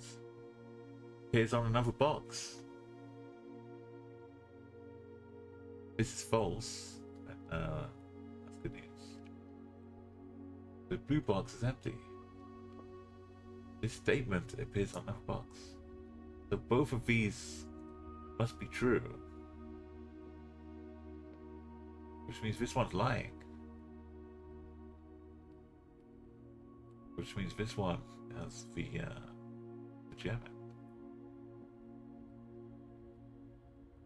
appears on another box. This is false. That's good news. The blue box is empty. This statement appears on another box. So both of these must be true. Which means this one's lying. Which means this one has the gem.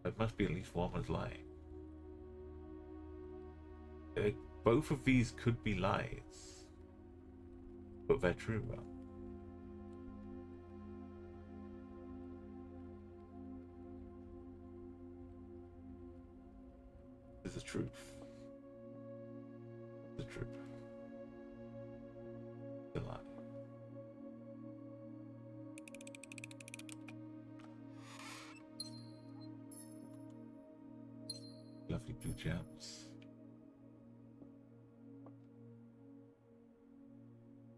There must be at least one was lying. Both of these could be lies, but they're true. This is the truth. The truth. The lie. Lovely blue gems.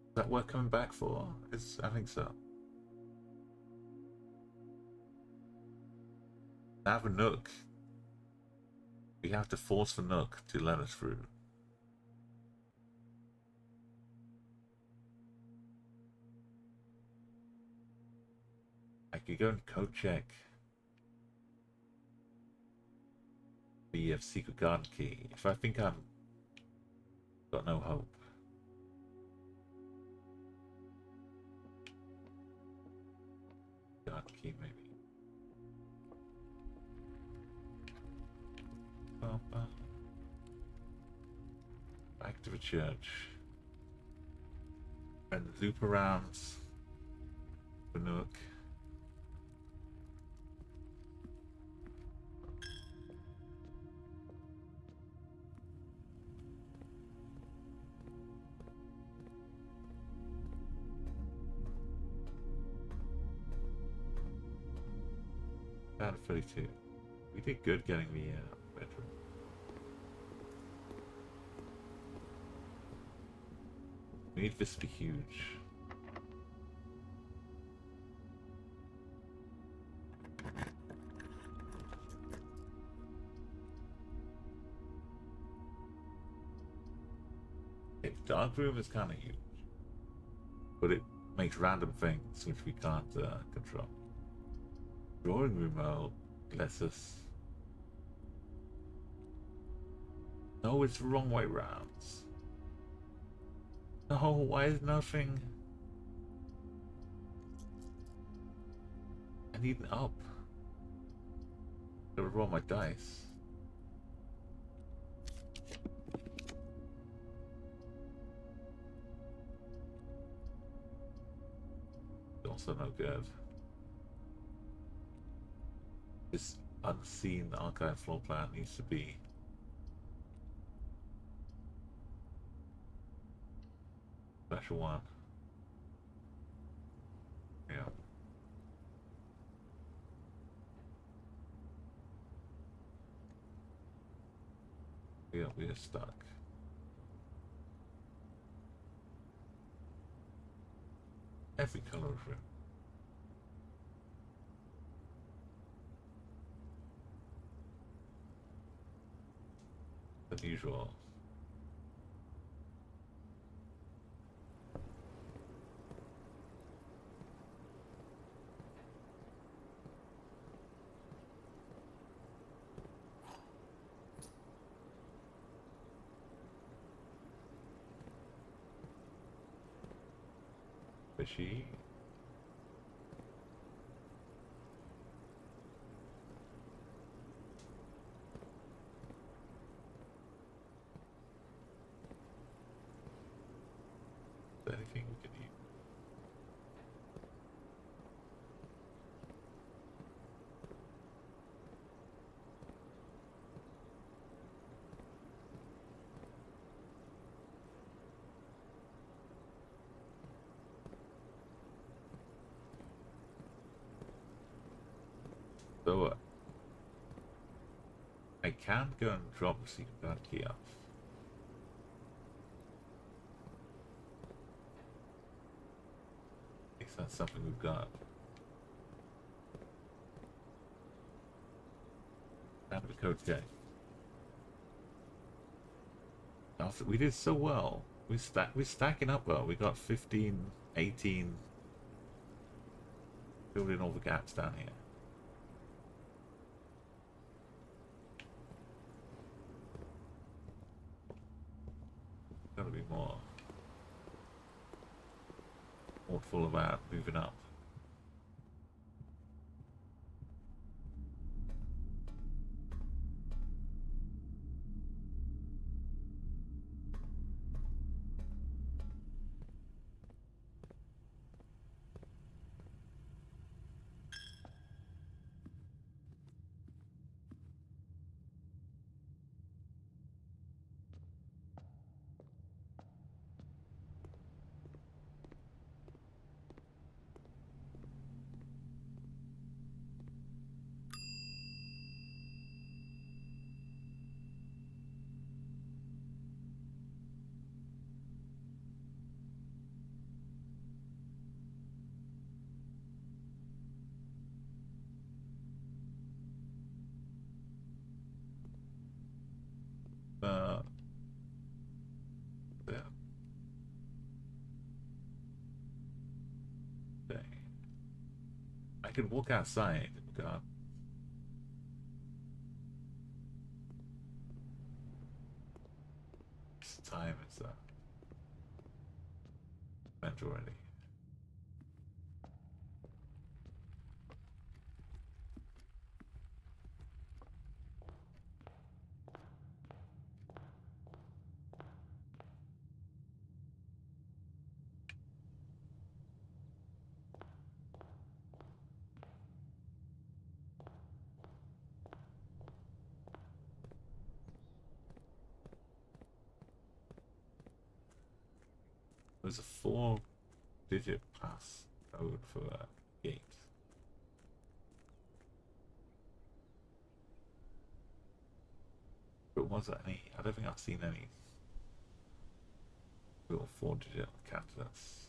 Is that worth coming back for? I think so. Now the Nook. We have to force the Nook to let us through. I could go and code check the secret garden key if I think I'm got no hope. Garden key maybe. Back to the church and loop around the Nook. About 32. We did good getting the bedroom. We need this to be huge. The dark room is kind of huge, but it makes random things which we can't control. Drawing room mode lets us. No, it's the wrong way round. No, why is nothing? I need an up. Gotta roll my dice. Also no good. This unseen archive floor plan needs to be special one. Yeah. Yeah, we are stuck. Every color of room. Unusual. Fishy. Anything we can eat. So I can go and drop the secret card key off. that's something we've got. Out of a coach game. After we did so well. We're stacking up well. We got 15, 18. Filling all the gaps down here. Gotta be more thoughtful about moving up. There. Dang. I can walk outside. God. It's time is spent already. There's a 4-digit pass code for a gate. But was there any? I don't think I've seen any little 4-digit candidates.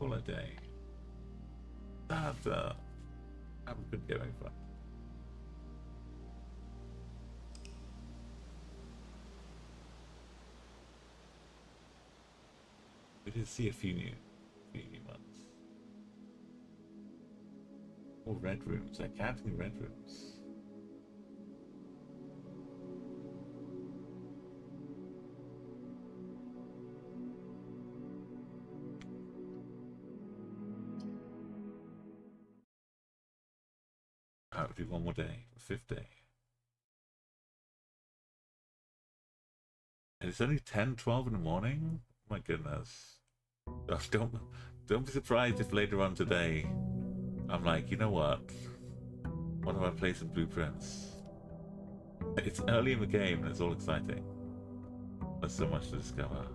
Holiday. That have a good going for. We did see a few new ones. More red rooms. They're counting red rooms. I would do one more day, 5th day. And it's only 10:12 in the morning? My goodness. Oh, don't be surprised if later on today I'm like, you know what? What if I play some blueprints? It's early in the game and it's all exciting. There's so much to discover.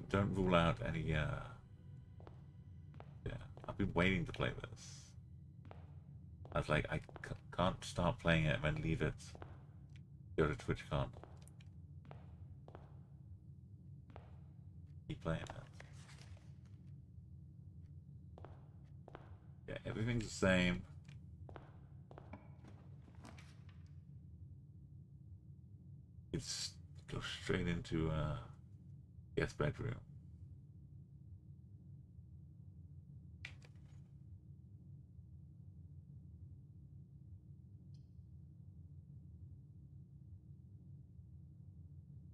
Don't rule out any, yeah. I've been waiting to play this. I was like, I can't start playing it and then leave it. Go to TwitchCon. Keep playing it. Yeah, everything's the same. It's go straight into guest bedroom.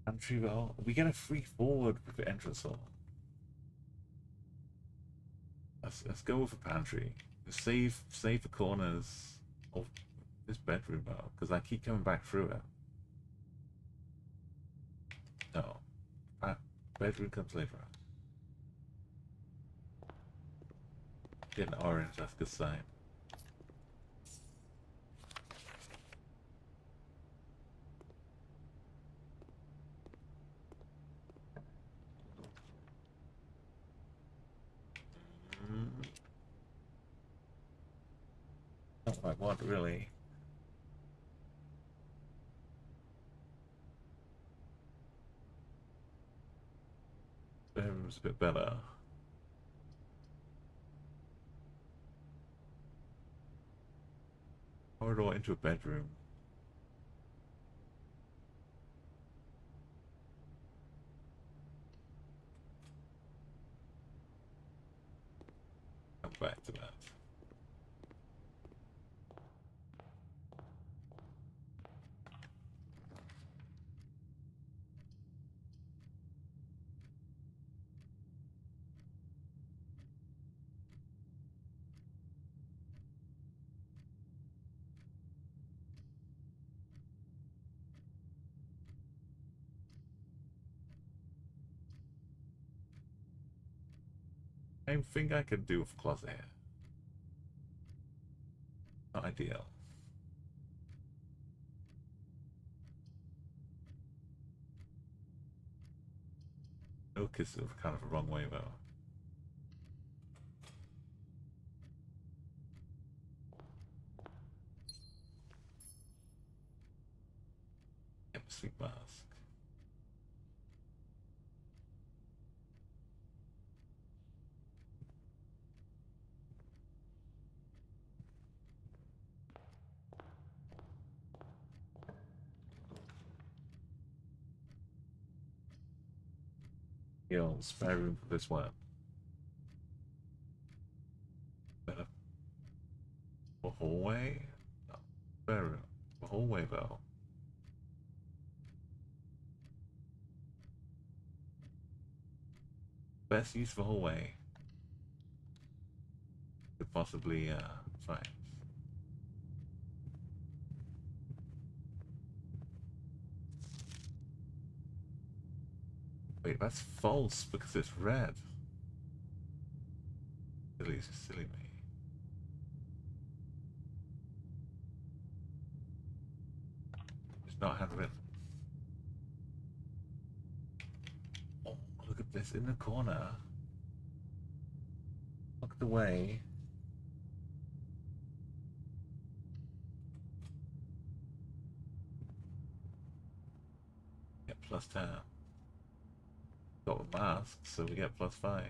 Country well, we get a free forward with the entrance hall. Let's go with a pantry. Save the corners of this bedroom though, because I keep coming back through it. No, bedroom comes later. Get an orange. That's a good sign. Not what I want, really. Bedroom's a bit better. Corridor into a bedroom. Come back to that. Same thing I could do with closet here. Not ideal. Milk is kind of a wrong way though. Yep, sleep mask. Heal, spare room for this one. Better. A hallway? No. Spare room. A hallway though. Best use for hallway. Could possibly find. Wait, that's false because it's red. Silly me. It's not handwritten. Oh, look at this in the corner. Look the way. Get +10. Got a mask, so we get +5.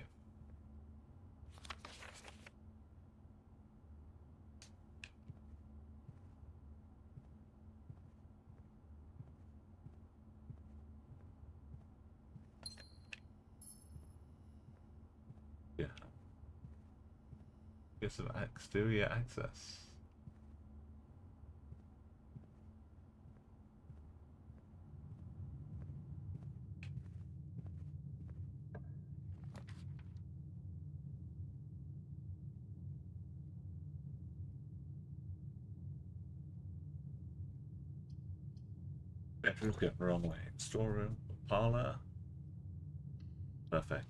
Yeah. Get some exterior access. Bedroom going the wrong way. Storeroom, parlor. Perfect.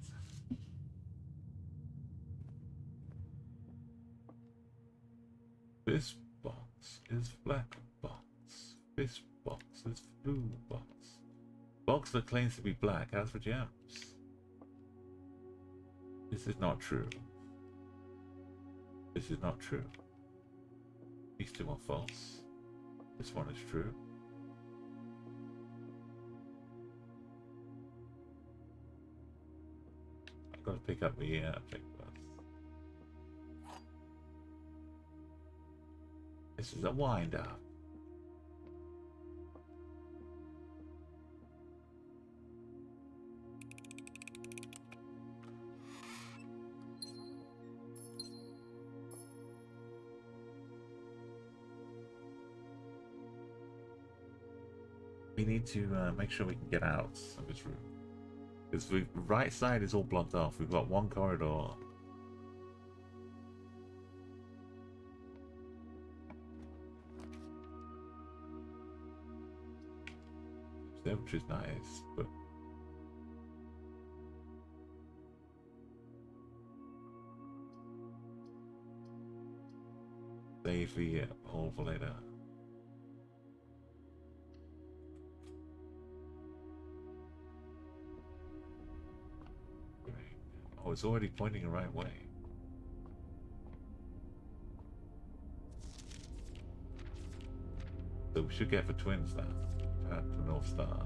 This box is black box. This box is blue box. Box that claims to be black has for gems. This is not true. This is not true. These two are false. This one is true. I've got to pick up the thing first. This is a wind up. We need to make sure we can get out of this room. Because the right side is all blocked off. We've got one corridor. Which is nice, but save the hole for later. Oh, it's already pointing the right way. So we should get the twins now. At the North Star.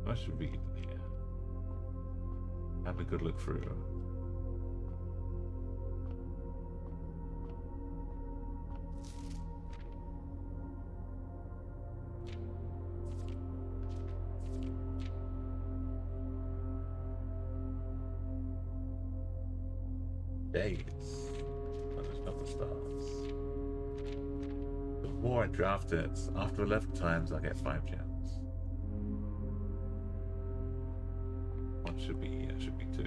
I should be here. Have a good look through. Days. Oh, there's no stars. The more I draft it, after 11 times I get 5 gems. Should be 2.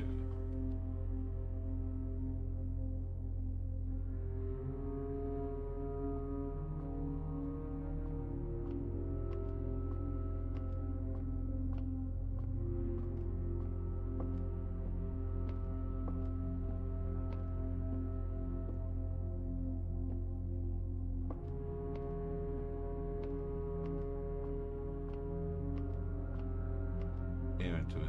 Here into it.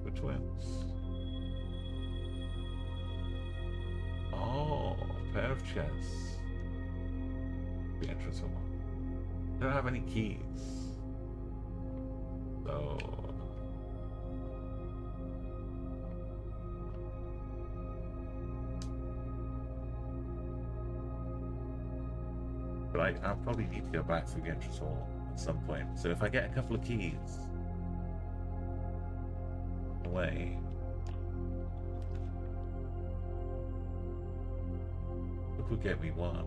The twins. Oh, a pair of chests. The entrance one. Don't have any keys. So but I'll probably need to go back through the entrance hall at some point. So if I get a couple of keys away, it could get me one.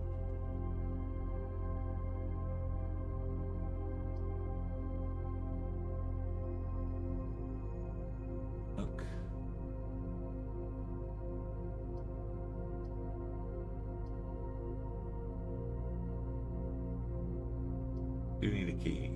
Look. Do need a key.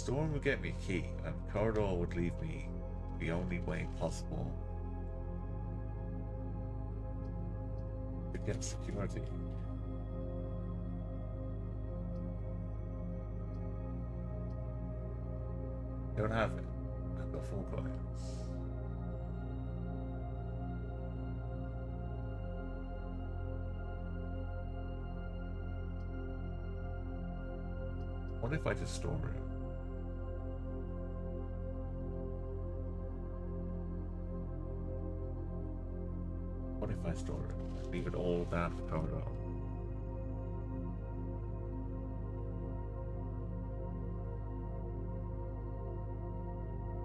Someone would get me a key, and the corridor would leave me the only way possible to get security. Don't have it. I've got 4 coins. What if I just store it? What if I store it? Leave it all down the corridor.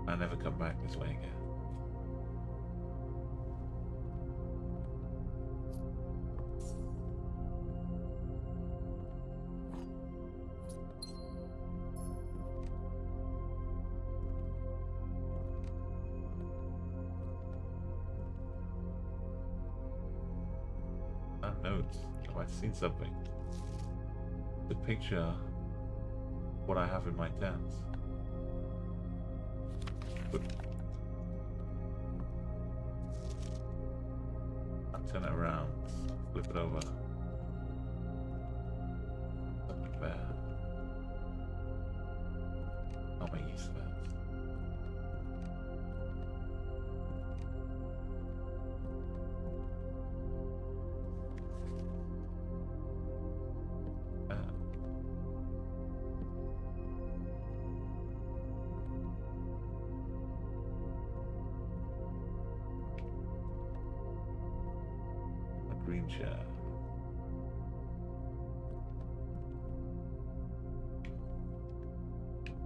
I never come back this way again. Notes. Have I seen something? The picture. What I have in my tent. But I'll turn it around. Flip it over. Something there. I'll make use of it. Green chair.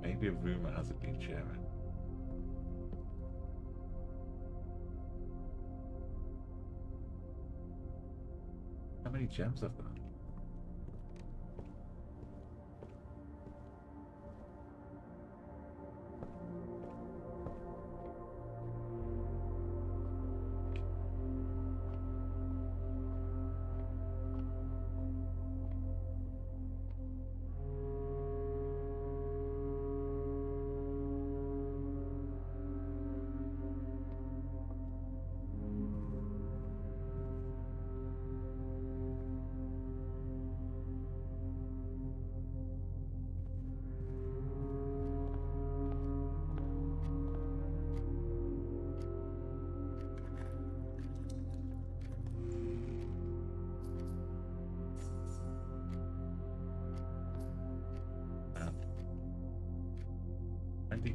Maybe a room that has a green chair in. How many gems have got?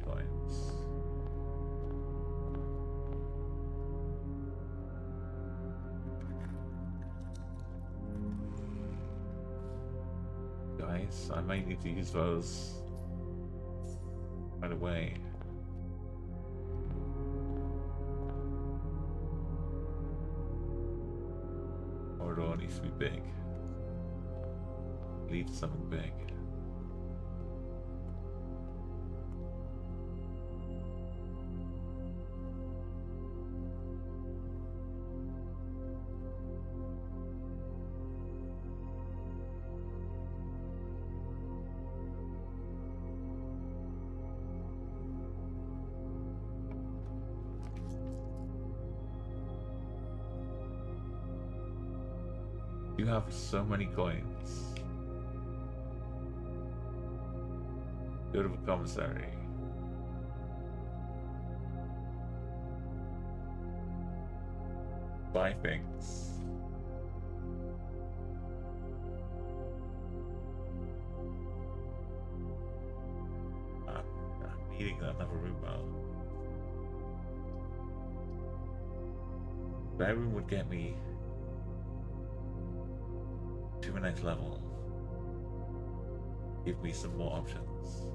Coins. Guys, I might need to use those right away. Corridor needs to be big. Lead to something big. You have so many coins. Go to the commissary. Buy things. I'm needing another room now. That room would get me to the next level. Give me some more options.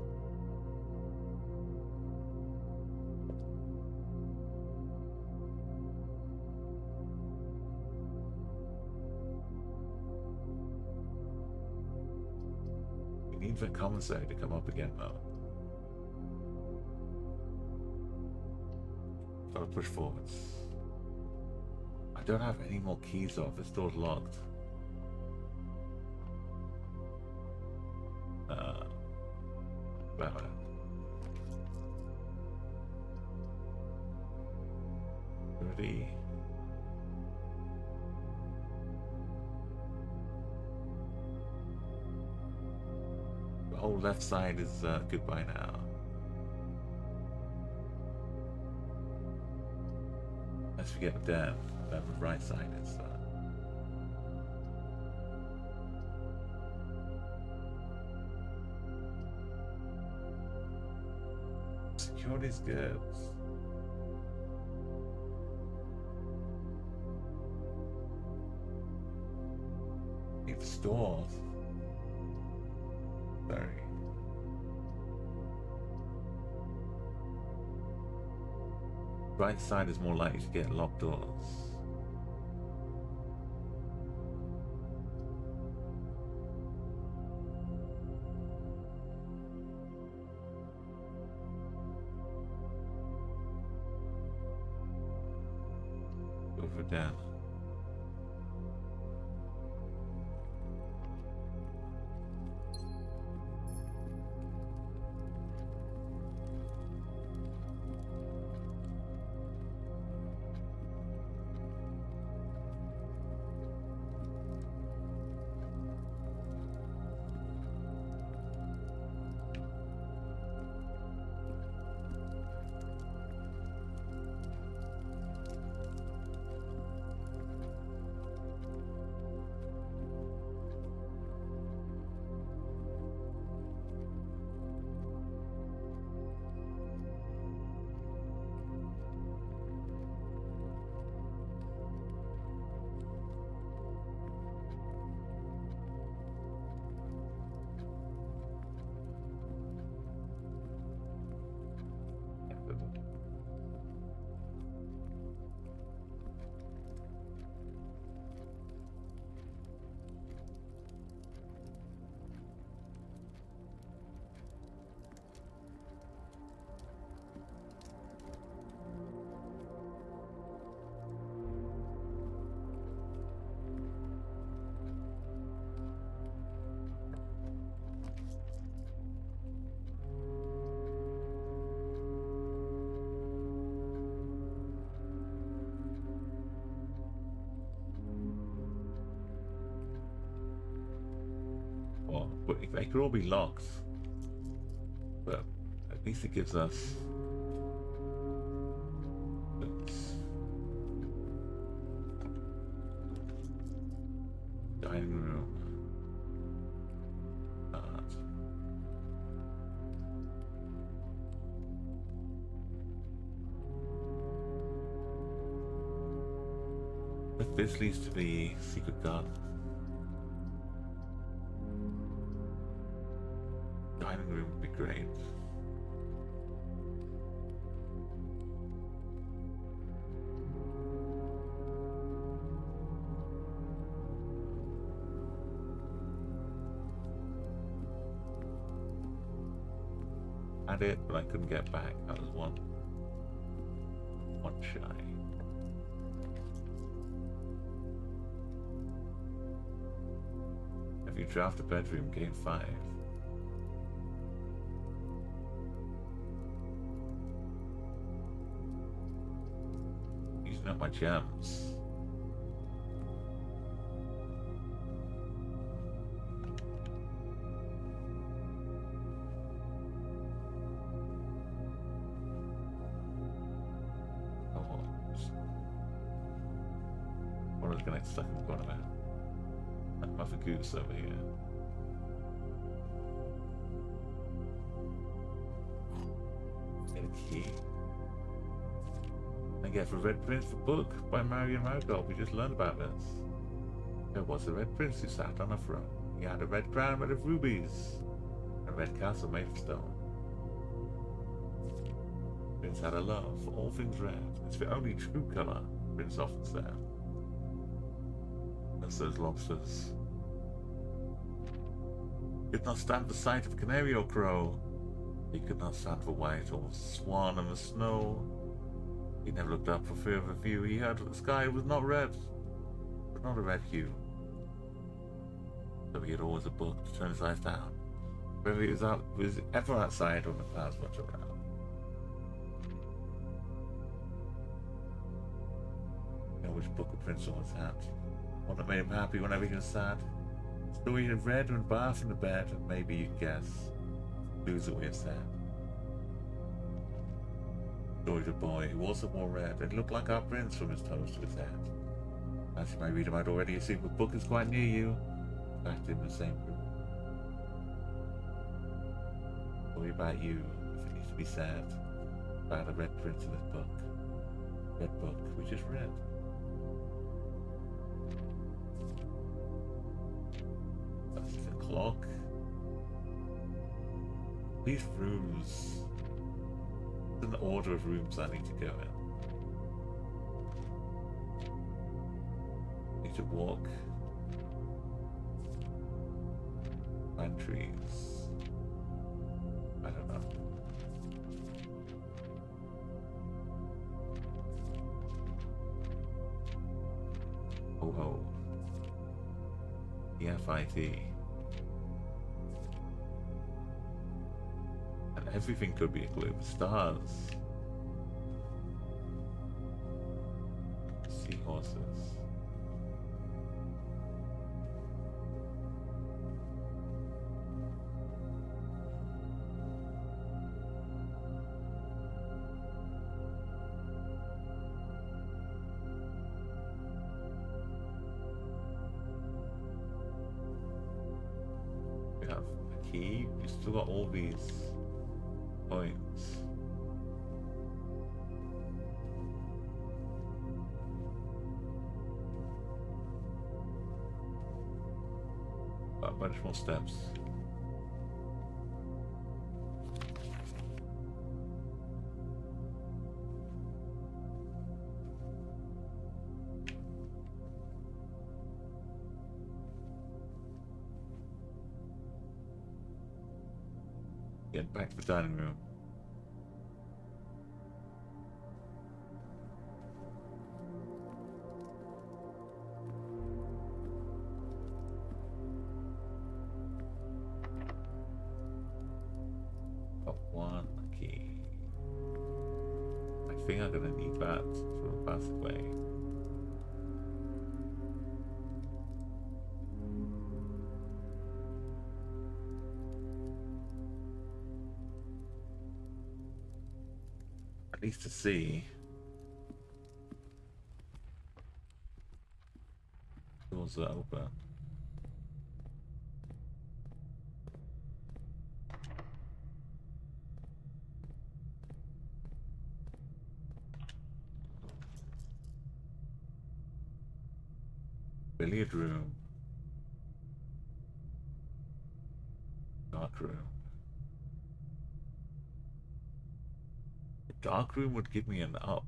We need the commissary to come up again though. Gotta push forwards. I don't have any more keys though. This door's locked. Well, whole left side is goodbye now. Let's forget Dan. Then the right side is. Security's good. Need stores. Sorry. Right side is more likely to get locked doors. Go for Dan. But they could all be locked. But at least it gives us. Dining room. But this leads to the secret garden. Dining room would be great. Had it, but I couldn't get back. That was one shy. If you draft a bedroom, gain 5. Using up my gems. What is going to stuck in the corner there? That mother goose over here. Get a key. I get the Red Prince the book by Marion Ragdoll. We just learned about this. There was a Red Prince who sat on a throne. He had a red crown made of rubies, and a red castle made of stone. Prince had a love for all things red. It's the only true color, Prince often said. As those lobsters. He could not stand the sight of canary or crow. He could not stand for white or swan in the snow. He never looked up for fear of a view. He heard that the sky was not red, but not a red hue. So he had always a book to turn his eyes down, whether he was ever outside or in the clouds much around. You know which book the prince always had? One that made him happy whenever he was sad. So we had red and bath in the bed, and maybe you guess. Lose it with that. Georgia boy who also wore red. It looked like our prince from his toes to his head. As you may read, might already assume the book is quite near you. In fact, in the same room. Story about you, if it needs to be said, about the red prince in this book. Red book we just read. That's the clock. These rooms, in the order of rooms I need to go in. Need to walk. Pine trees. I don't know. Ho ho. EFIT. And everything could be a clue. Stars. Seahorses. We have a key. We still got all these points. A bunch more steps. Get back to the dining room. Got one key. I think I'm gonna need that for a pathway. At least to see. Doors are open. Billiard room. Dark room. The dark room would give me an up.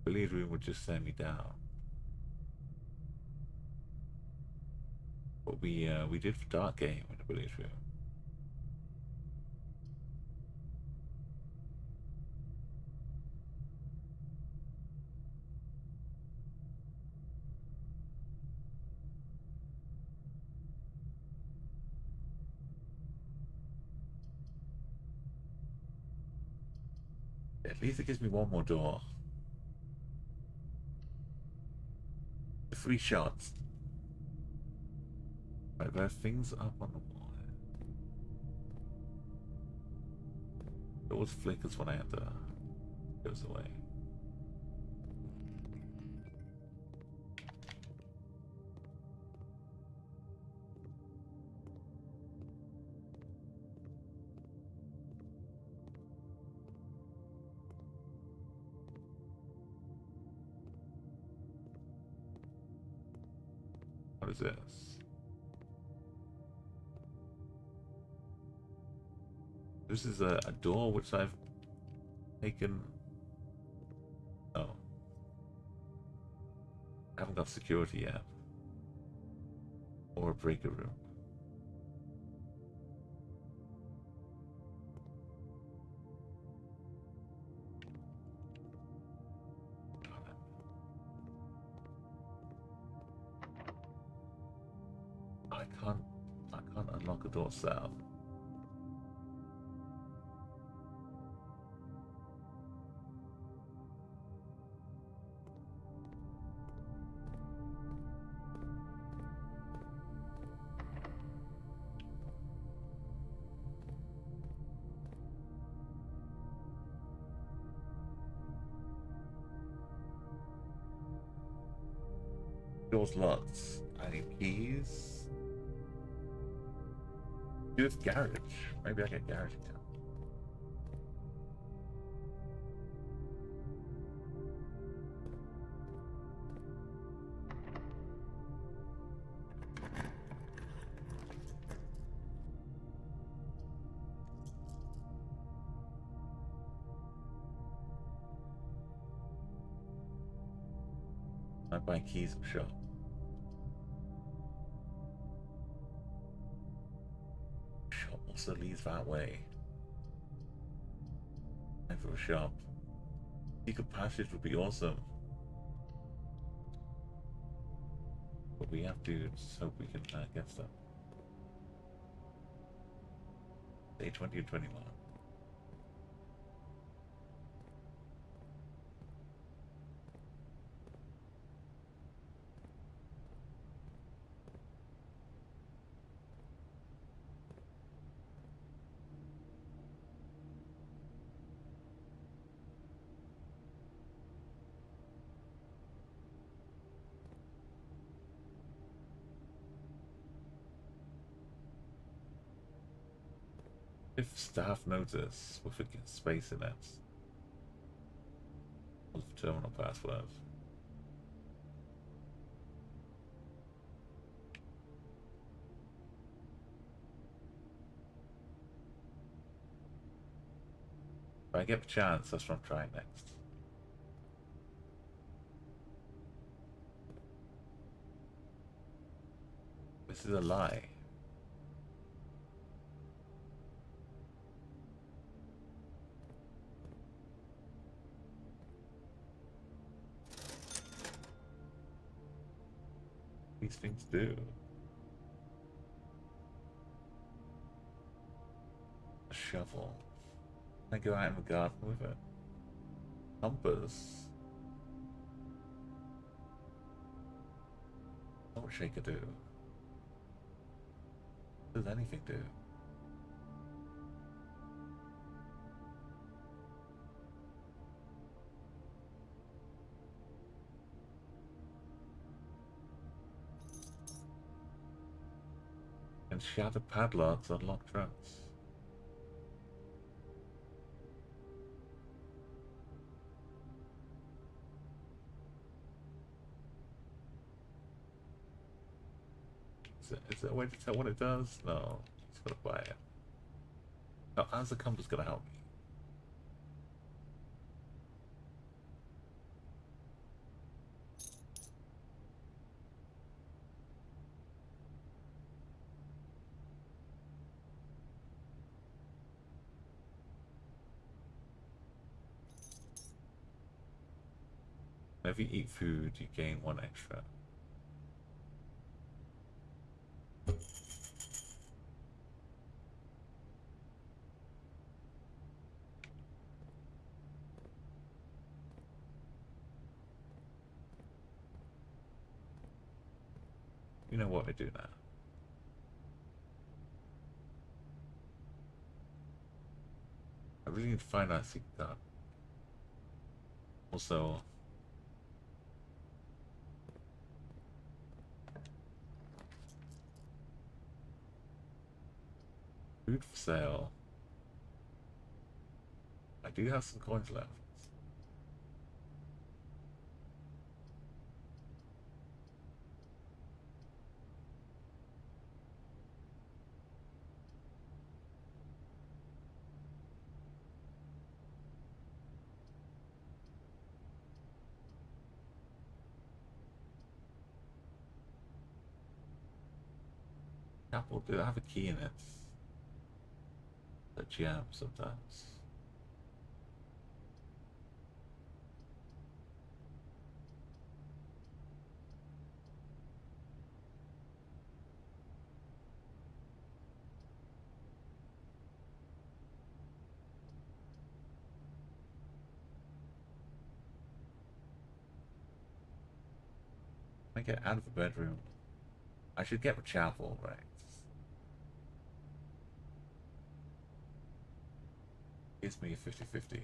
Billiard room would just send me down. But we did the dark game in the billiard room. At least it gives me one more door. The 3 shots. Right, there are things up on the wall here. Doors flickers when I enter. Goes away. What is this? This is a door which I've taken. Oh. I haven't got security yet. Or a breaker room. I can't unlock a door south. Doors locked. I need keys. Do this garage. Maybe I get garage account. I'm buying keys from shop. Shop also leads that way. And for a shop. Secret passage would be awesome. But we have to just hope we can get stuff. Day 20 and 21. If staff notice with a space in it. What's the terminal password? If I get the chance, that's what I'm trying next. This is a lie. These things do. A shovel. Can I go out in the garden with it? Compass. I wish I could do. What does anything do? And shatter padlocks unlock traps. Is there a way to tell what it does? No, just gotta buy it. Now, how's the compass gonna help me? Whenever you eat food, you gain 1 extra. You know what I do now. I really need to find that secret card. Also, food for sale. I do have some coins left. Apple, do I have a key in it? That jam sometimes. I get out of the bedroom. I should get a chapel, right? Gives me a 50-50.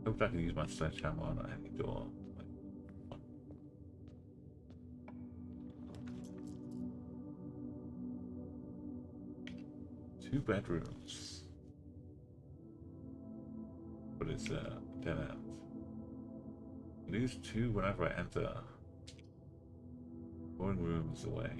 Hope I can use my sledgehammer on any door. Two bedrooms. But it's a dead end. Lose two whenever I enter. Going rooms away.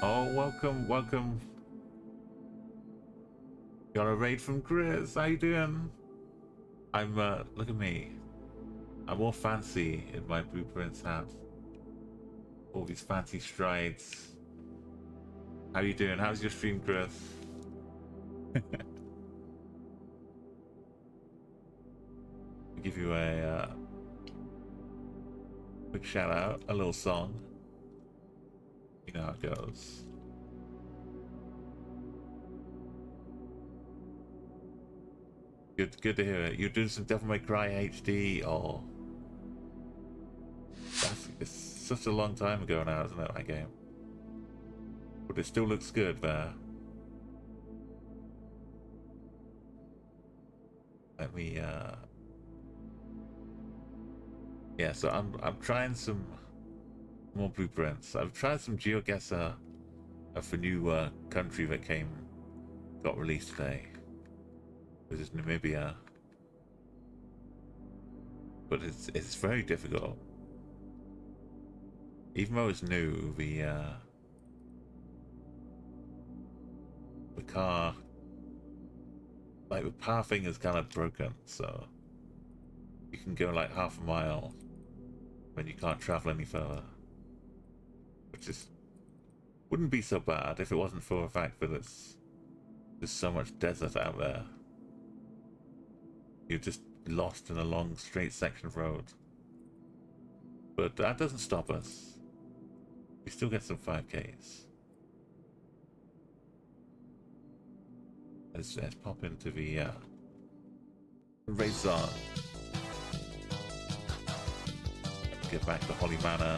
Oh, welcome, welcome. Got a raid from Chris. How you doing? I'm, look at me. I'm all fancy in my blueprints hat. All these fancy strides. How you doing? How's your stream, Chris? I'll give you a quick shout out, a little song. You know how it goes. Good to hear it. You're doing some Devil May Cry HD, or it's such a long time ago now, isn't it, that game? But it still looks good there. Let me yeah, so I'm trying some more blueprints. I've tried some Geoguessr of a new country that got released today. This is Namibia, but it's very difficult. Even though it's new, the car, like the power thing is kind of broken, so you can go like half a mile when you can't travel any further, which is wouldn't be so bad if it wasn't for the fact that there's so much desert out there. You're just lost in a long straight section of road. But that doesn't stop us. We still get some 5Ks. Let's pop into the race on. Let's get back to Holly Manor.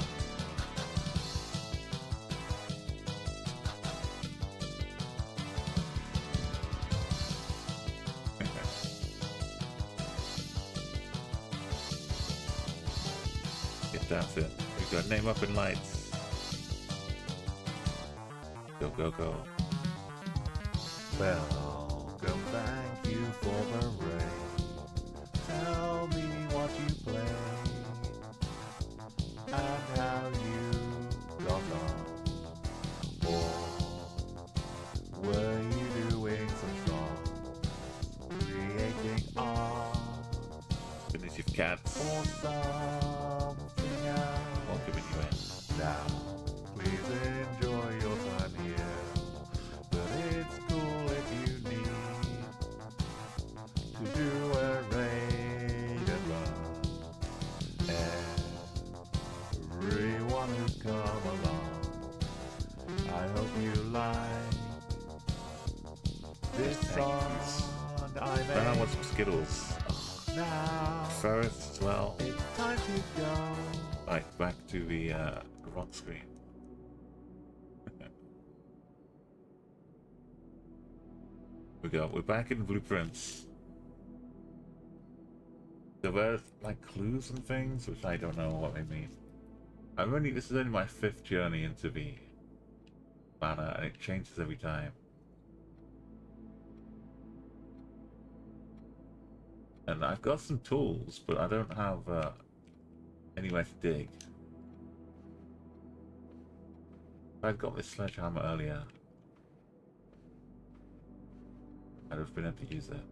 That's it. We've got name up in lights. Go, go, go. Welcome, thank you for the raid. Tell me what you played and how you got on. Or were you doing some songs, creating art? Finish your cats. Or something else. Welcoming you in. Now, please enjoy your time here. But it's cool if you need to do a raid and run. Everyone who's come along, I hope you like this song I made. Then I want some Skittles. Now, first as well. It's time to go. Right, back to the wrong screen. We're back in blueprints. There were like clues and things, which I don't know what they mean. This is only my 5th journey into the manor, and it changes every time. And I've got some tools, but I don't have anywhere to dig. If I'd got this sledgehammer earlier, I'd have been able to use it.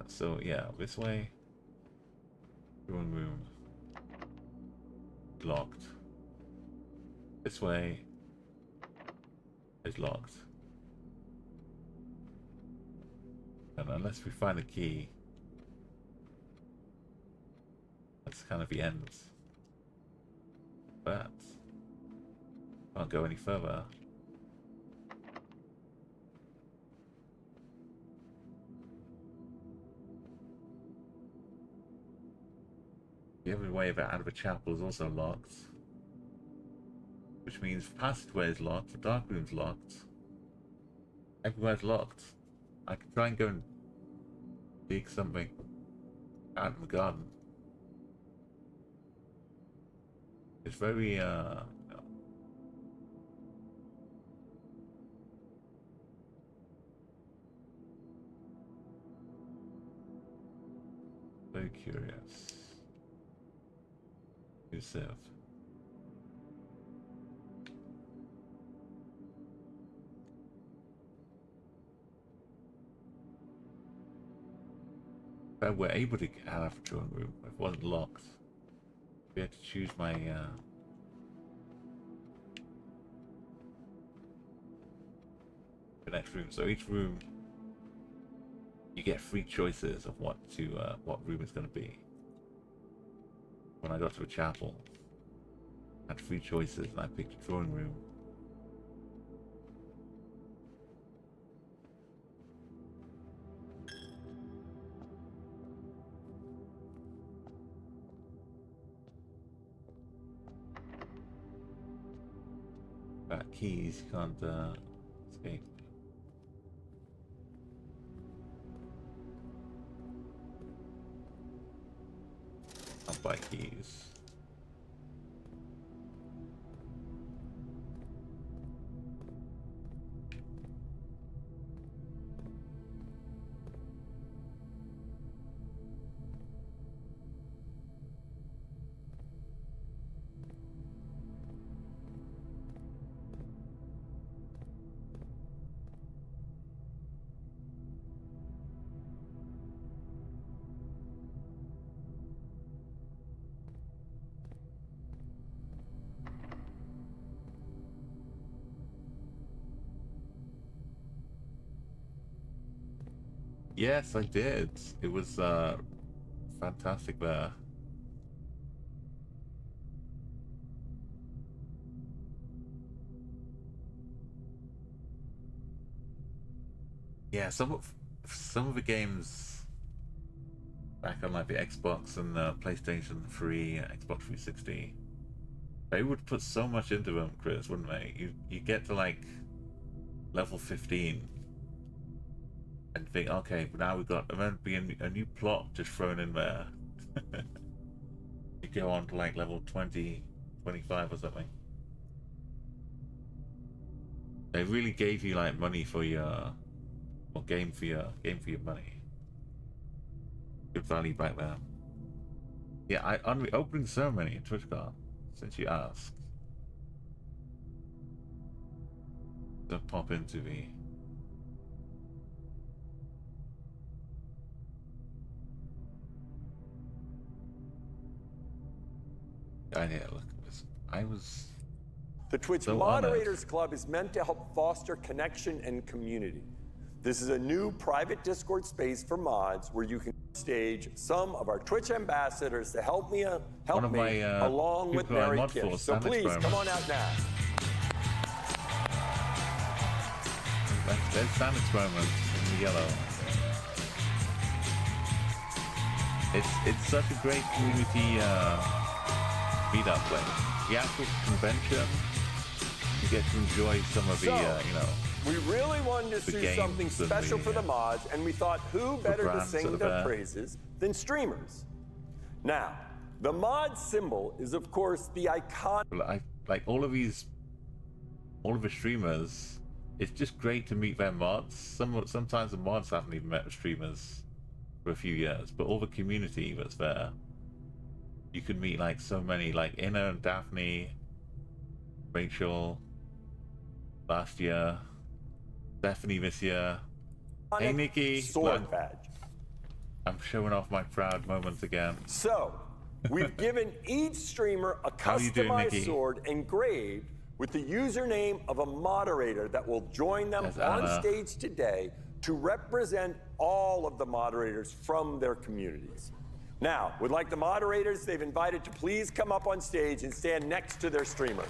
So yeah, this way. Drawing room. Locked. This way is locked. And unless we find a key, kind of the end. But can't go any further. The other way out of the chapel is also locked. Which means the passageway is locked, the dark room's locked. Everywhere's locked. I could try and go and dig something out in the garden. It's very, very curious. Elusive. But we're able to get out of the drawing room. If it wasn't locked, we had to choose my the next room. So each room, you get 3 choices of what room it's going to be. When I got to a chapel, I had 3 choices, and I picked a drawing room. Got keys, you can't escape. I'll buy keys. Yes, I did. It was fantastic there. Yeah, some of the games back on like the Xbox and PlayStation 3, Xbox 360, they would put so much into them, Chris, wouldn't they? You get to like level 15 and think, okay, but now we've got a new plot just thrown in there. You go on to like level 20, 25 or something. They really gave you like money for your, or game for your money. Good value back there. Yeah, on the opening ceremony in TwitchCon, since you asked, to pop into the. I need to look at this. I was. The Twitch so Moderators honored. Club is meant to help foster connection and community. This is a new private Discord space for mods where you can stage some of our Twitch ambassadors to help me along with Mary Kish. So please come on out now. There's Sand Experiment in the yellow. It's such a great community meetup place. The actual convention, you get to enjoy some of the we really wanted to do something special for the mods, and we thought who better to sing their praises than streamers. Now, the mod symbol is of course the iconic. Like all of the streamers, it's just great to meet their mods. Sometimes the mods haven't even met the streamers for a few years, but all the community that's there, you could meet like so many, like Inna and Daphne, Rachel last year, Stephanie this year. Hey Nikki, Sword badge. I'm showing off my proud moments again. So, we've given each streamer a customized sword engraved with the username of a moderator that will join them on stage today to represent all of the moderators from their communities. Now, would like the moderators they've invited to please come up on stage and stand next to their streamers.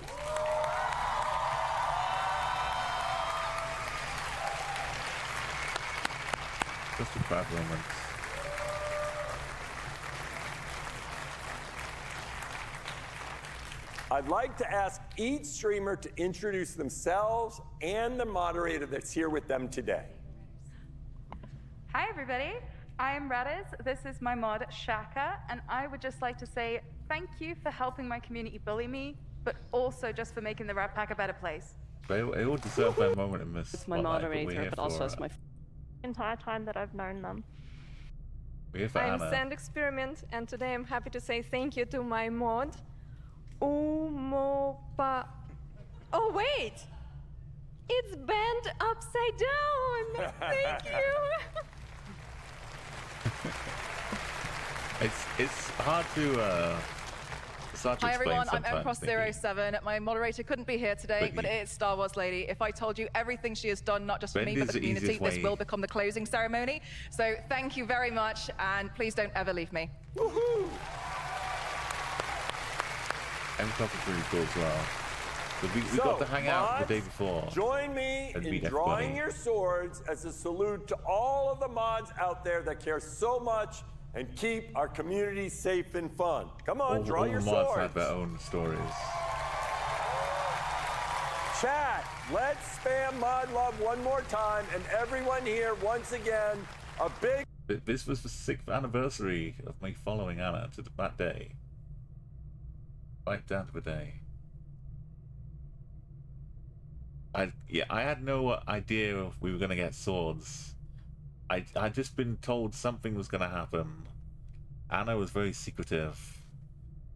Just a bad moment. I'd like to ask each streamer to introduce themselves and the moderator that's here with them today. Hi, everybody. I'm Radis. This is my mod, Shaka, and I would just like to say thank you for helping my community bully me, but also just for making the Rat Pack a better place. They all deserve their moment in this. It's my moderator, but also it's my entire time that I've known them. We're here for I'm Anna. Sand Experiment, and today I'm happy to say thank you to my mod, Umopa. Oh, wait! It's bent upside down! Thank you! It's hard to Hi everyone, I'm sometimes, Mcross07. My moderator couldn't be here today, but it's Star Wars Lady. If I told you everything she has done, not just for me, but the community, this will become the closing ceremony. So thank you very much, and please don't ever leave me. Woohoo! Mcross is really cool as well. But we got to hang out the day before. Join me in drawing your swords as a salute to all of the mods out there that care so much and keep our community safe and fun. Come on, draw your swords. All mods have their own stories. Chat, let's spam mod love one more time, and everyone here, once again, a big... This was the 6th anniversary of me following Anna to that day. Right down to the day. I had no idea if we were going to get swords. I'd just been told something was going to happen. Anna was very secretive,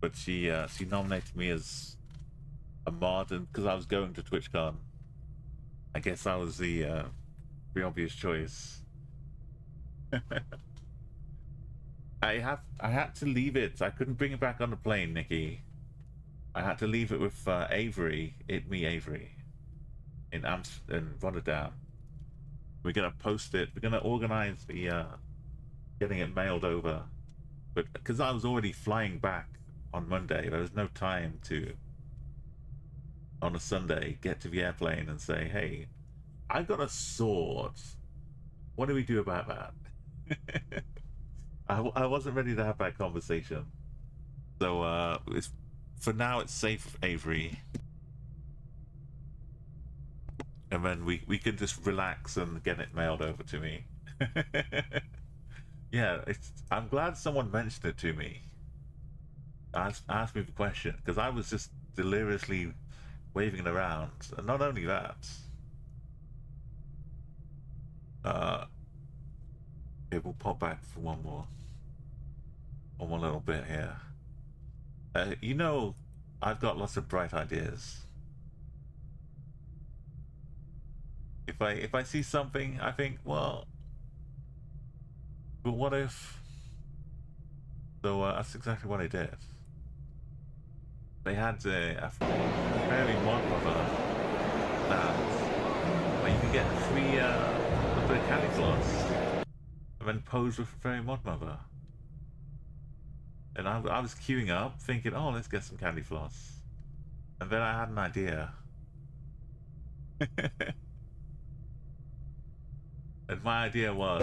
but she nominated me as a mod, and because I was going to TwitchCon, I guess I was the obvious choice. I had to leave it. I couldn't bring it back on the plane, Nikki. I had to leave it with Avery, Avery, in Rotterdam. We're gonna post it. We're gonna organize the getting it mailed over, but because I was already flying back on Monday, there was no time to on a Sunday get to the airplane and say, "Hey, I've got a sword. What do we do about that?" I wasn't ready to have that conversation, so for now it's safe with Avery. And then we can just relax and get it mailed over to me. Yeah, I'm glad someone mentioned it to me. Asked me the question, because I was just deliriously waving it around. And not only that, it will pop back for one more little bit here. You know, I've got lots of bright ideas. If I see something, I think, well, but what if? So that's exactly what I did. They had a fairy modmother where you can get a free little bit of candy floss and then pose with a fairy modmother. And I was queuing up, thinking, oh, let's get some candy floss. And then I had an idea. And my idea was,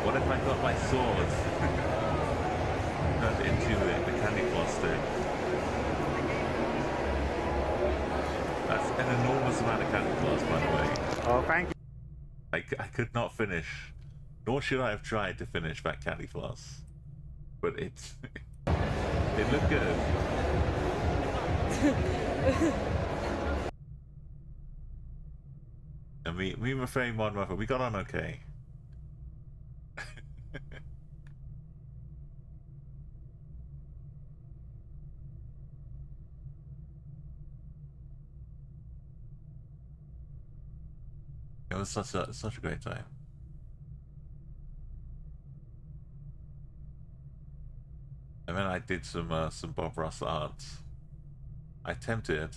what if I got my sword turned into the candy floss stick? That's an enormous amount of candy floss, by the way. Oh, thank you. I could not finish, nor should I have tried to finish that candy floss. But it looked good. And me and my fairy modmother, we got on okay. It was such a great time. And then I did some Bob Ross art. I attempted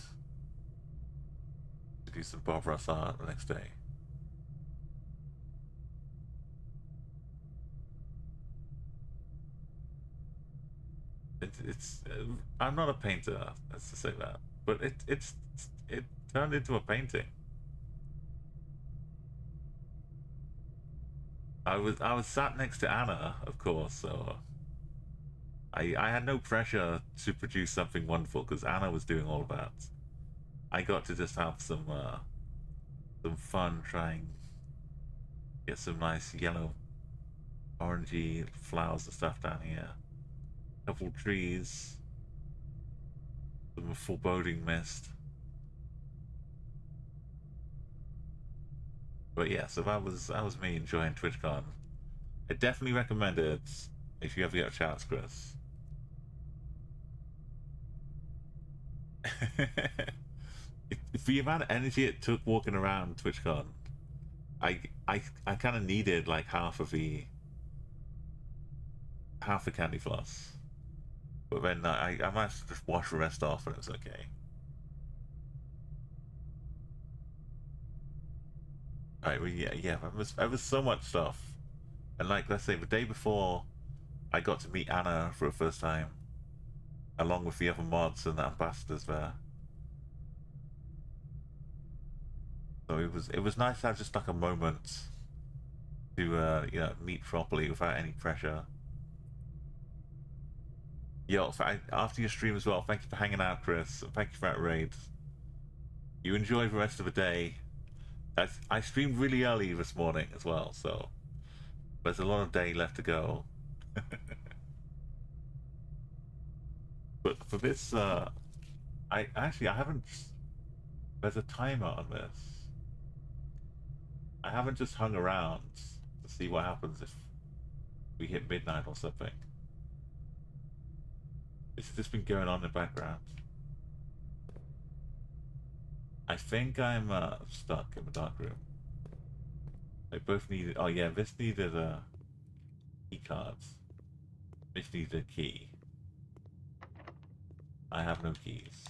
to do some Bob Ross art the next day. it's I'm not a painter, let's just say that, but it turned into a painting. I was sat next to Anna, of course, so I had no pressure to produce something wonderful because Anna was doing all of that. I got to just have some fun trying get some nice yellow, orangey flowers and stuff down here. A couple trees, some foreboding mist. But yeah, so that was me enjoying TwitchCon. I definitely recommend it if you ever get a chance, Chris. For the amount of energy it took walking around TwitchCon, I kind of needed like half the candy floss, but then I managed to just wash the rest off and it was okay. Alright, well, yeah, there was so much stuff, and like let's say the day before, I got to meet Anna for the first time, along with the other mods and the ambassadors there. So it was nice to have just like a moment to you know, meet properly without any pressure. Yo, after your stream as well, thank you for hanging out, Chris. Thank you for that raid. You enjoy the rest of the day. I streamed really early this morning as well, so there's a lot of day left to go. But for this, I haven't. There's a timer on this. I haven't just hung around to see what happens if we hit midnight or something. It's just been going on in the background. I think I'm stuck in the dark room. They both needed. Oh yeah, this needed key cards. This needed a key. I have no keys.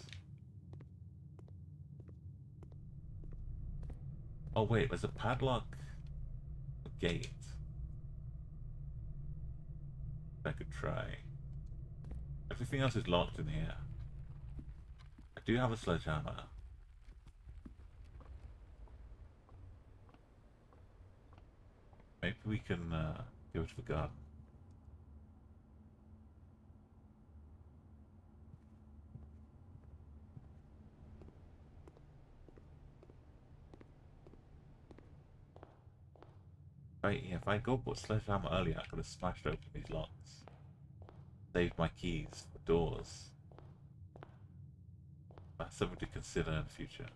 Oh wait, there's a padlock. A gate. I could try. Everything else is locked in here. I do have a sledgehammer. Maybe we can go to the garden. Right, yeah, if I go put sledgehammer earlier, I could have smashed open these locks. Saved my keys for doors. That's something to consider in the future.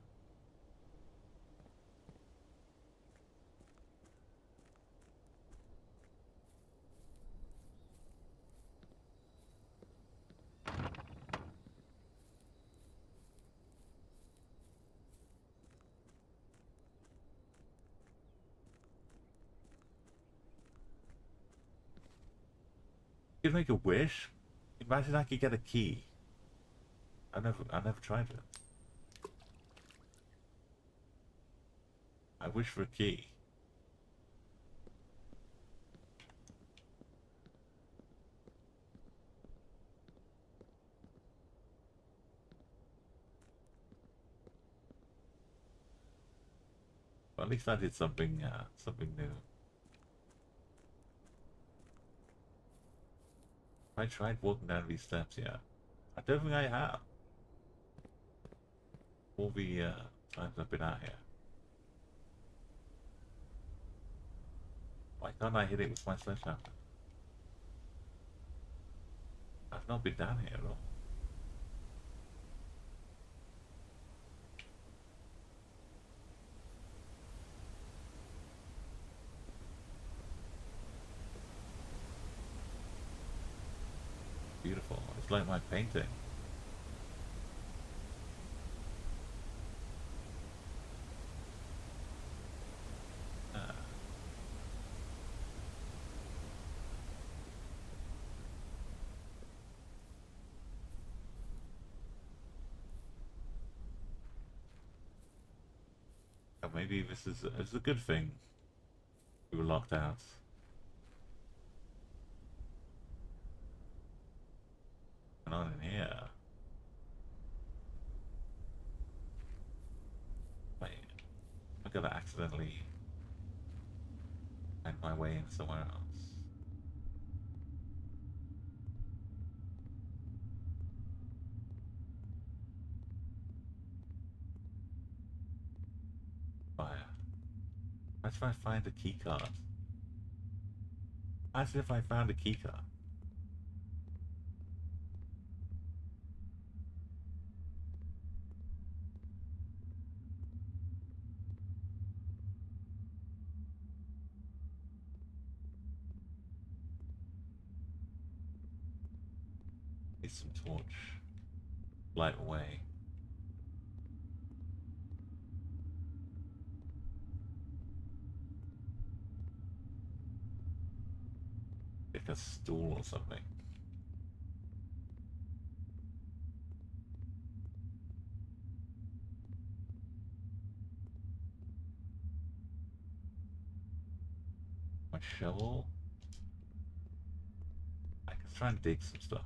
You could make a wish? Imagine I could get a key. I never tried it. I wish for a key. Well, at least I did something new. I tried walking down these steps yet? I don't think I have. All the times I've been out here. Why can't I hit it with my sledgehammer? I've not been down here at all. Beautiful. It's like my painting. Maybe this is a good thing. We were locked out. on in here? Wait, I'm gonna accidentally find my way in somewhere else. Fire. That's if I find a key card. As if I found a key card. Need some torch. Light away. Pick a stool or something. My shovel. I can try and dig some stuff.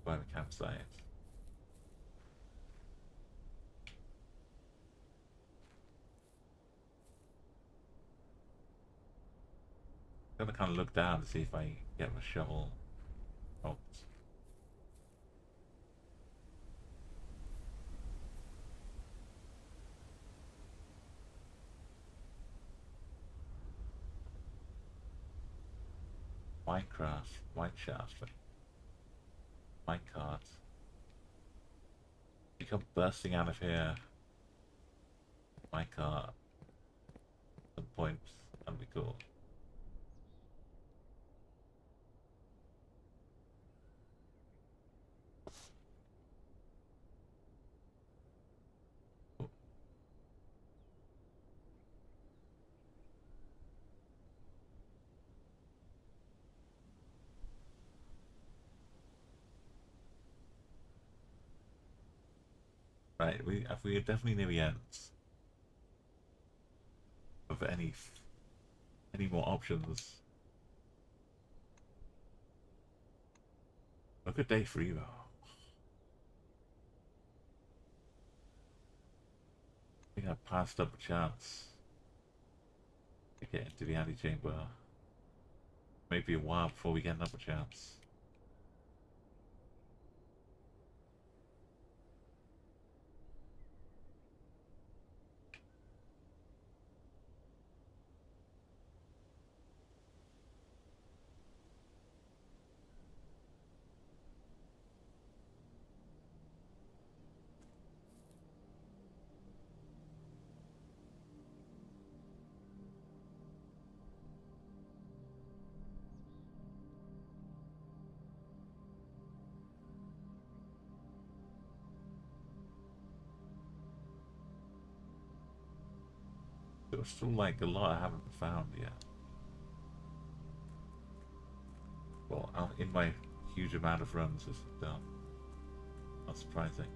By the campsite. I'm gonna kind of look down to see if I get my shovel. Oh. Minecraft, Mineshaft, minecart. You come bursting out of here. Minecart. Some points. That'd be cool. Right, we are definitely near the ends of any more options. Look at day 3 though. I think I passed up a chance to get into the antechamber. Maybe a while before we get another chance. There's still like a lot I haven't found yet. Well, in my huge amount of runs, it's done. Not surprising.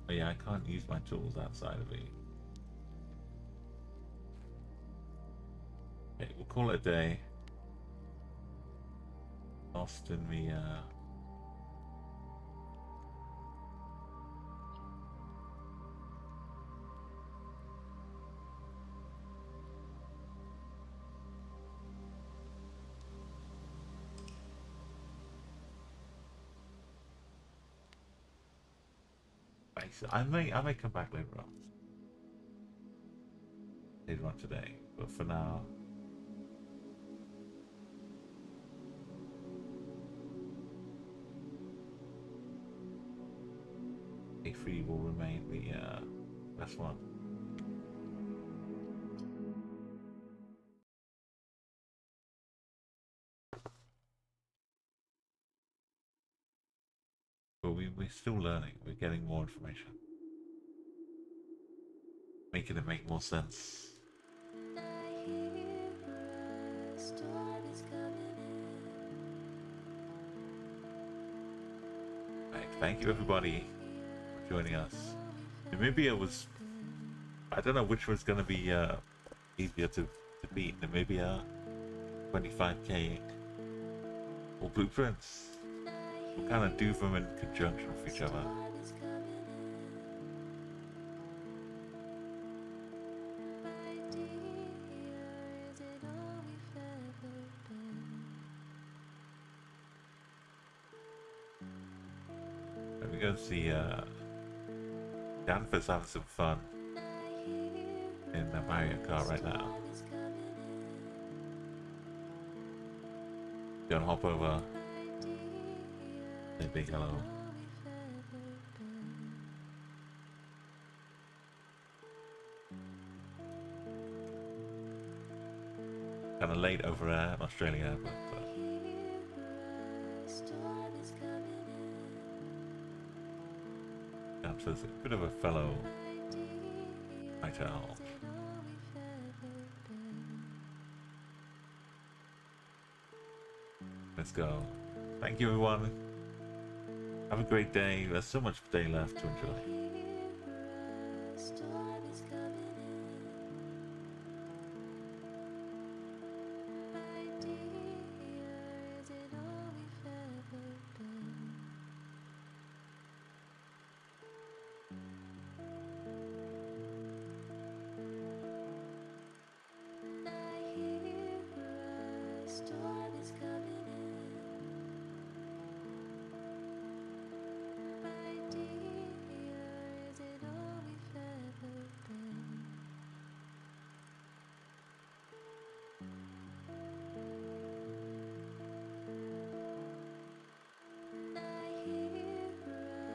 But yeah, I can't use my tools outside of it. Okay, we'll call it a day. Lost in the I may come back later on. Later on today, but for now. A3 will remain the best one. But we still learning. We're getting more information, making it make more sense. Right, thank you everybody for joining us. Namibia was, I don't know which was going to be easier to beat, Namibia 25k or Blueprints. We'll kind of do them in conjunction with each other. Let me go see Danforth's having some fun in the Mario Kart right now. Gonna hop over. Say big hello. Kind of late over there in Australia, but Danforth's a bit of a fellow night owl. Let's go. Thank you everyone. Have a great day. There's so much day left to enjoy.